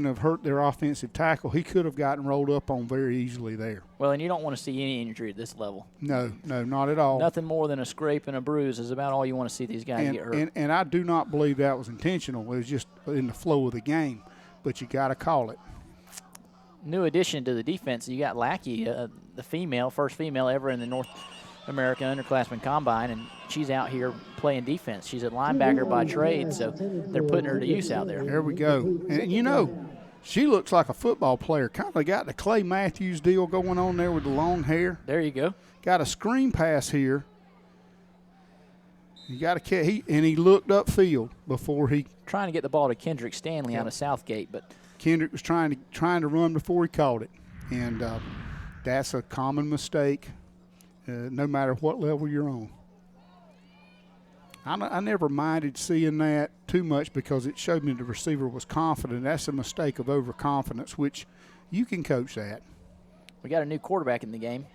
have hurt their offensive tackle. He could have gotten rolled up on very easily there. Well, and you don't want to see any injury at this level. No, not at all. Nothing more than a scrape and a bruise is about all you want to see these guys get hurt. And I do not believe that was intentional. It was just in the flow of the game. But you got to call it. New addition to the defense, you got Lackey, the first female ever in the North American Underclassmen Combine, and she's out here playing defense. She's a linebacker by trade, so they're putting her to use out there. There we go. And, you know, she looks like a football player. Kind of got the Clay Matthews deal going on there with the long hair. There you go. Got a screen pass here. You got to catch. He looked upfield before he trying to get the ball to Kendrick Stanley out of Southgate, but Kendrick was trying to run before he caught it, and that's a common mistake, no matter what level you're on. I never minded seeing that too much because it showed me the receiver was confident. That's a mistake of overconfidence, which you can coach that. We got a new quarterback in the game.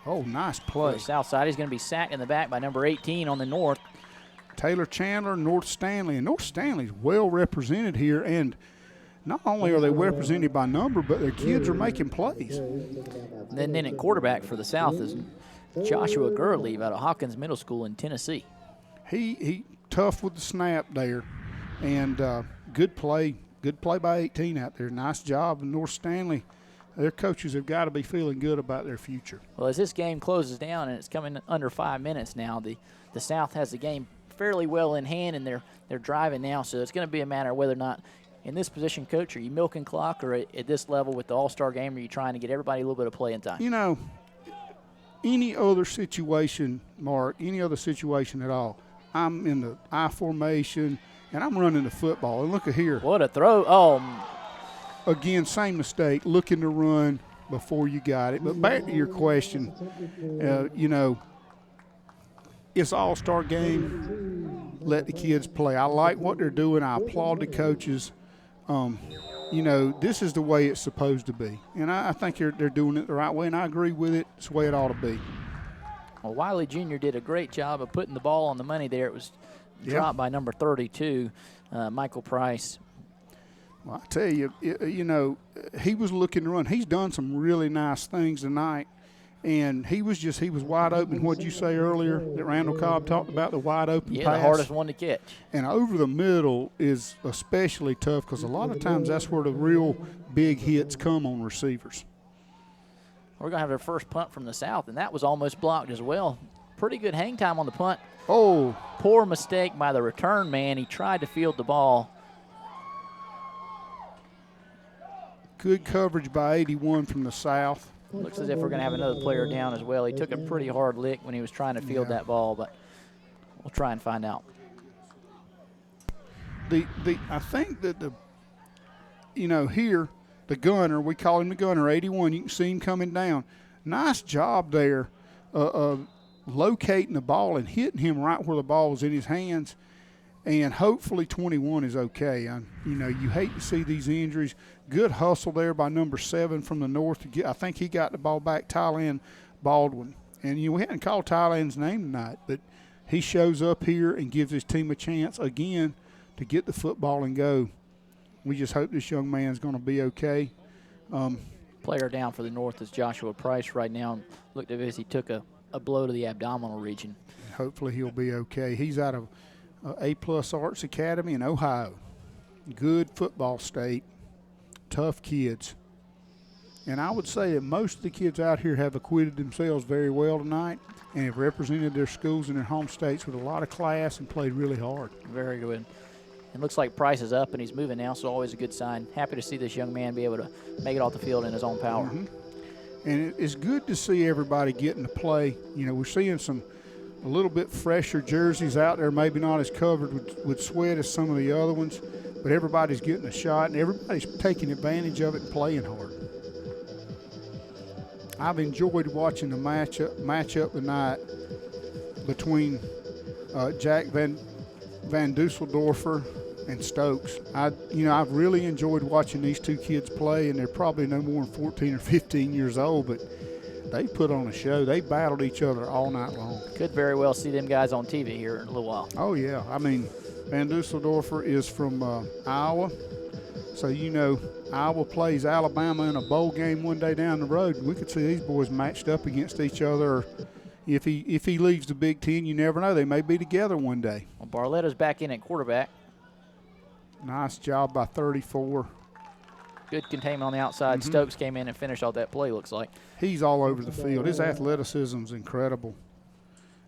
Oh, nice play. The south side, he's going to be sacked in the back by number 18 on the north. Taylor Chandler, North Stanley. And North Stanley's well represented here. And not only are they represented by number, but their kids are making plays. And then at quarterback for the south is Joshua Gurley out of Hawkins Middle School in Tennessee. He tough with the snap there. And good play by 18 out there. Nice job. And North Stanley, their coaches have got to be feeling good about their future. Well, as this game closes down and it's coming under 5 minutes now, the South has the game fairly well in hand, and they're driving now. So it's going to be a matter of whether or not, in this position, Coach, are you milking clock, or at this level with the All-Star game, are you trying to get everybody a little bit of playing time? You know, any other situation, Mark, any other situation at all, I'm in the I formation, and I'm running the football. And look at here. What a throw. Oh, again, same mistake, looking to run before you got it. But back to your question, you know, it's All-Star game. Let the kids play. I like what they're doing. I applaud the coaches. You know, this is the way it's supposed to be. And I think they're doing it the right way, and I agree with it. It's the way it ought to be. Well, Wiley Jr. did a great job of putting the ball on the money there. It was dropped by number 32, Michael Price. Well, I tell you, you know, he was looking to run. He's done some really nice things tonight. And he was wide open. What'd you say earlier that Randall Cobb talked about, the wide open pass? Yeah, the hardest one to catch. And over the middle is especially tough because a lot of times that's where the real big hits come on receivers. We're going to have our first punt from the south, and that was almost blocked as well. Pretty good hang time on the punt. Oh. Poor mistake by the return man. He tried to field the ball. Good coverage by 81 from the south. Looks as if we're going to have another player down as well. He took a pretty hard lick when he was trying to field that ball, but we'll try and find out. I think that here, the gunner, we call him the gunner, 81, you can see him coming down. Nice job there locating the ball and hitting him right where the ball was in his hands. And hopefully 21 is okay. You hate to see these injuries. Good hustle there by number 7 from the north. I think he got the ball back, Tylan Baldwin. And we hadn't called Tylan's name tonight, but he shows up here and gives his team a chance again to get the football and go. We just hope this young man's going to be okay. Player down for the north is Joshua Price right now. Looked as if he took a blow to the abdominal region. Hopefully he'll be okay. He's out of A-plus Arts Academy in Ohio. Good football state, tough kids. And I would say that most of the kids out here have acquitted themselves very well tonight and have represented their schools and their home states with a lot of class and played really hard. Very good. It looks like Price is up and he's moving now, so always a good sign. Happy to see this young man be able to make it off the field in his own power. Mm-hmm. And it's good to see everybody getting to play. We're seeing a little bit fresher jerseys out there, maybe not as covered with sweat as some of the other ones, but everybody's getting a shot and everybody's taking advantage of it and playing hard. I've enjoyed watching the matchup tonight between Jack Van Dusseldorfer and Stokes. I've really enjoyed watching these two kids play, and they're probably no more than 14 or 15 years old, but they put on a show. They battled each other all night long. Could very well see them guys on TV here in a little while. Oh, yeah. Van Dusseldorfer is from Iowa. So, Iowa plays Alabama in a bowl game one day down the road. And we could see these boys matched up against each other. If he leaves the Big Ten, you never know. They may be together one day. Well, Barletta's back in at quarterback. Nice job by 34. Good containment on the outside. Mm-hmm. Stokes came in and finished off that play, looks like. He's all over the field. His athleticism's incredible.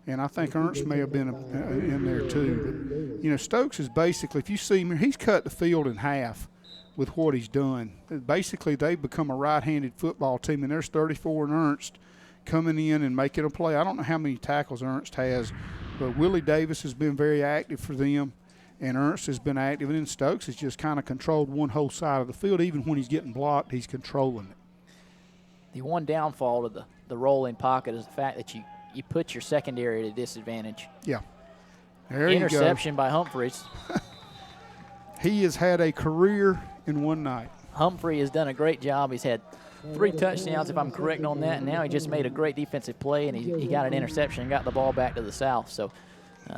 And I think Ernst may have been in there too. But, Stokes is basically, if you see him, he's cut the field in half with what he's done. Basically, they've become a right-handed football team, and there's 34 and Ernst coming in and making a play. I don't know how many tackles Ernst has, but Willie Davis has been very active for them, and Ernst has been active. And then Stokes has just kind of controlled one whole side of the field. Even when he's getting blocked, he's controlling it. The one downfall to the rolling pocket is the fact that you put your secondary at a disadvantage. Yeah. There you go. Interception by Humphreys. He has had a career in one night. Humphrey has done a great job. He's had 3 touchdowns, if I'm correct on that, and now he just made a great defensive play, and he got an interception and got the ball back to the South. So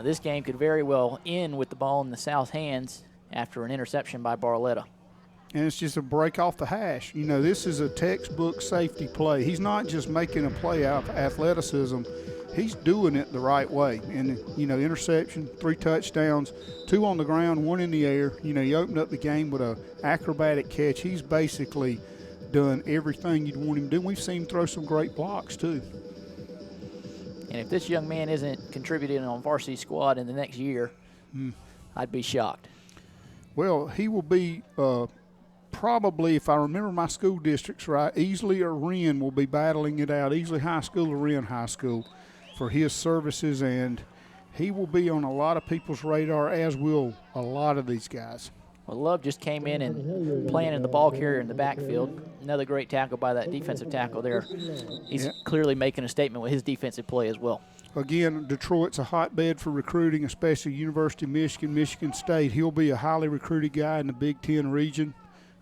this game could very well end with the ball in the South's hands after an interception by Barletta. And it's just a break off the hash. This is a textbook safety play. He's not just making a play out of athleticism. He's doing it the right way. And, interception, 3 touchdowns, 2 on the ground, 1 in the air. He opened up the game with an acrobatic catch. He's basically done everything you'd want him to do. We've seen him throw some great blocks, too. And if this young man isn't contributing on varsity squad in the next year, I'd be shocked. Well, he will be probably, if I remember my school districts right, Easley or Wren will be battling it out, Easley High School or Wren High School, for his services, and he will be on a lot of people's radar, as will a lot of these guys. Well, Love just came in and planted the ball carrier in the backfield. Another great tackle by that defensive tackle there. He's clearly making a statement with his defensive play as well. Again, Detroit's a hotbed for recruiting, especially University of Michigan, Michigan State. He'll be a highly recruited guy in the Big Ten region.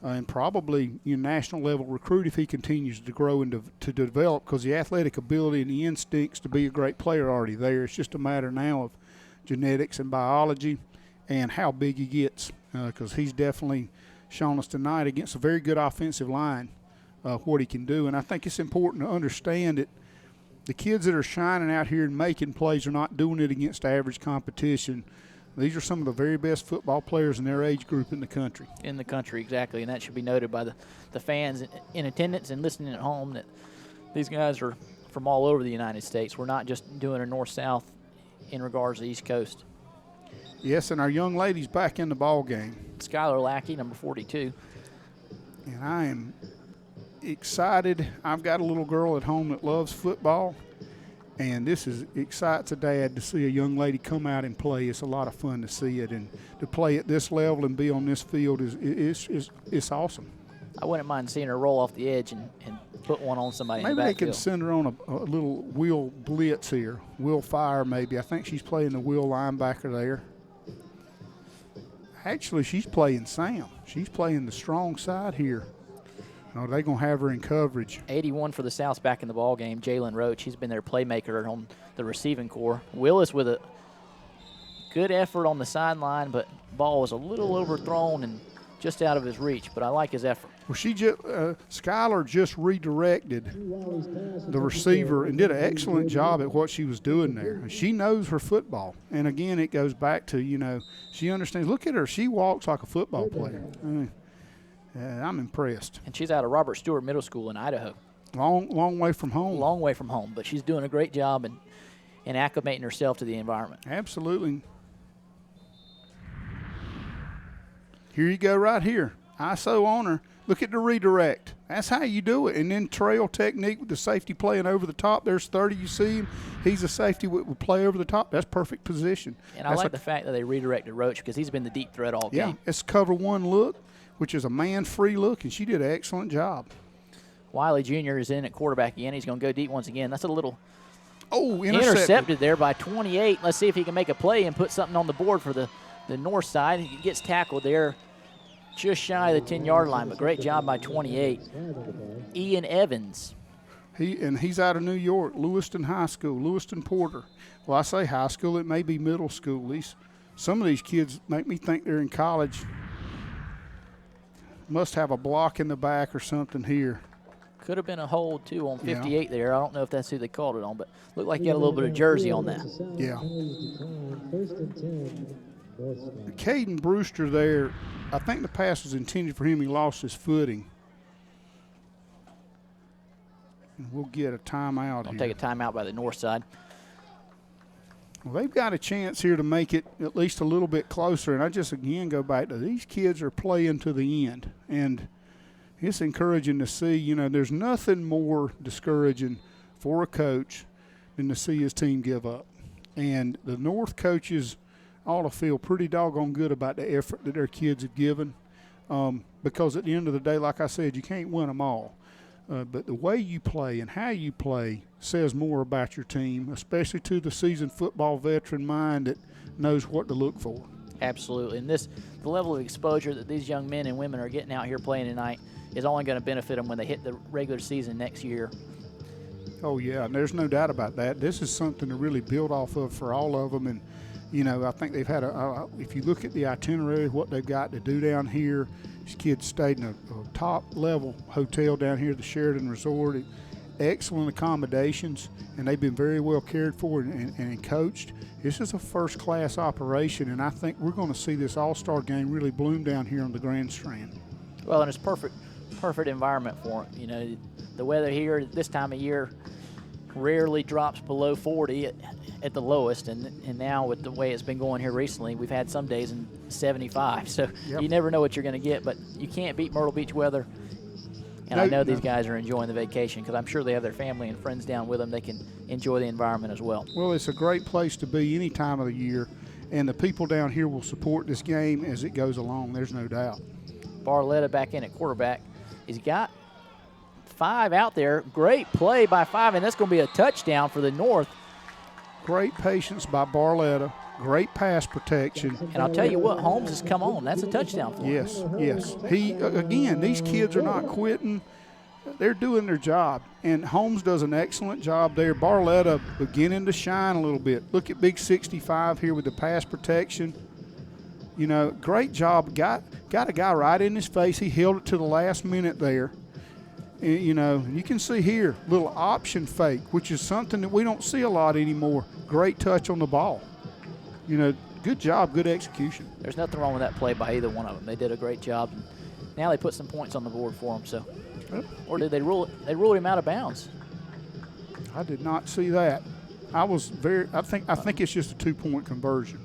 And probably national level recruit if he continues to grow and to develop, because the athletic ability and the instincts to be a great player are already there. It's just a matter now of genetics and biology and how big he gets, because he's definitely shown us tonight against a very good offensive line what he can do. And I think it's important to understand that the kids that are shining out here and making plays are not doing it against average competition. These are some of the very best football players in their age group in the country. In the country, exactly, and that should be noted by the fans in attendance and listening at home that these guys are from all over the United States. We're not just doing a north-south in regards to the East Coast. Yes, and our young ladies back in the ball game. Skylar Lackey, number 42. And I am excited. I've got a little girl at home that loves football, and this excites a dad to see a young lady come out and play. It's a lot of fun to see it, and to play at this level and be on this field is awesome. I wouldn't mind seeing her roll off the edge and put one on somebody in the Maybe they backfield. can send her on a little wheel blitz here. Wheel fire, maybe. I think she's playing the wheel linebacker there. Actually, she's playing Sam. She's playing the strong side here. No, they're going to have her in coverage. 81 for the Souths back in the ball game. Jalen Roach, he's been their playmaker on the receiving corps. Willis with a good effort on the sideline, but ball was a little overthrown and just out of his reach, but I like his effort. Well, Skylar just redirected the receiver and did an excellent job at what she was doing there. She knows her football. And, again, it goes back to, she understands. Look at her. She walks like a football player. I'm impressed. And she's out of Robert Stewart Middle School in Idaho. Long way from home. Long way from home, but she's doing a great job in acclimating herself to the environment. Absolutely. Here you go right here. ISO on her. Look at the redirect. That's how you do it. And then trail technique with the safety playing over the top. There's 30. You see him. He's a safety with play over the top. That's perfect position. And I like the fact that they redirected Roach because he's been the deep threat all game. Yeah, it's cover one look, which is a man-free look, and she did an excellent job. Wiley Jr. is in at quarterback again. He's going to go deep once again. That's a little intercepted there by 28. Let's see if he can make a play and put something on the board for the north side. He gets tackled there just shy of the 10-yard line, but great job by 28. Ian Evans. He's out of New York, Lewiston High School, Lewiston Porter. Well, I say high school, it may be middle school. Some of these kids make me think they're in college. Must have a block in the back or something here. Could have been a hold, too, on 58 there. I don't know if that's who they called it on, but looked like he had a little bit of jersey on that. Yeah. Caden Brewster there, I think the pass was intended for him. He lost his footing. And we'll get a timeout here. Take a timeout by the north side. Well, they've got a chance here to make it at least a little bit closer. And I just, again, go back to these kids are playing to the end. And it's encouraging to see, there's nothing more discouraging for a coach than to see his team give up. And the North coaches ought to feel pretty doggone good about the effort that their kids have given because at the end of the day, like I said, you can't win them all. But the way you play and how you play says more about your team, especially to the seasoned football veteran mind that knows what to look for. Absolutely. And the level of exposure that these young men and women are getting out here playing tonight is only going to benefit them when they hit the regular season next year. Oh, yeah, and there's no doubt about that. This is something to really build off of for all of them. And, I think they've had if you look at the itinerary, what they've got to do down here, these kids stayed in a top-level hotel down here at the Sheridan Resort. Excellent accommodations, and they've been very well cared for and coached. This is a first-class operation, and I think we're going to see this all-star game really bloom down here on the Grand Strand. Well, and it's perfect environment for them. The weather here this time of year rarely drops below 40 at the lowest, and now with the way it's been going here recently, we've had some days in 75. So You never know what you're going to get, but you can't beat Myrtle Beach weather. And I know these guys are enjoying the vacation because I'm sure they have their family and friends down with them. They can enjoy the environment as well. Well, it's a great place to be any time of the year, and the people down here will support this game as it goes along. There's no doubt. Barletta back in at quarterback. He's got 5 out there. Great play by 5, and that's going to be a touchdown for the North. Great patience by Barletta. Great pass protection. And I'll tell you what, Holmes has come on. That's a touchdown for him. Yes. Again, these kids are not quitting. They're doing their job. And Holmes does an excellent job there. Barletta beginning to shine a little bit. Look at Big 65 here with the pass protection. Great job. Got a guy right in his face. He held it to the last minute there. You know, and you can see here, little option fake, which is something that we don't see a lot anymore. Great touch on the ball. You know, good job, good execution. There's nothing wrong with that play by either one of them. They did a great job. Now they put some points on the board for them. So, or did they rule it? They ruled him out of bounds. I did not see that. I think it's just a 2-point conversion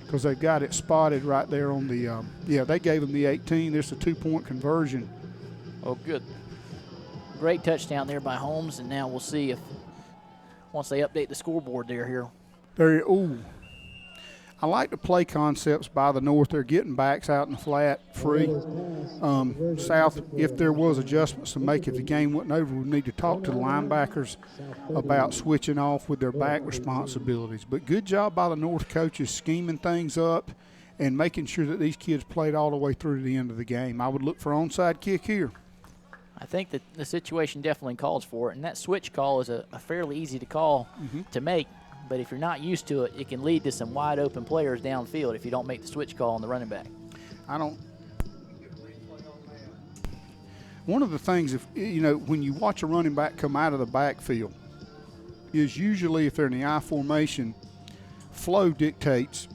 because they've got it spotted right there on the. They gave him the 18. There's a 2-point conversion. Oh, good. Great touchdown there by Holmes, and now we'll see if once they update the scoreboard here. I like the play concepts by the North. They're getting backs out in the flat, free. South, if there was adjustments to make if the game wasn't over, we need to talk to the linebackers about switching off with their back responsibilities. But good job by the North coaches scheming things up and making sure that these kids played all the way through to the end of the game. I would look for onside kick here. I think that the situation definitely calls for it, and that switch call is a fairly easy to call to make. But if you're not used to it, it can lead to some wide open players downfield if you don't make the switch call on the running back. One of the things, when you watch a running back come out of the backfield, is usually if they're in the I formation, flow dictates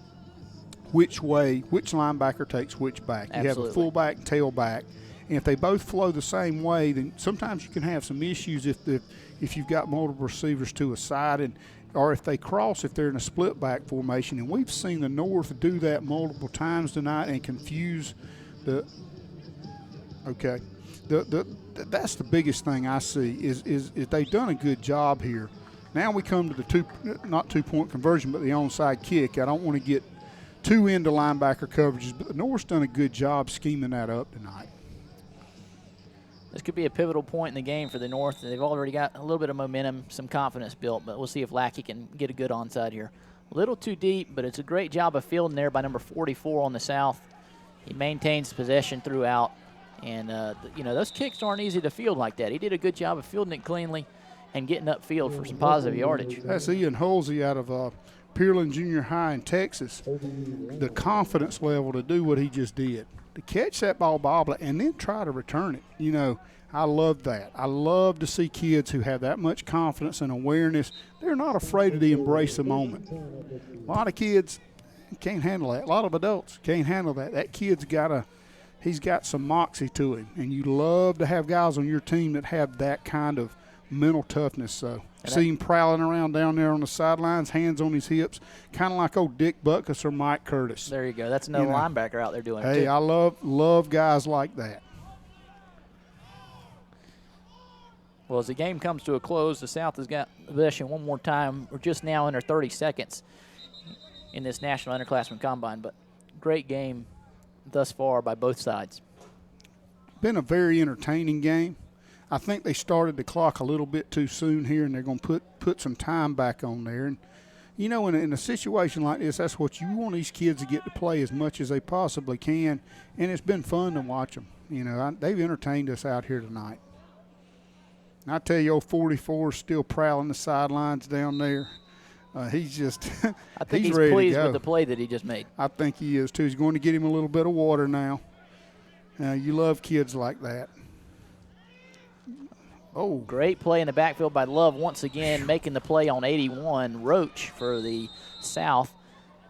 which linebacker takes which back. Absolutely. You have a fullback and tailback. And if they both flow the same way, then sometimes you can have some issues if you've got multiple receivers to a side, or if they cross, if they're in a split back formation. And we've seen the North do that multiple times tonight and confuse the. Okay, that's the biggest thing I see is they've done a good job here. Now we come to the not 2-point conversion, but the onside kick. I don't want to get too into linebacker coverages, but the North's done a good job scheming that up tonight. This could be a pivotal point in the game for the North. They've already got a little bit of momentum, some confidence built, but we'll see if Lackey can get a good onside here. A little too deep, but it's a great job of fielding there by number 44 on the South. He maintains possession throughout, and those kicks aren't easy to field like that. He did a good job of fielding it cleanly and getting upfield for some positive yardage. That's Ian Holsey out of Pearland Junior High in Texas. The confidence level to do what he just did, to catch that ball bobbler and then try to return it. I love that. I love to see kids who have that much confidence and awareness. They're not afraid to embrace the moment. A lot of kids can't handle that. A lot of adults can't handle that. That kid's he's got some moxie to him, and you love to have guys on your team that have that kind of mental toughness. So see him prowling around down there on the sidelines, hands on his hips, kind of like old Dick Butkus or Mike Curtis. There you go. That's another linebacker out there doing it, Hey, too. I love guys like that. Well, as the game comes to a close, the South has got possession one more time. We're just now under 30 seconds in this National Underclassmen Combine, but great game thus far by both sides. Been a very entertaining game. I think they started the clock a little bit too soon here, and they're going to put some time back on there. And, in a situation like this, that's what you want these kids to get to play as much as they possibly can, and it's been fun to watch them. They've entertained us out here tonight. And I tell you, old 44 is still prowling the sidelines down there. He's just I think he's ready pleased to go. with the play that he just made. I think he is, too. He's going to get him a little bit of water now. You love kids like that. Oh, great play in the backfield by Love once again, making the play on 81, Roach for the South.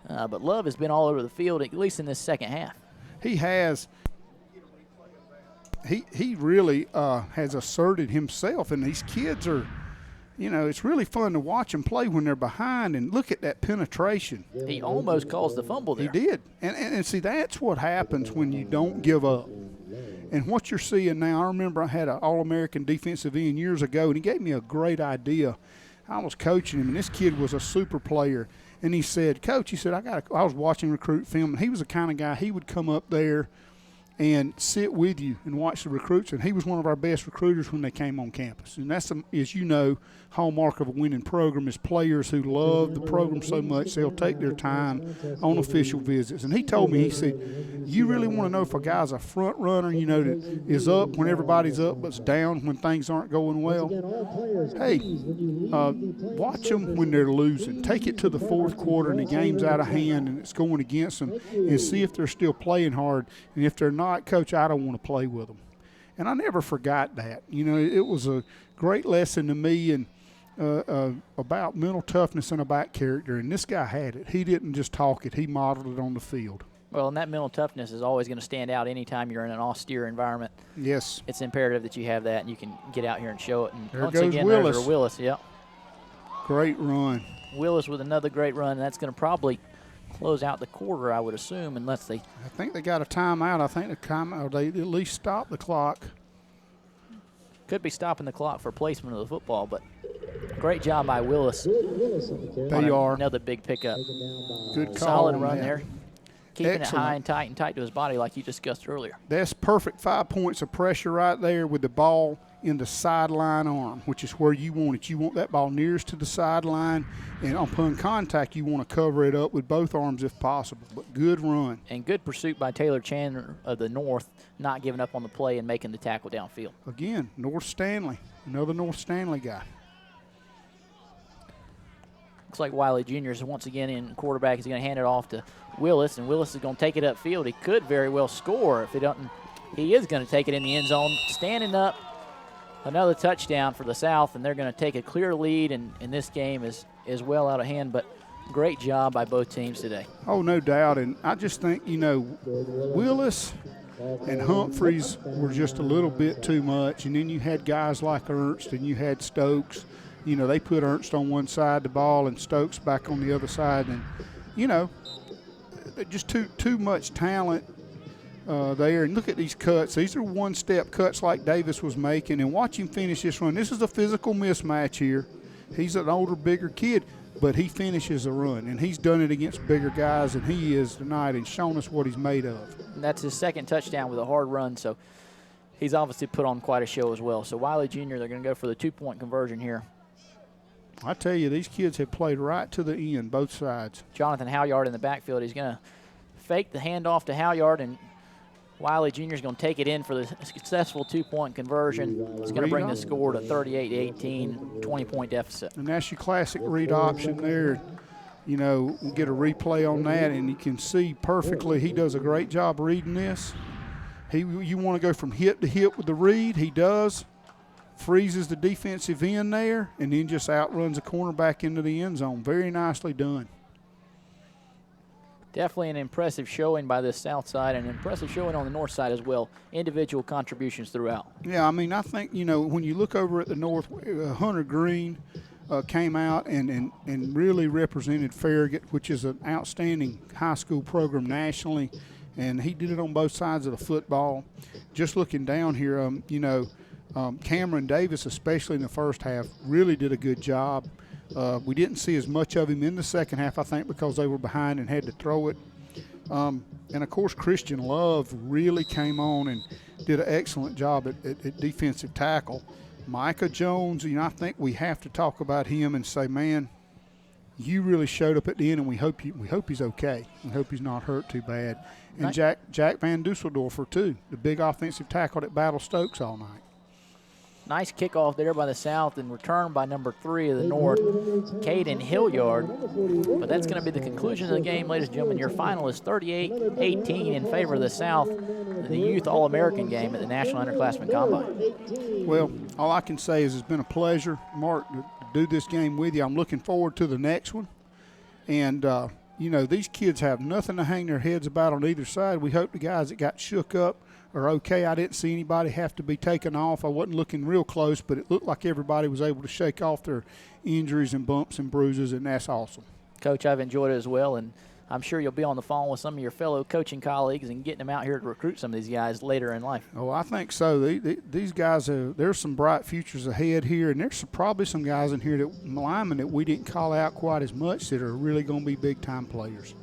But Love has been all over the field, at least in this second half. He has. He really has asserted himself, and these kids are, it's really fun to watch them play when they're behind, and look at that penetration. He almost caused the fumble there. He did. And see, that's what happens when you don't give up. And what you're seeing now, I remember I had an All-American defensive end years ago, and he gave me a great idea. I was coaching him, and this kid was a super player. And he said, Coach, I was watching recruit film, and he was the kind of guy, he would come up there and sit with you and watch the recruits. And he was one of our best recruiters when they came on campus. And that's, as you know, hallmark of a winning program is players who love the program so much they'll take their time on official visits. And he told me, he said, you really want to know if a guy's a front runner, that is up when everybody's up but's down when things aren't going well. Hey, watch them when they're losing. Take it to the fourth quarter and the game's out of hand and it's going against them, and see if they're still playing hard. And if they're not, Coach, I don't want to play with them. And I never forgot that. You know, it was a great lesson to me and about mental toughness and about character. And this guy had it. He didn't just talk it. He modeled it on the field. Well, and that mental toughness is always going to stand out anytime you're in an austere environment. Yes. It's imperative that you have that, and you can get out here and show it. And there once goes again, Willis. There's Willis, yeah. Great run. Willis with another great run, and that's going to probably close out the quarter, I would assume, unless they – I think they got a timeout. I think they at least stopped the clock. Could be stopping the clock for placement of the football, but great job by Willis. They are. Another big pickup. Good call. Solid run that. there. Keeping Excellent. it high and tight to his body like you discussed earlier. That's perfect 5 points of pressure right there with the ball in the sideline arm, which is where you want it. You want that ball nearest to the sideline, and upon contact, you want to cover it up with both arms if possible. But good run. And good pursuit by Taylor Chandler of the North, not giving up on the play and making the tackle downfield. Again, North Stanley, another North Stanley guy. Looks like Wiley Jr. is once again in quarterback. He's going to hand it off to Willis, and Willis is going to take it upfield. He could very well score if he doesn't. He is going to take it in the end zone. Standing up, another touchdown for the South, and they're going to take a clear lead, and this game is well out of hand, but great job by both teams today. Oh, no doubt, and I just think, you know, Willis and Humphreys were just a little bit too much, and then you had guys like Ernst and you had Stokes. You know, they put Ernst on one side of the ball and Stokes back on the other side, and, you know, just too much talent there. And look at these cuts. These are one-step cuts like Davis was making, and watch him finish this run. This is a physical mismatch here. He's an older, bigger kid, but he finishes a run, and he's done it against bigger guys than he is tonight and shown us what he's made of. And that's his second touchdown with a hard run, so he's obviously put on quite a show as well. So Wiley Jr., they're going to go for the 2-point conversion here. I tell you, these kids have played right to the end, both sides. Jonathan Halyard in the backfield. He's going to fake the handoff to Halyard, and Wiley Jr. is going to take it in for the successful 2-point conversion. It's going to bring the score to 38-18, 20-point deficit. And that's your classic read option there. You know, we'll get a replay on that, and you can see perfectly he does a great job reading this. You want to go from hip to hip with the read. He does. Freezes the defensive end there, and then just outruns the cornerback into the end zone. Very nicely done. Definitely an impressive showing by the south side and an impressive showing on the north side as well. Individual contributions throughout. Yeah, I mean, I think, you know, when you look over at the north, Hunter Green came out and really represented Farragut, which is an outstanding high school program nationally, and he did it on both sides of the football. Just looking down here, you know, Cameron Davis, especially in the first half, really did a good job. We didn't see as much of him in the second half, I think, because they were behind and had to throw it. And, of course, Christian Love really came on and did an excellent job at defensive tackle. Micah Jones, you know, I think we have to talk about him and say, man, you really showed up at the end, and we hope he's okay. We hope he's not hurt too bad. And right. Jack Van Dusseldorfer, too, the big offensive tackle that battled Stokes all night. Nice kickoff there by the South and return by number 3 of the North, Caden Hilliard. But that's going to be the conclusion of the game, ladies and gentlemen. Your final is 38-18 in favor of the South in the Youth All-American game at the National Underclassmen Combine. Well, all I can say is it's been a pleasure, Mark, to do this game with you. I'm looking forward to the next one. And, you know, these kids have nothing to hang their heads about on either side. We hope the guys that got shook up are okay. I didn't see anybody have to be taken off. I wasn't looking real close, but it looked like everybody was able to shake off their injuries and bumps and bruises, and that's awesome. Coach, I've enjoyed it as well, and I'm sure you'll be on the phone with some of your fellow coaching colleagues and getting them out here to recruit some of these guys later in life. Oh, I think so. These guys, there's some bright futures ahead here, and there's probably some guys in here, linemen that we didn't call out quite as much, that are really going to be big-time players.